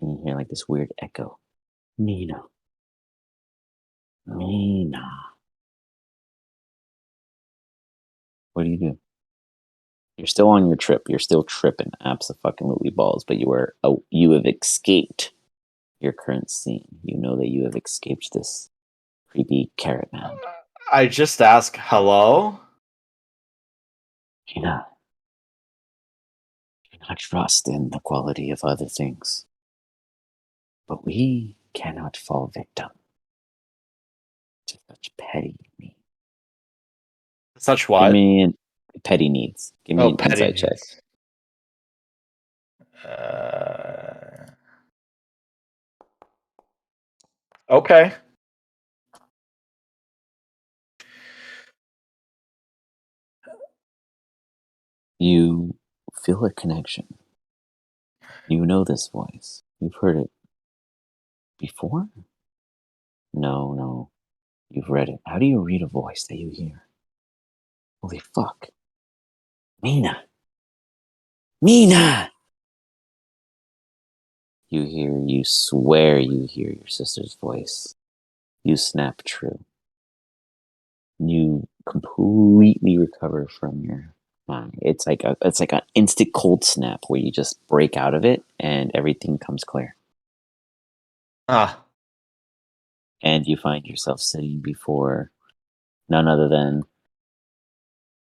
And you hear like this weird echo. Mina. Mina. What do you do? You're still on your trip. You're still tripping abso-fucking-lutely balls, but you have escaped your current scene. You know that you have escaped this creepy carrot man. I just ask hello. Mina. Do not trust in the quality of other things. But we cannot fall victim to such petty needs. Such Give what? me petty needs. Give me an petty insight check. needs. Okay. You feel a connection. You know this voice. You've heard it before? No. You've read it. How do you read a voice that you hear? Holy fuck. Mina! You swear you hear your sister's voice. You snap true. You completely recover from your mind. It's like an instant cold snap where you just break out of it and everything comes clear. And you find yourself sitting before none other than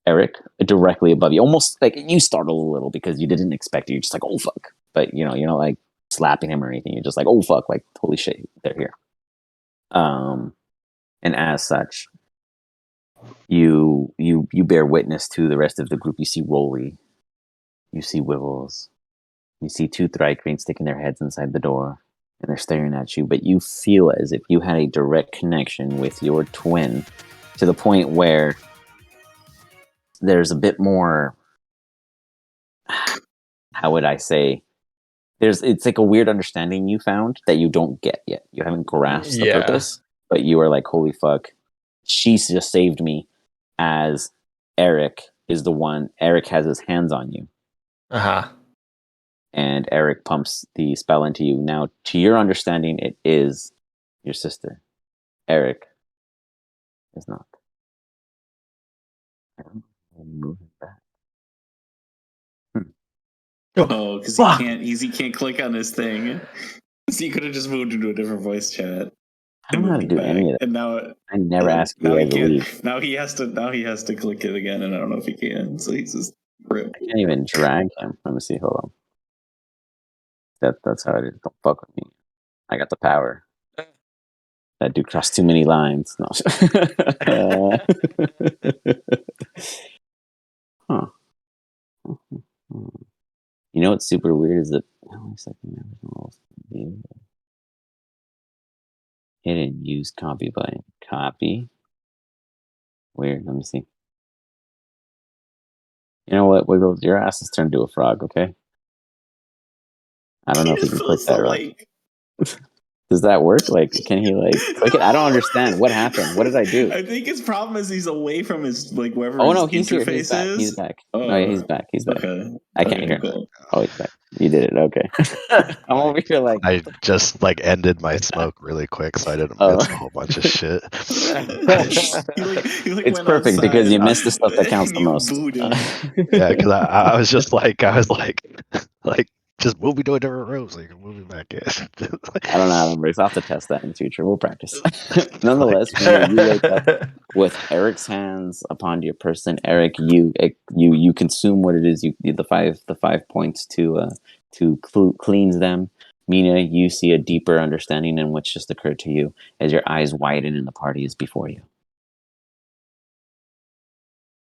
Eric, directly above you. Almost like you startle a little because you didn't expect it. You're just like, oh fuck. But you're not like slapping him or anything. You're just like, oh fuck, like holy shit, they're here. And as such, you bear witness to the rest of the group. You see Rolly, you see Wibbles, you see two Thrycranes sticking their heads inside the door, and they're staring at you. But you feel as if you had a direct connection with your twin, to the point where there's a bit more. How would I say? It's like a weird understanding you found that you don't get yet. You haven't grasped the purpose, but you are like, holy fuck, she just saved me. As Eric is the one, Eric has his hands on you. And Eric pumps the spell into you. Now, to your understanding, it is your sister. Eric is not. Move it back. Oh, because he can't click on his thing. So you could have just moved into a different voice chat. I don't know how to do any of that. And now I never ask you guys to leave. Now he has to click it again, and I don't know if he can. So he's just rip. I can't even drag him. Let me see. Hold on. That's how it is. Don't fuck with me. I got the power. That dude crossed too many lines. No. Huh. You know what's super weird is that hidden use copy button. Copy. Weird. Let me see. You know what, Wiggles? Your ass is turned to a frog, okay? I don't know if he can click that right. Does that work? Like, can he like click it? I don't understand. What happened? What did I do? I think his problem is he's away from his wherever. Oh his no, he's here. interface is. He's back. Oh, yeah, he's back. Okay. I can't hear him. Oh, he's back. You did it. Okay. I'm over here like. I just like ended my smoke really quick so I didn't miss a whole bunch of shit. It's perfect because you missed the stuff that counts the most. Yeah, because I was like, just move me to a different room so you can move me back in. I don't know how to remember. I'll have to test that in the future. We'll practice. Nonetheless, when you wake up with Eric's hands upon your person, Eric, you consume what it is. The 5 points to cleanse them. Mina, you see a deeper understanding in what's just occurred to you as your eyes widen and the party is before you.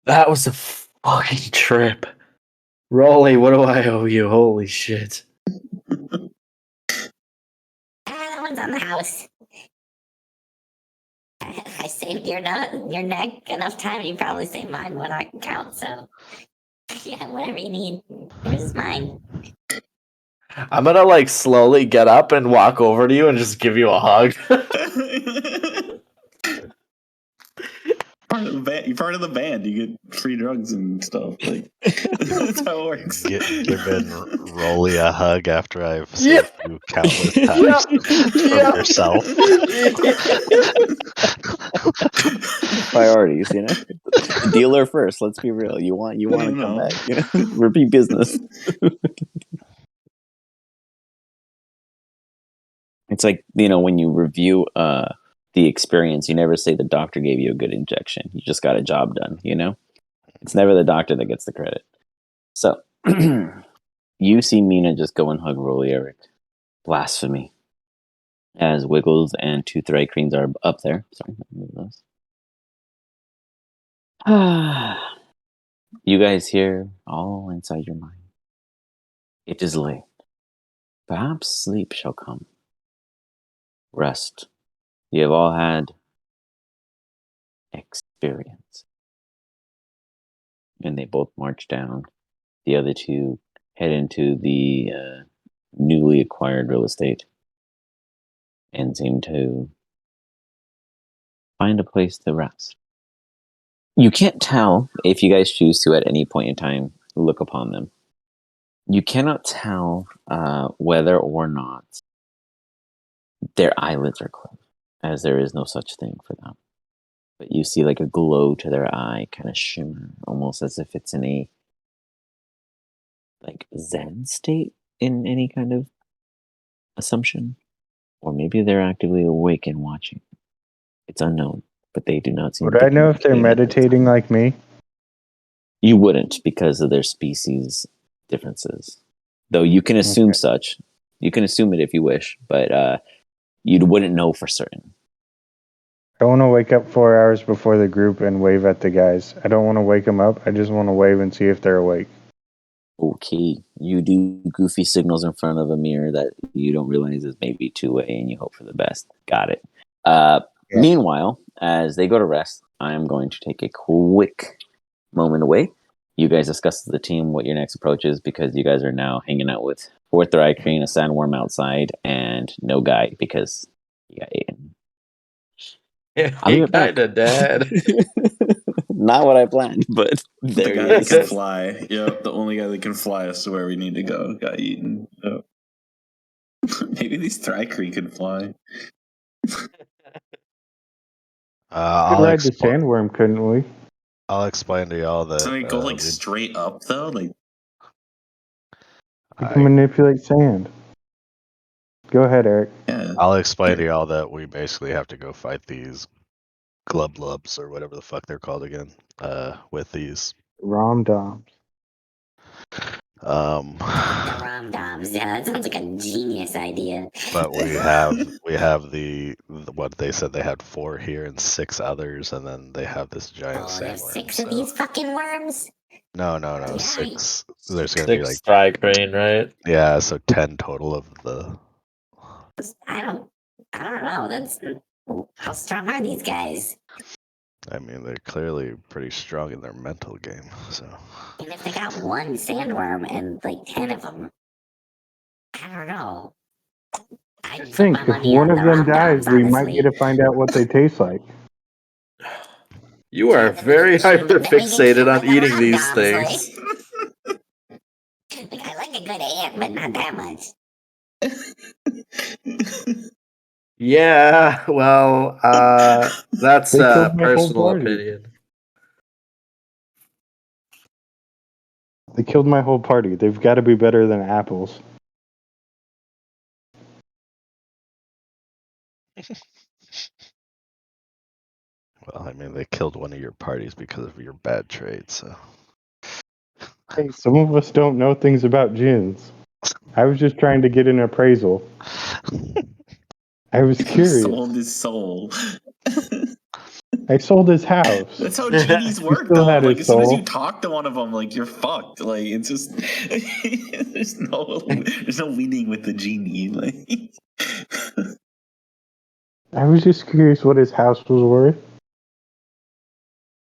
That was a fucking trip. Rolly, what do I owe you? Holy shit. That one's on the house. I saved your neck enough time. You probably saved mine when I can count. So yeah, whatever you need. Yours is mine. I'm gonna like slowly get up and walk over to you and just give you a hug. You're part of the band. You get free drugs and stuff. Like that's how it works. Giving Rolly a hug after I've saved you countless times from yourself. Priorities, you know. Dealer first. Let's be real. You want to come back. You know, repeat business. It's like, when you review the experience, you never say the doctor gave you a good injection. You just got a job done, It's never the doctor that gets the credit. So, you see Mina just go and hug Rolly Eric. Blasphemy. As Wiggles and two Thrycranes are up there. Sorry, move those. You guys hear all inside your mind. It is late. Perhaps sleep shall come. Rest. You have all had experience. And they both march down. The other two head into the newly acquired real estate and seem to find a place to rest. You can't tell if you guys choose to at any point in time look upon them. You cannot tell whether or not their eyelids are closed, as there is no such thing for them. But you see like a glow to their eye kind of shimmer, almost as if it's in a like Zen state in any kind of assumption. Or maybe they're actively awake and watching. It's unknown, but they do not seem Would to I be know if they're communicating at this meditating time. like me? You wouldn't because of their species differences. Though you can assume such. You can assume it if you wish, but you wouldn't know for certain. I want to wake up 4 hours before the group and wave at the guys. I don't want to wake them up. I just want to wave and see if they're awake. Okay, you do goofy signals in front of a mirror that you don't realize is maybe two-way and you hope for the best. Got it. Meanwhile, as they go to rest, I am going to take a quick moment away. You guys discuss as the team what your next approach is because you guys are now hanging out with Fourth Eye Crane, a sandworm outside, and no guy because he got eaten. Yeah, I'll be he right back. kinda dead. Not what I planned, but The there guy he that can is. fly. Yep, the only guy that can fly us to where we need to go got eaten. Yep. Maybe these Thrycree could fly. We could I'll ride the explain. sandworm, couldn't we? I'll explain to y'all that So they go like we- straight up though. Like We can manipulate sand. Go ahead, Eric. yeah. I'll explain to y'all that we basically have to go fight these glubs or whatever the fuck they're called again. With these. Rom-doms. The rom-doms. Yeah, that sounds like a genius idea. But we have the what they said they had 4 here and 6 others, and then they have this giant Oh, there's sandworm. 6 of these fucking worms? No, Yeah. 6. There's gonna be 6 like Thrycrane, right? yeah, so 10 total of the. I don't know. That's how strong are these guys? I mean, they're clearly pretty strong in their mental game. So And if they got one sandworm and like 10 of them, I don't know. I'd Just put think, my if money one on of the them rom-doms, dies, we might honestly. get to find out what they taste like. You are very hyperfixated on eating these things. Like, I like a good ant, but not that much. Yeah, well, that's They a killed my whole personal party. opinion. They killed my whole party. They've got to be better than apples. well, I mean, they killed one of your parties because of your bad trade. So Hey, some of us don't know things about gins. I was just trying to get an appraisal. I was He curious. sold his soul. I sold his house. That's how genies He work, still though. had Like his as soon as you soul. talk to one of them, like you're fucked. Like it's just there's no winning with the genie. Like I was just curious what his house was worth.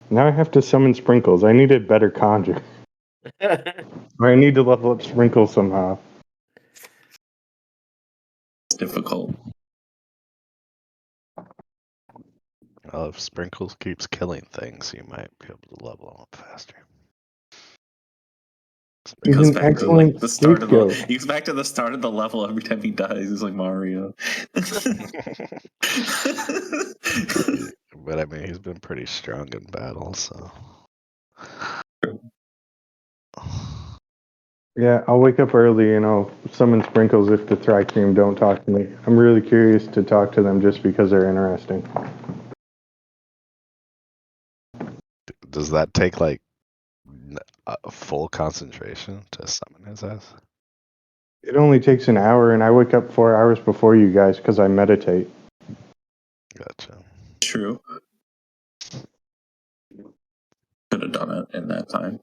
Now I have to summon Sprinkles. I need a better conjure. Or I need to level up Sprinkles somehow. it's difficult. well, if Sprinkles keeps killing things, you might be able to level them up faster. It He's goes an back to like excellent the start of scapegoat. he goes back to the start of the level every time he dies. It's like Mario. But I mean, he's been pretty strong in battle, so. Yeah, I'll wake up early and I'll summon Sprinkles if the Thrycreme don't talk to me. I'm really curious to talk to them just because they're interesting. Does that take like a full concentration to summon his ass? It only takes an hour, and I wake up 4 hours before you guys because I meditate. Gotcha. True. Could have done it in that time.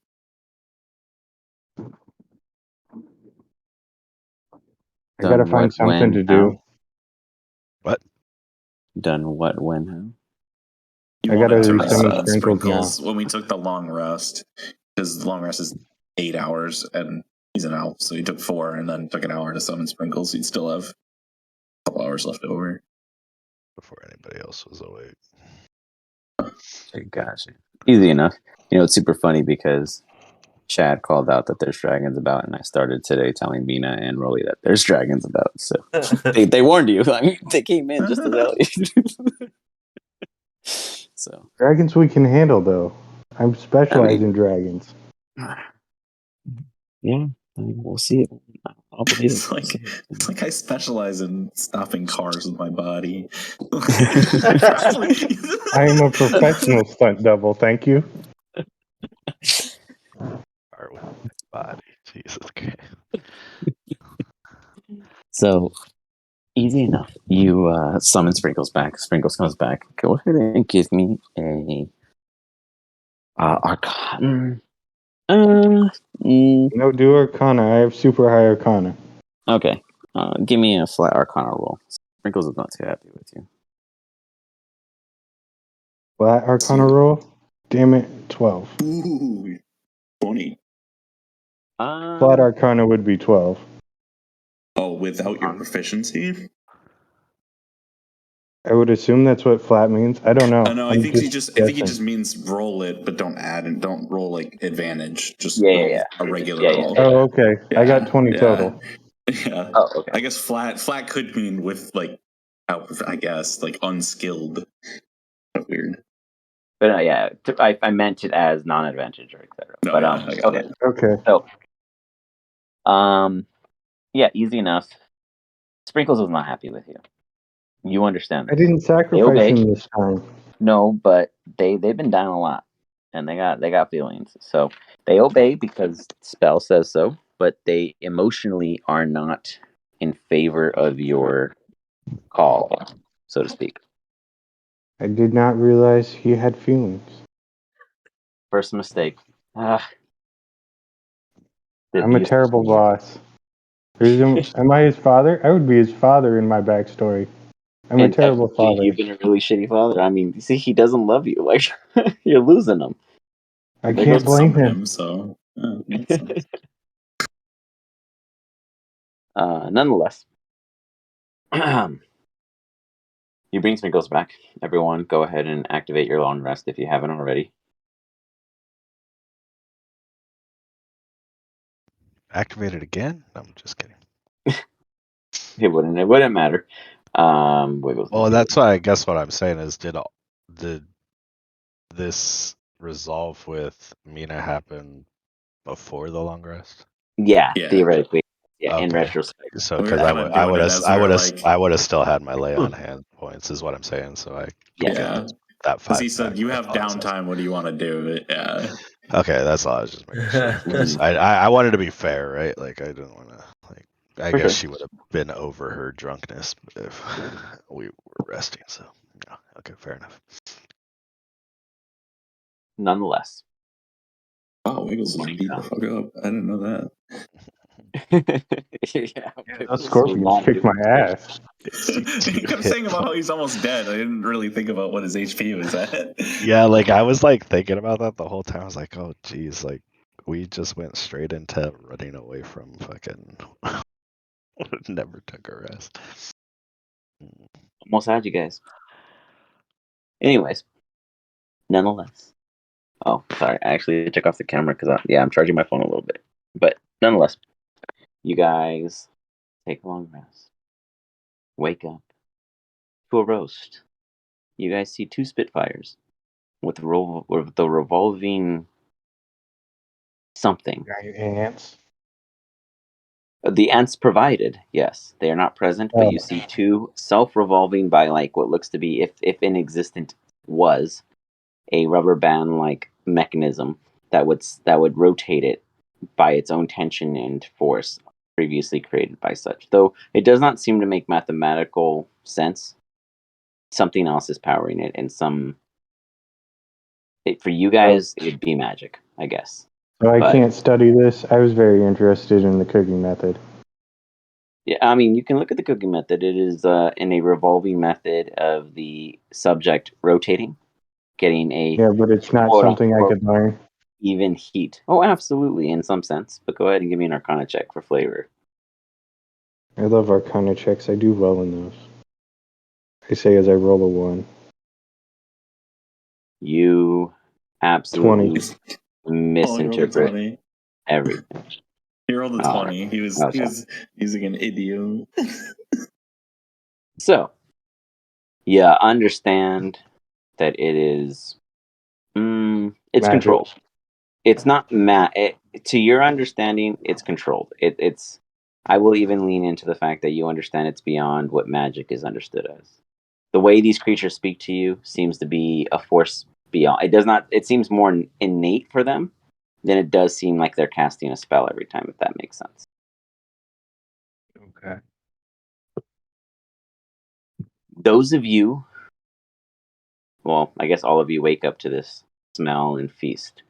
I gotta Done find what, something to when, do. how? What? Done what, when, how? You I gotta wanted to do rest some on sprinkles sprinkles when we took the long rest, because the long rest is 8 hours, and he's an elf, so he took 4 and then took an hour to summon sprinkles. So he'd still have a couple hours left over. Before anybody else was awake. Gotcha. Easy enough. You know, it's super funny because Chad called out that there's dragons about, and I started today telling Mina and Rolly that there's dragons about. So they warned you. I mean, they came in just to tell you. So Dragons we can handle, though. I'm specialized I mean- in dragons. yeah, I mean, we'll see it. I'll believe It's it. it's like I specialize in stopping cars with my body. I am a professional stunt double, thank you. Are with my body. Jesus Christ. So easy enough. You summon Sprinkles back. Sprinkles comes back. Go ahead and give me a Arcana. No, do Arcana. I have super high Arcana. Okay. Give me a flat Arcana roll. Sprinkles is not too happy with you. Flat Arcana roll? Damn it, 12. Ooh, 20. Flat Arcana would be 12. Oh, without your proficiency? I would assume that's what flat means. I don't know. Oh no, I I'm think he guessing. just means roll it, but don't add and don't roll like advantage. Just Yeah, roll yeah. a regular Yeah, yeah. roll. Oh, okay. I got Yeah, 20 yeah. total. Yeah. Oh, okay. I guess flat could mean with like I guess like unskilled. That's weird. But yeah, I meant it as non-advantage or etc. No, But yeah, I got okay. it. Okay. So yeah, easy enough. Sprinkles is not happy with you. You understand I this. didn't They sacrifice obey. him this time. No, but they've been down a lot, and they got feelings. So they obey because spell says so, but they emotionally are not in favor of your call, so to speak. I did not realize he had feelings. First mistake. I'm a terrible boss. Am I his father? I would be his father in my backstory. I'm a And terrible technically, father. you've been a really shitty father. I mean, you see, he doesn't love you. Like you're losing him. I There can't goes blame Summon him. so makes sense. Nonetheless, you bring Sprinkles back. Everyone, go ahead and activate your long rest if you haven't already. Activate it again? No, I'm just kidding. It wouldn't matter. Wiggles. Well, that's why I guess what I'm saying is did this resolve with Mina happen before the long rest? Yeah, Yeah. theoretically. Yeah, in Okay. retrospect. So We were because kinda doing it as we were like- I would have still had my lay on hand points is what I'm saying. So I Yeah. Yeah. that Because 5 he said back, you I have apologize. downtime, what do you want to do? Yeah. Okay, that's all I was just making sure. 'Cause I wanted to be fair, right? Like I didn't want to like. I For guess sure. she would have been over her drunkenness if we were resting. So yeah, okay, fair enough. Nonetheless. Wow, Wiggles just beat the fuck up. I didn't know that. Yeah, Those scorpions kicked my ass. He kept saying about how he's almost dead. I didn't really think about what his HP was at. Yeah, like I was like thinking about that the whole time. I was like, oh geez, like we just went straight into running away from fucking never took a rest. Almost had you guys. Anyways, nonetheless. Oh, sorry. I actually took off the camera because I'm charging my phone a little bit. But nonetheless, you guys take a long rest. Wake up to a roast. You guys see 2 Spitfires with the revolving something. Giant ants. The ants provided, yes, they are not present, but you see 2 self-revolving by like what looks to be, if inexistent, was a rubber band like mechanism that would rotate it by its own tension and force previously created by such. Though it does not seem to make mathematical sense. Something else is powering it, and for you guys, it'd be magic, I guess. So I But- can't study this. I was very interested in the cooking method. Yeah, I mean, you can look at the cooking method. It is in a revolving method of the subject rotating, getting a Yeah, but it's not quote something I unquote could learn. even heat. Oh, absolutely, in some sense. But go ahead and give me an Arcana check for flavor. I love Arcana checks. I do well in those. I say as I roll a 1. You 20. absolutely Oh, he rolled a misinterpret 20. everything. He rolled a All 20. right. He was Okay. using an idiom. So, yeah, understand that it is. It's Magic. controlled. It's not to your understanding. It's controlled. It's. I will even lean into the fact that you understand it's beyond what magic is understood as. The way these creatures speak to you seems to be a force beyond. It does not. It seems more innate for them than it does seem like they're casting a spell every time. If that makes sense. Okay. Those of you, well, I guess all of you wake up to this smell and feast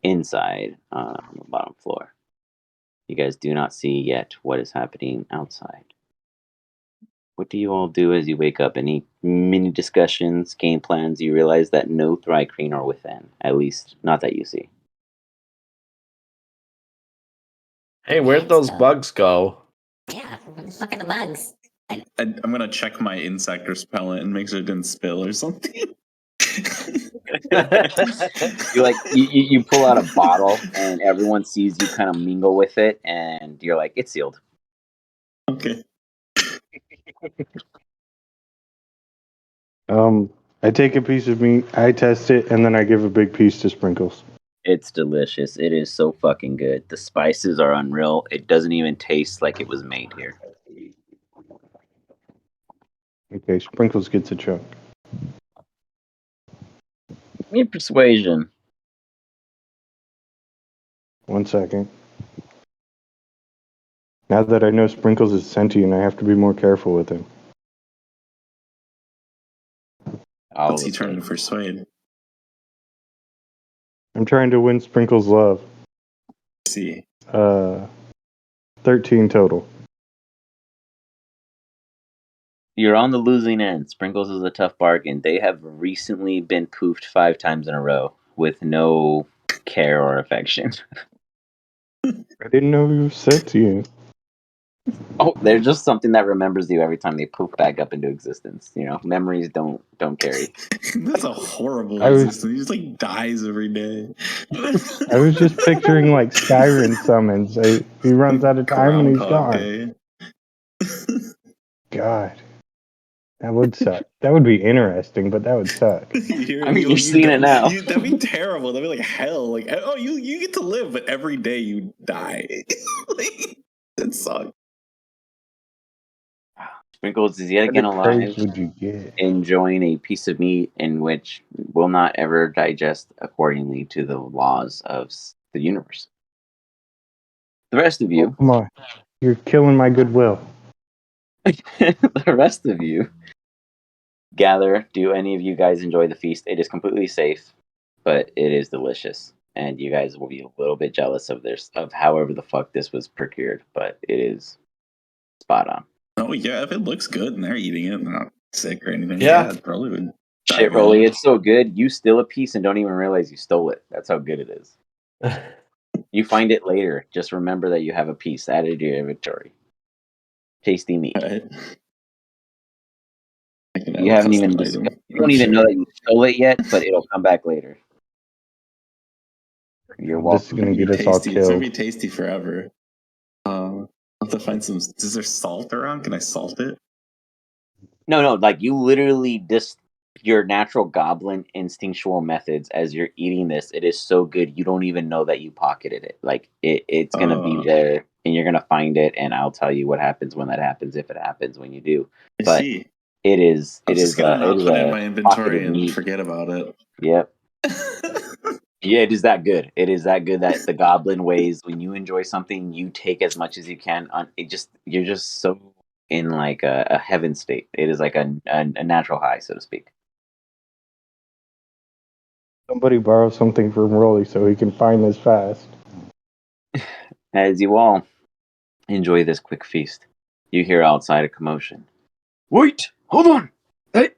inside on the bottom floor. You guys do not see yet what is happening outside. What do you all do as you wake up? Any mini discussions, game plans? You realize that no Thrycreen are within, at least not that you see. Hey, where'd those bugs go? Yeah, where the fuck are the bugs? I'm gonna check my insect repellent and make sure it didn't spill or something. You pull out a bottle and everyone sees you kind of mingle with it, and you're like, it's sealed. Okay. I take a piece of meat, I test it, and then I give a big piece to Sprinkles. It's delicious. It is so fucking good. The spices are unreal. It doesn't even taste like it was made here. Okay, Sprinkles gets a chunk. Give me persuasion. 1 second. Now that I know Sprinkles is sentient, I have to be more careful with him. What's he trying to persuade? I'm trying to win Sprinkles' love. Let's see. 13 total. You're on the losing end. Sprinkles is a tough bargain. They have recently been poofed 5 times in a row with no care or affection. I didn't know he was sentient. Oh, they're just something that remembers you every time they poof back up into existence. You know, memories don't carry. That's a horrible I was- existence. He just like dies every day. I was just picturing like Skyrim summons. He runs out of time and he's Groundhog gone. Day. God. That would suck. That would be interesting, but that would suck. You're seeing it now. That'd be terrible. That'd be like hell. Like, oh, you get to live, but every day you die. Like, that sucks. Sprinkles is yet What again kind of alive, praise would you get? enjoying a piece of meat in which will not ever digest accordingly to the laws of the universe. The rest of you, Come on. You're killing my goodwill. the rest of you, gather. Do any of you guys enjoy the feast? It is completely safe, but it is delicious, and you guys will be a little bit jealous of however the fuck this was procured, but it is spot on. Oh yeah, if it looks good and they're eating it and they're not sick or anything, Yeah. it probably would. Shit, Rolly, it's so good. You steal a piece and don't even realize you stole it. That's how good it is. You find it later. Just remember that you have a piece added to your inventory. Tasty meat. Right. You haven't even you don't even know that you stole it yet, but it'll come back later. You're This is welcome. going to get us all It's gonna killed. be tasty forever. I'll have to find some. Is there salt around? Can I salt it? No, like you literally your natural goblin instinctual methods as you're eating this. It is so good you don't even know that you pocketed it. Like it's gonna be there and you're gonna find it, and I'll tell you what happens when that happens if it happens when you do. I see. It is I'm just gonna not put it in my inventory pocketed and meat. forget about it. Yep. Yeah, it is that good. It is that good that the goblin ways when you enjoy something, you take as much as you can. You're just so in like a heaven state. It is like a natural high, so to speak. Somebody borrow something from Rolly so he can find this fast. As you all enjoy this quick feast, You hear outside a commotion. Wait! Hold on! Hey!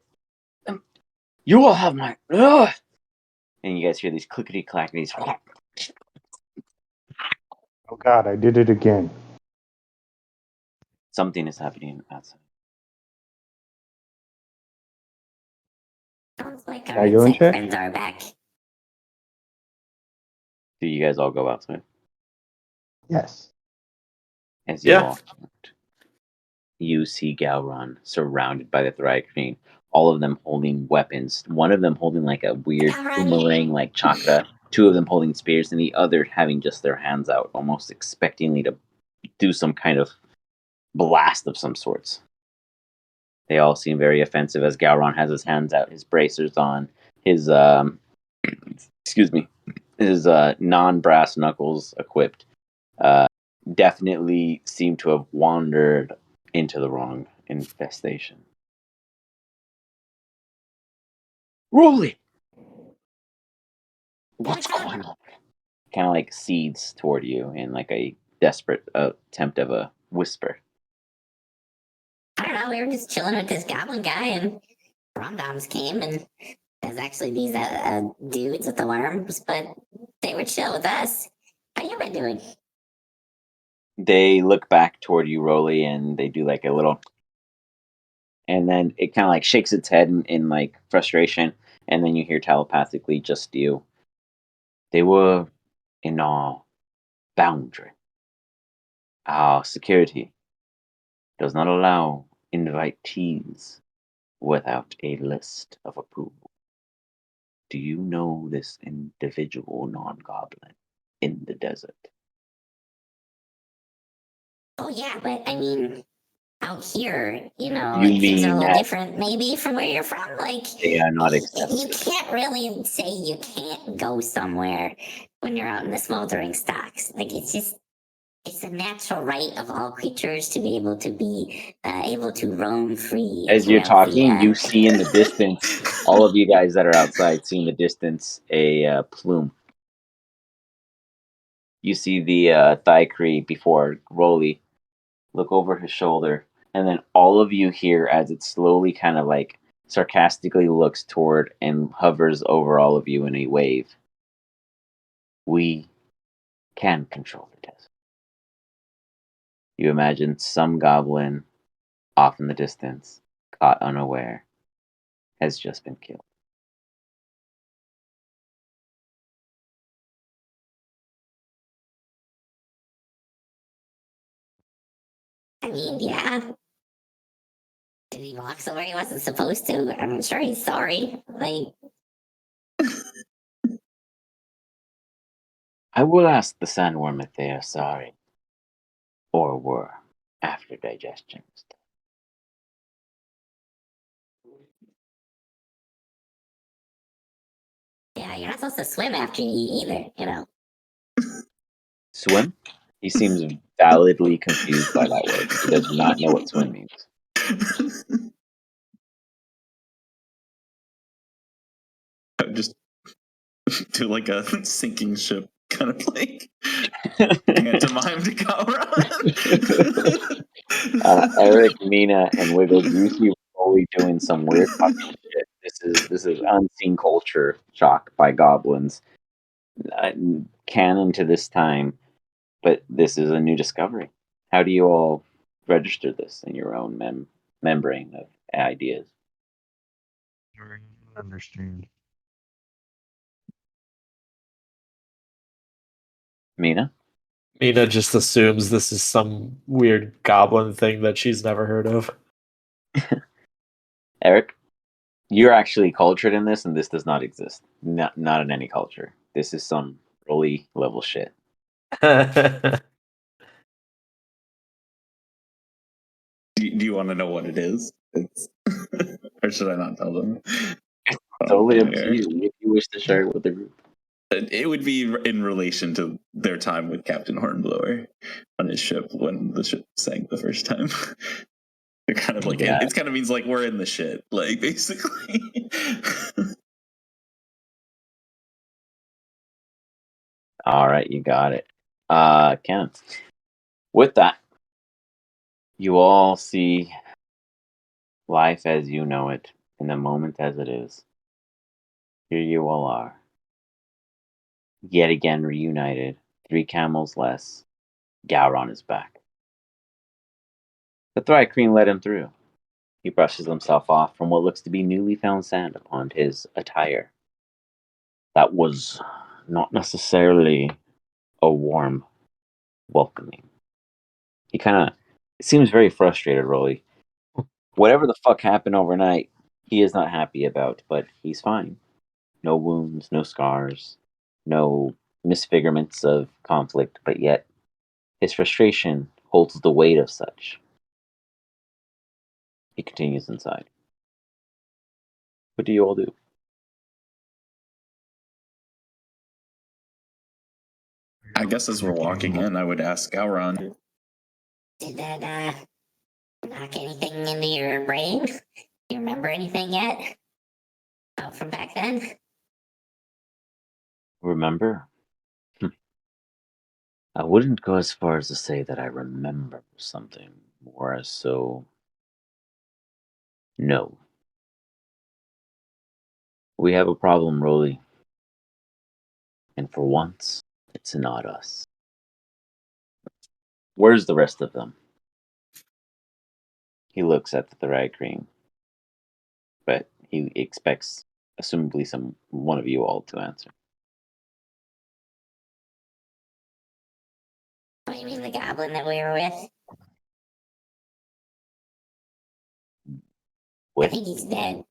You all have my... Ugh! And you guys hear these clickety-clackities. Oh God, I did it again. Something is happening outside. Sounds like Can our I go and insect check? friends are back. Do you guys all go outside? Yes. As you Yeah. walk out, you see Galron surrounded by the Thrycreen, all of them holding weapons. One of them holding like a weird Galron. boomerang like chakra, two of them holding spears, and the other having just their hands out, almost expectingly to do some kind of blast of some sorts. They all seem very offensive as Galron has his hands out, his bracers on, his excuse me, his non-brass knuckles equipped. Definitely seem to have wandered into the wrong infestation. Rolly, what's going on? Kind of like seeds toward you in like a desperate attempt of a whisper. I don't know. We were just chilling with this goblin guy, and Romdoms came, and there's actually these dudes with the worms, but they were chill with us. How you been doing? They look back toward you, Rolly, and they do like a little, and then it kind of like shakes its head in like frustration, and then you hear telepathically just you. They were in our boundary. Our security does not allow invitees without a list of approval. Do you know this individual non-goblin in the desert? Oh yeah, but I mean, out here, you know, You like things are a mean little that different, maybe from where you're from. Like, they are not you accepted? can't really say you can't go somewhere when you're out in the smoldering stocks. Like, it's a natural right of all creatures to be able to roam free As you're throughout the. talking, you see in the distance, all of you guys that are outside see in the distance a plume. You see the Thrycreen before Rolly look over his shoulder, and then all of you hear as it slowly kind of like sarcastically looks toward and hovers over all of you in a wave. We can control the desert. You imagine some goblin off in the distance, caught unaware, has just been killed. I mean, yeah. Did he walk somewhere he wasn't supposed to? I'm sure he's sorry. Like, I will ask the sandworm if they are sorry, or were, after digestion. yeah, you're not supposed to swim after you eat either, you know. Swim? He seems validly confused by that word. He does not know what swim means. Just do like a sinking ship kind of like pantomime to Calron. Eric, Mina, and Wiggles, you see Rolly doing some weird fucking shit. This is unseen culture shock by goblins. Canon to this time, but this is a new discovery. How do you all register this in your own membrane of ideas? I understand. Mina? Mina just assumes this is some weird goblin thing that she's never heard of. Eric? You're actually cultured in this, and this does not exist. Not in any culture. This is some Rolly level shit. Do you want to know what it is? Or should I not tell them? Totally up to Okay. you if you wish to share it with the group. It would be in relation to their time with Captain Hornblower on his ship when the ship sank the first time. They're kind of like Yeah. it kind of means like we're in the shit, like basically. All right, you got it. Ken. With that, You all see life as you know it, in the moment as it is. Here you all are, yet again reunited, 3 camels less. Gowron is back. The Thrycreen led him through. He brushes himself off from what looks to be newly found sand upon his attire. That was not necessarily a warm welcoming. He kind of seems very frustrated, Rolly. Whatever the fuck happened overnight, he is not happy about, but he's fine. No wounds, no scars, no misfigurements of conflict, but yet his frustration holds the weight of such. He continues inside. What do you all do? I guess as we're walking in, I would ask Gowron. Did that knock anything into your brain? Do you remember anything yet? Oh, from back then? Remember? I wouldn't go as far as to say that I remember something, more as so. No. We have a problem, Rolly. And for once, it's not us. Where's the rest of them? He looks at the Thrycreen, but he expects, assumably, one of you all to answer. What do you mean the goblin that we were with? I What? think he's dead.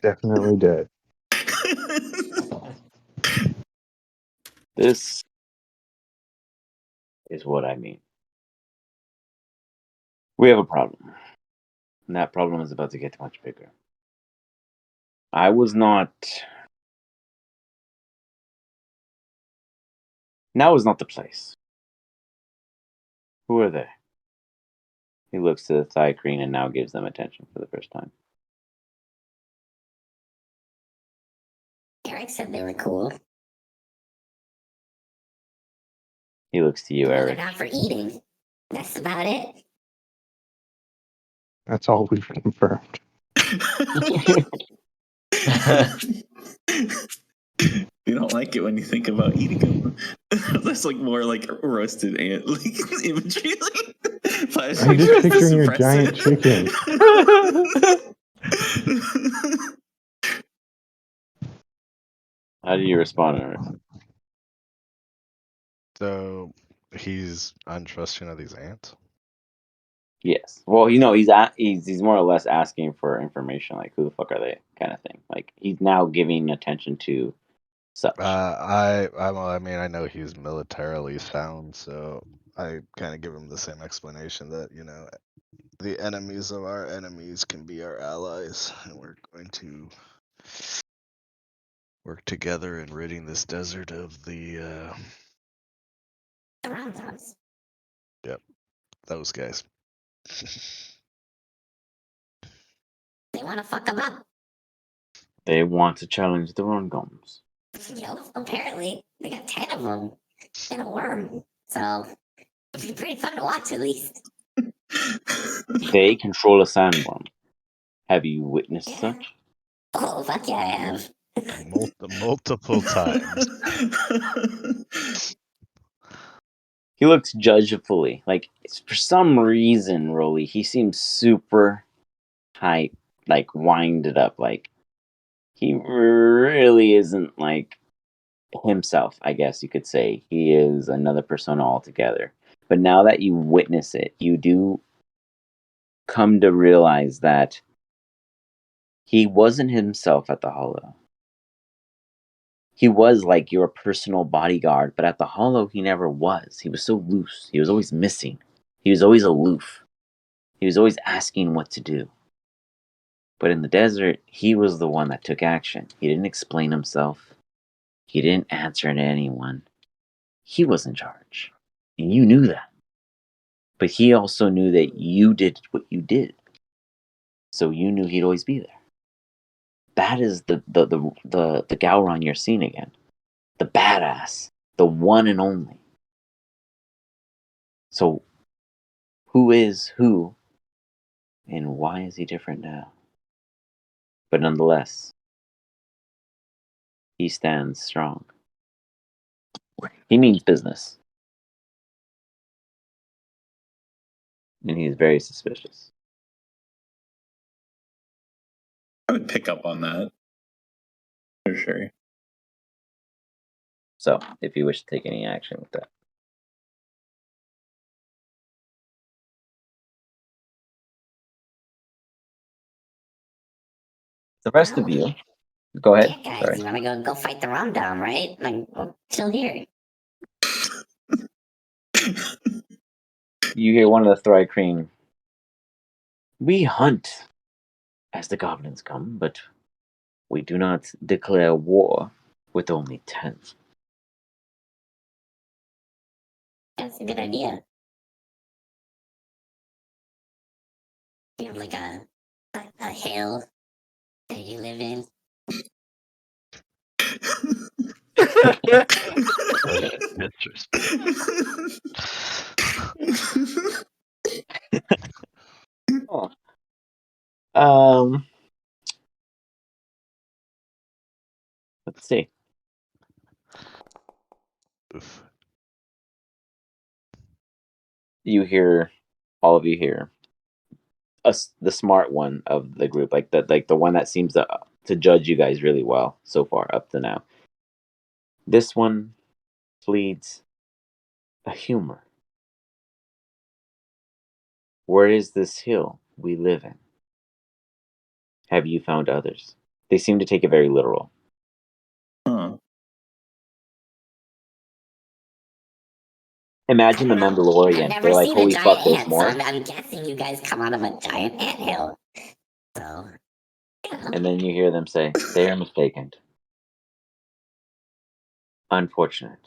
Definitely dead. This is what I mean. We have a problem. And that problem is about to get much bigger. I was not. Now is not the place. Who are they? He looks to the Thrycreen and now gives them attention for the first time. Eric said they were cool. He looks to you, Well, they're Eric. not for eating. That's about it. That's all we've confirmed. You don't like it when you think about eating them. That's like more like roasted ant like imagery. I'm just picturing a giant chicken. How do you respond, Eric? So he's untrusting of these ants. Yes. Well, he's more or less asking for information, like who the fuck are they, kind of thing. Like he's now giving attention to such. I mean, I know he's militarily sound, so I kind of give him the same explanation that the enemies of our enemies can be our allies, and we're going to work together in ridding this desert of the Toronto's. those guys. They want to fuck them up. They want to challenge the Rongons. Apparently, they got 10 of them and a worm. So, it'd be pretty fun to watch at least. They control a sandworm. Have you witnessed Yeah. such? Oh, fuck yeah, I have. Multiple times. He looks judgefully. Like for some reason, Rolly, he seems super hype, like winded up. Like he really isn't like himself, I guess you could say. He is another persona altogether. But now that you witness it, you do come to realize that he wasn't himself at the Hollow. He was like your personal bodyguard, but at the Hollow, he never was. He was so loose. He was always missing. He was always aloof. He was always asking what to do. But in the desert, he was the one that took action. He didn't explain himself. He didn't answer to anyone. He was in charge. And you knew that. But he also knew that you did what you did. So you knew he'd always be there. That is the Gowron you're seeing again. The badass. The one and only. So, who is who, and why is he different now? But nonetheless, he stands strong. He means business. And he's very suspicious. I would pick up on that. For sure. So, if you wish to take any action with that. The rest of you, go ahead. Yeah, guys, Sorry. you want to go fight the Romdom, right? Like, we'll chill here. You hear one of the Thrycreen. We hunt as the goblins come, but we do not declare war with only 10. That's a good idea. You have like a hill that you live in. Interesting. Oh. Um, let's see. Oof. You hear, all of you hear, us, the smart one of the group, like the one that seems to judge you guys really well so far up to now. This one pleads a humor. Where is this hill we live in? Have you found others? They seem to take it very literal. Huh. Imagine the I don't know. I've Mandalorian. never They're like, seen a holy giant fuck, there's ant, so more. I'm guessing you guys come out of a giant ant hill. So, And then you hear them say, they are mistaken. Unfortunate.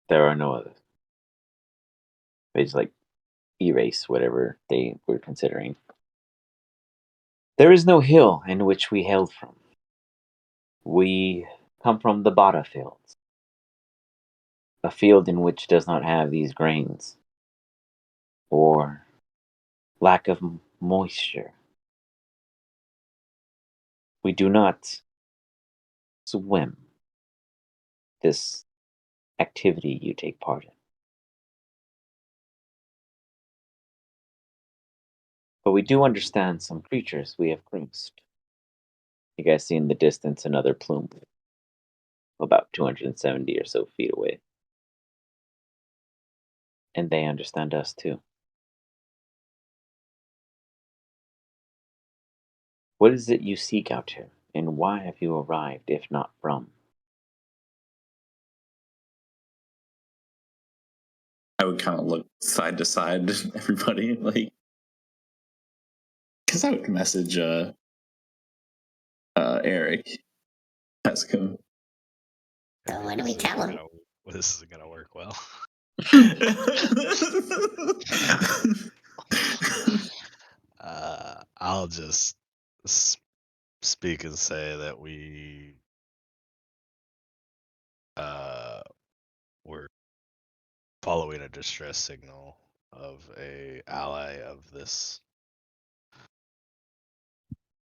There are no others. They just like erase whatever they were considering. There is no hill in which we hailed from. We come from the Bada fields, a field in which does not have these grains or lack of moisture. We do not swim, this activity you take part in. But we do understand some creatures we have glimpsed. You guys see in the distance another plume, about 270 or so feet away. And they understand us too. What is it you seek out here, and why have you arrived, if not from? I would kind of look side to side, everybody, like, because I would message Eric, ask him. so what do we tell him? This isn't gonna work well. I'll just speak and say that we're following a distress signal of a ally of this.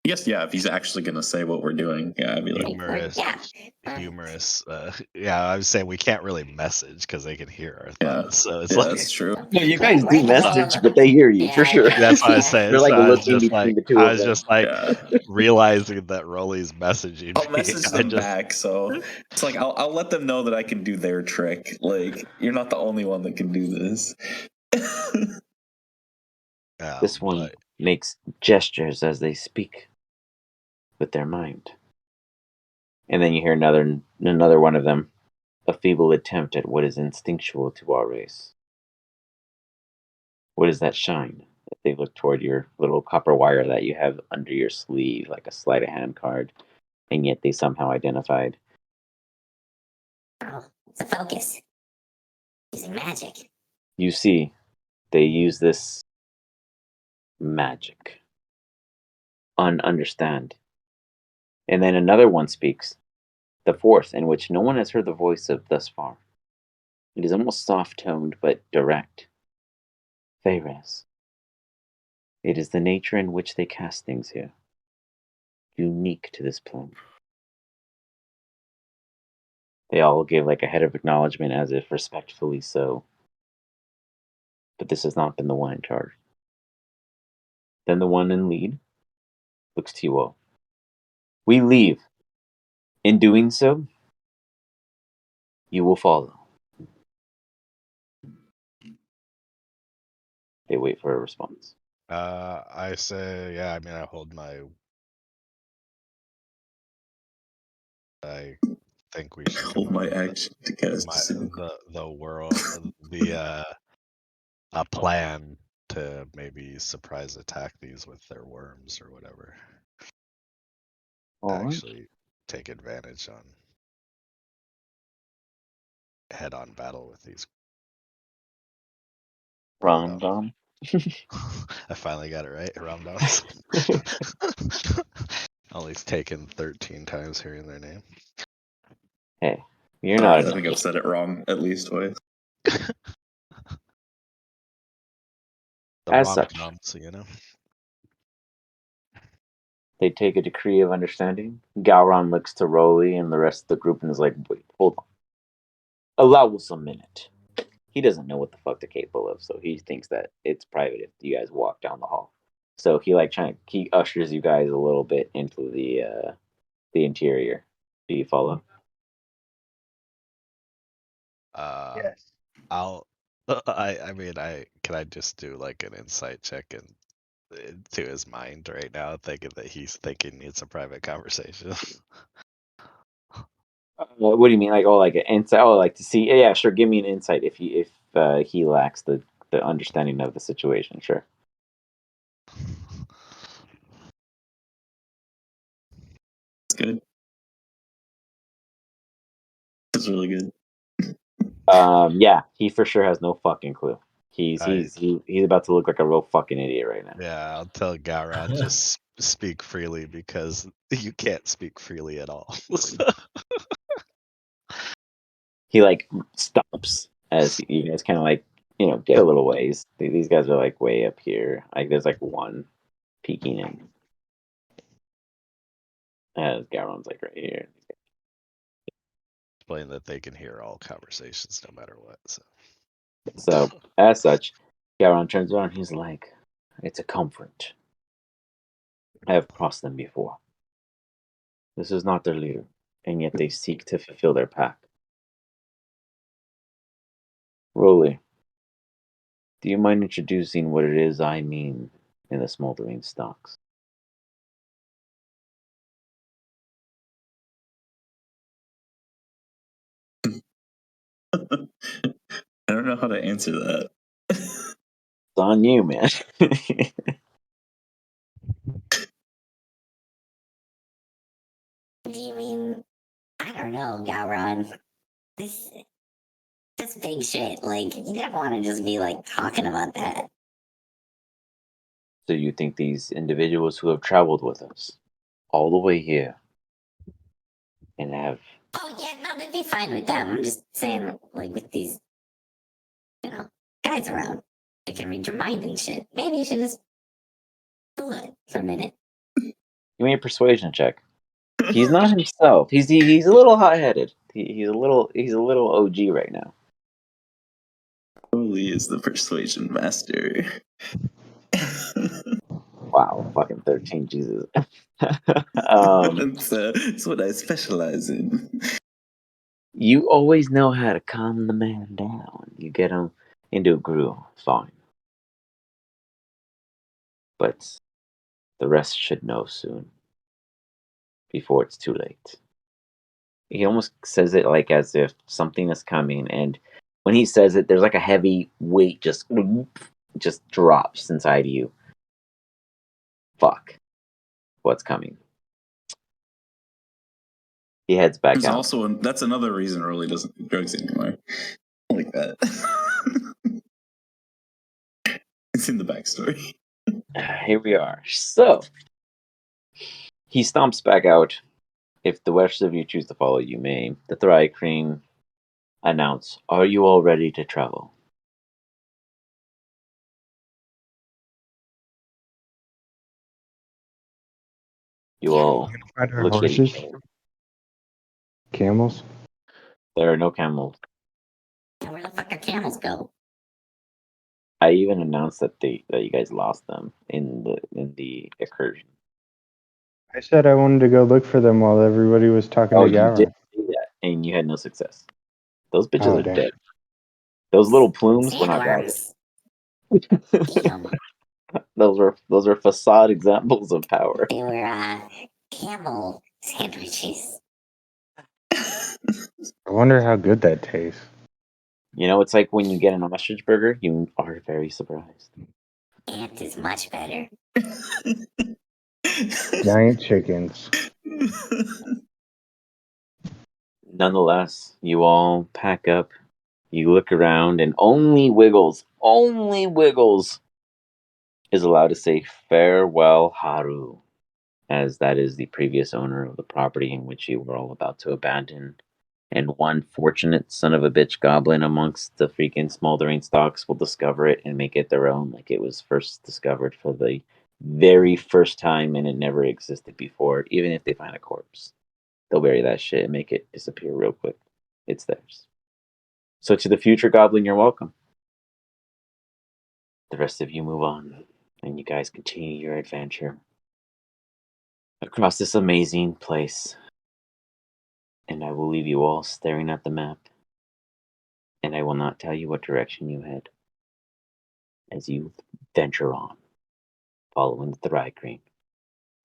I guess, yeah, if he's actually going to say what we're doing, yeah, I'd be like, humorous. Yeah, I was saying we can't really message because they can hear our yeah, thoughts. So it's yeah, like that's true. No, you guys We're do in the middle message, of but they hear you, yeah, for sure. that's what I was yeah. saying. They're like So I was looking just between like, the two I of was them. just like Yeah. realizing that Rolly's messaging I'll me. message them back, so it's like I'll let them know that I can do their trick. Like, you're not the only one that can do this. This one makes gestures as they speak with their mind. And then you hear another one of them, a feeble attempt at what is instinctual to our race. What is that shine? They look toward your little copper wire that you have under your sleeve, like a sleight of hand card, and yet they somehow identified. Oh, it's a focus. Using magic. You see, they use this magic. Understand. And then another one speaks, the fourth, in which no one has heard the voice of thus far. It is almost soft toned but direct. Theres. It is the nature in which they cast things here. Unique to this plane. They all give like a head of acknowledgement as if respectfully so. But this has not been the one in charge. Then the one in lead looks to you all. We leave. In doing so, you will follow. They wait for a response. I say, yeah. I mean, I hold my. I think we should come Hold up my with action to cast my soon. the world a plan to maybe surprise attack these with their worms or whatever. All right. Actually, take advantage on head-on battle with these. Ramdam. I finally got it right. Ramdas. Only taken 13 times hearing their name. Hey, you're Sorry, not I think I've said it wrong at least twice. The As such, rom-coms, you know. they take a decree of understanding. Gowron looks to Rolly and the rest of the group and is like, wait, hold on. Allow us a minute. He doesn't know what the fuck they're capable of, so he thinks that it's private if you guys walk down the hall. So he ushers you guys a little bit into the interior. Do you follow? Yes. I'll. I mean, can I just do like an insight check to his mind right now, thinking that he's thinking it's a private conversation. What do you mean? Like, oh, like an insight? Oh, like to see? Yeah, sure. Give me an insight if he lacks the understanding of the situation. Sure. It's good. It's really good. Yeah, he for sure has no fucking clue. He's I- he's about to look like a real fucking idiot right now. Yeah, I'll tell Gowron just speak freely because you can't speak freely at all. He like stops as you guys kind of like get a little ways. These guys are like way up here. Like there's like one peeking in. As Garon's like right here. Explain that they can hear all conversations no matter what. So as such, Garon turns around. He's like, "It's a comfort. I have crossed them before. This is not their leader, and yet they seek to fulfill their pact. Rolly, do you mind introducing what it is I mean in the smoldering stocks?" I don't know how to answer that. It's on you, man. Do you mean? I don't know, Gowron. This That's big shit. Like, you never want to just be like talking about that. So you think these individuals who have traveled with us all the way here and have Oh yeah, no, they'd be fine with them. I'm just saying, like, with these, guys around, they can read your mind and shit. Maybe you should just do it for a minute. give me a persuasion check. He's not himself. He's a little hot headed. He's a little OG right now. Holy is the persuasion master. Wow, fucking 13, Jesus. That's what I specialize in. You always know how to calm the man down. You get him into a groove, fine. But the rest should know soon, before it's too late. He almost says it like as if something is coming, and when he says it, there's like a heavy weight just drops inside you. Fuck. What's coming? He heads back There's out. also that's another reason Rolly doesn't do drugs anymore. Like that. It's in the backstory. Here we are. So he stomps back out. If the rest of you choose to follow, you may. The Thrycreen announce, "Are you all ready to travel?" You all Ride our look at each horses? other. Camels? There are no camels. Where the fuck are camels go? I even announced that you guys lost them in the incursion. I said I wanted to go look for them while everybody was talking Oh, to you did Gowron. say that, and you had no success. Those bitches Oh, are dang. dead. Those little plumes were not valid. Sandworms. Eat 'em. Those were facade examples of power. They were camel sandwiches. I wonder how good that tastes. You know, it's like when you get an ostrich burger, you are very surprised. Ant is much better. Giant chickens. Nonetheless, you all pack up. You look around, and only Wiggles is allowed to say farewell, Haru, as that is the previous owner of the property in which you were all about to abandon. And one fortunate son of a bitch goblin amongst the freaking smoldering stalks will discover it and make it their own, like it was first discovered for the very first time and it never existed before. Even if they find a corpse, they'll bury that shit and make it disappear real quick. It's theirs. So to the future goblin, you're welcome. The rest of you move on, and you guys continue your adventure across this amazing place. And I will leave you all staring at the map, and I will not tell you what direction you head as you venture on, following the Thrycreen,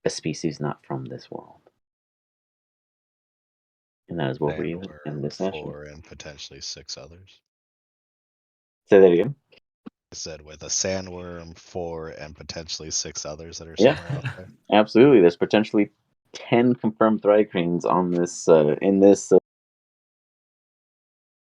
a species not from this world. And that is where we end Sandworm this session. 4 and potentially 6 others. Say that again. I said with a sandworm 4 and potentially 6 others that are Yeah. somewhere out there. Absolutely. There's potentially 10 confirmed Thrycreens on this in this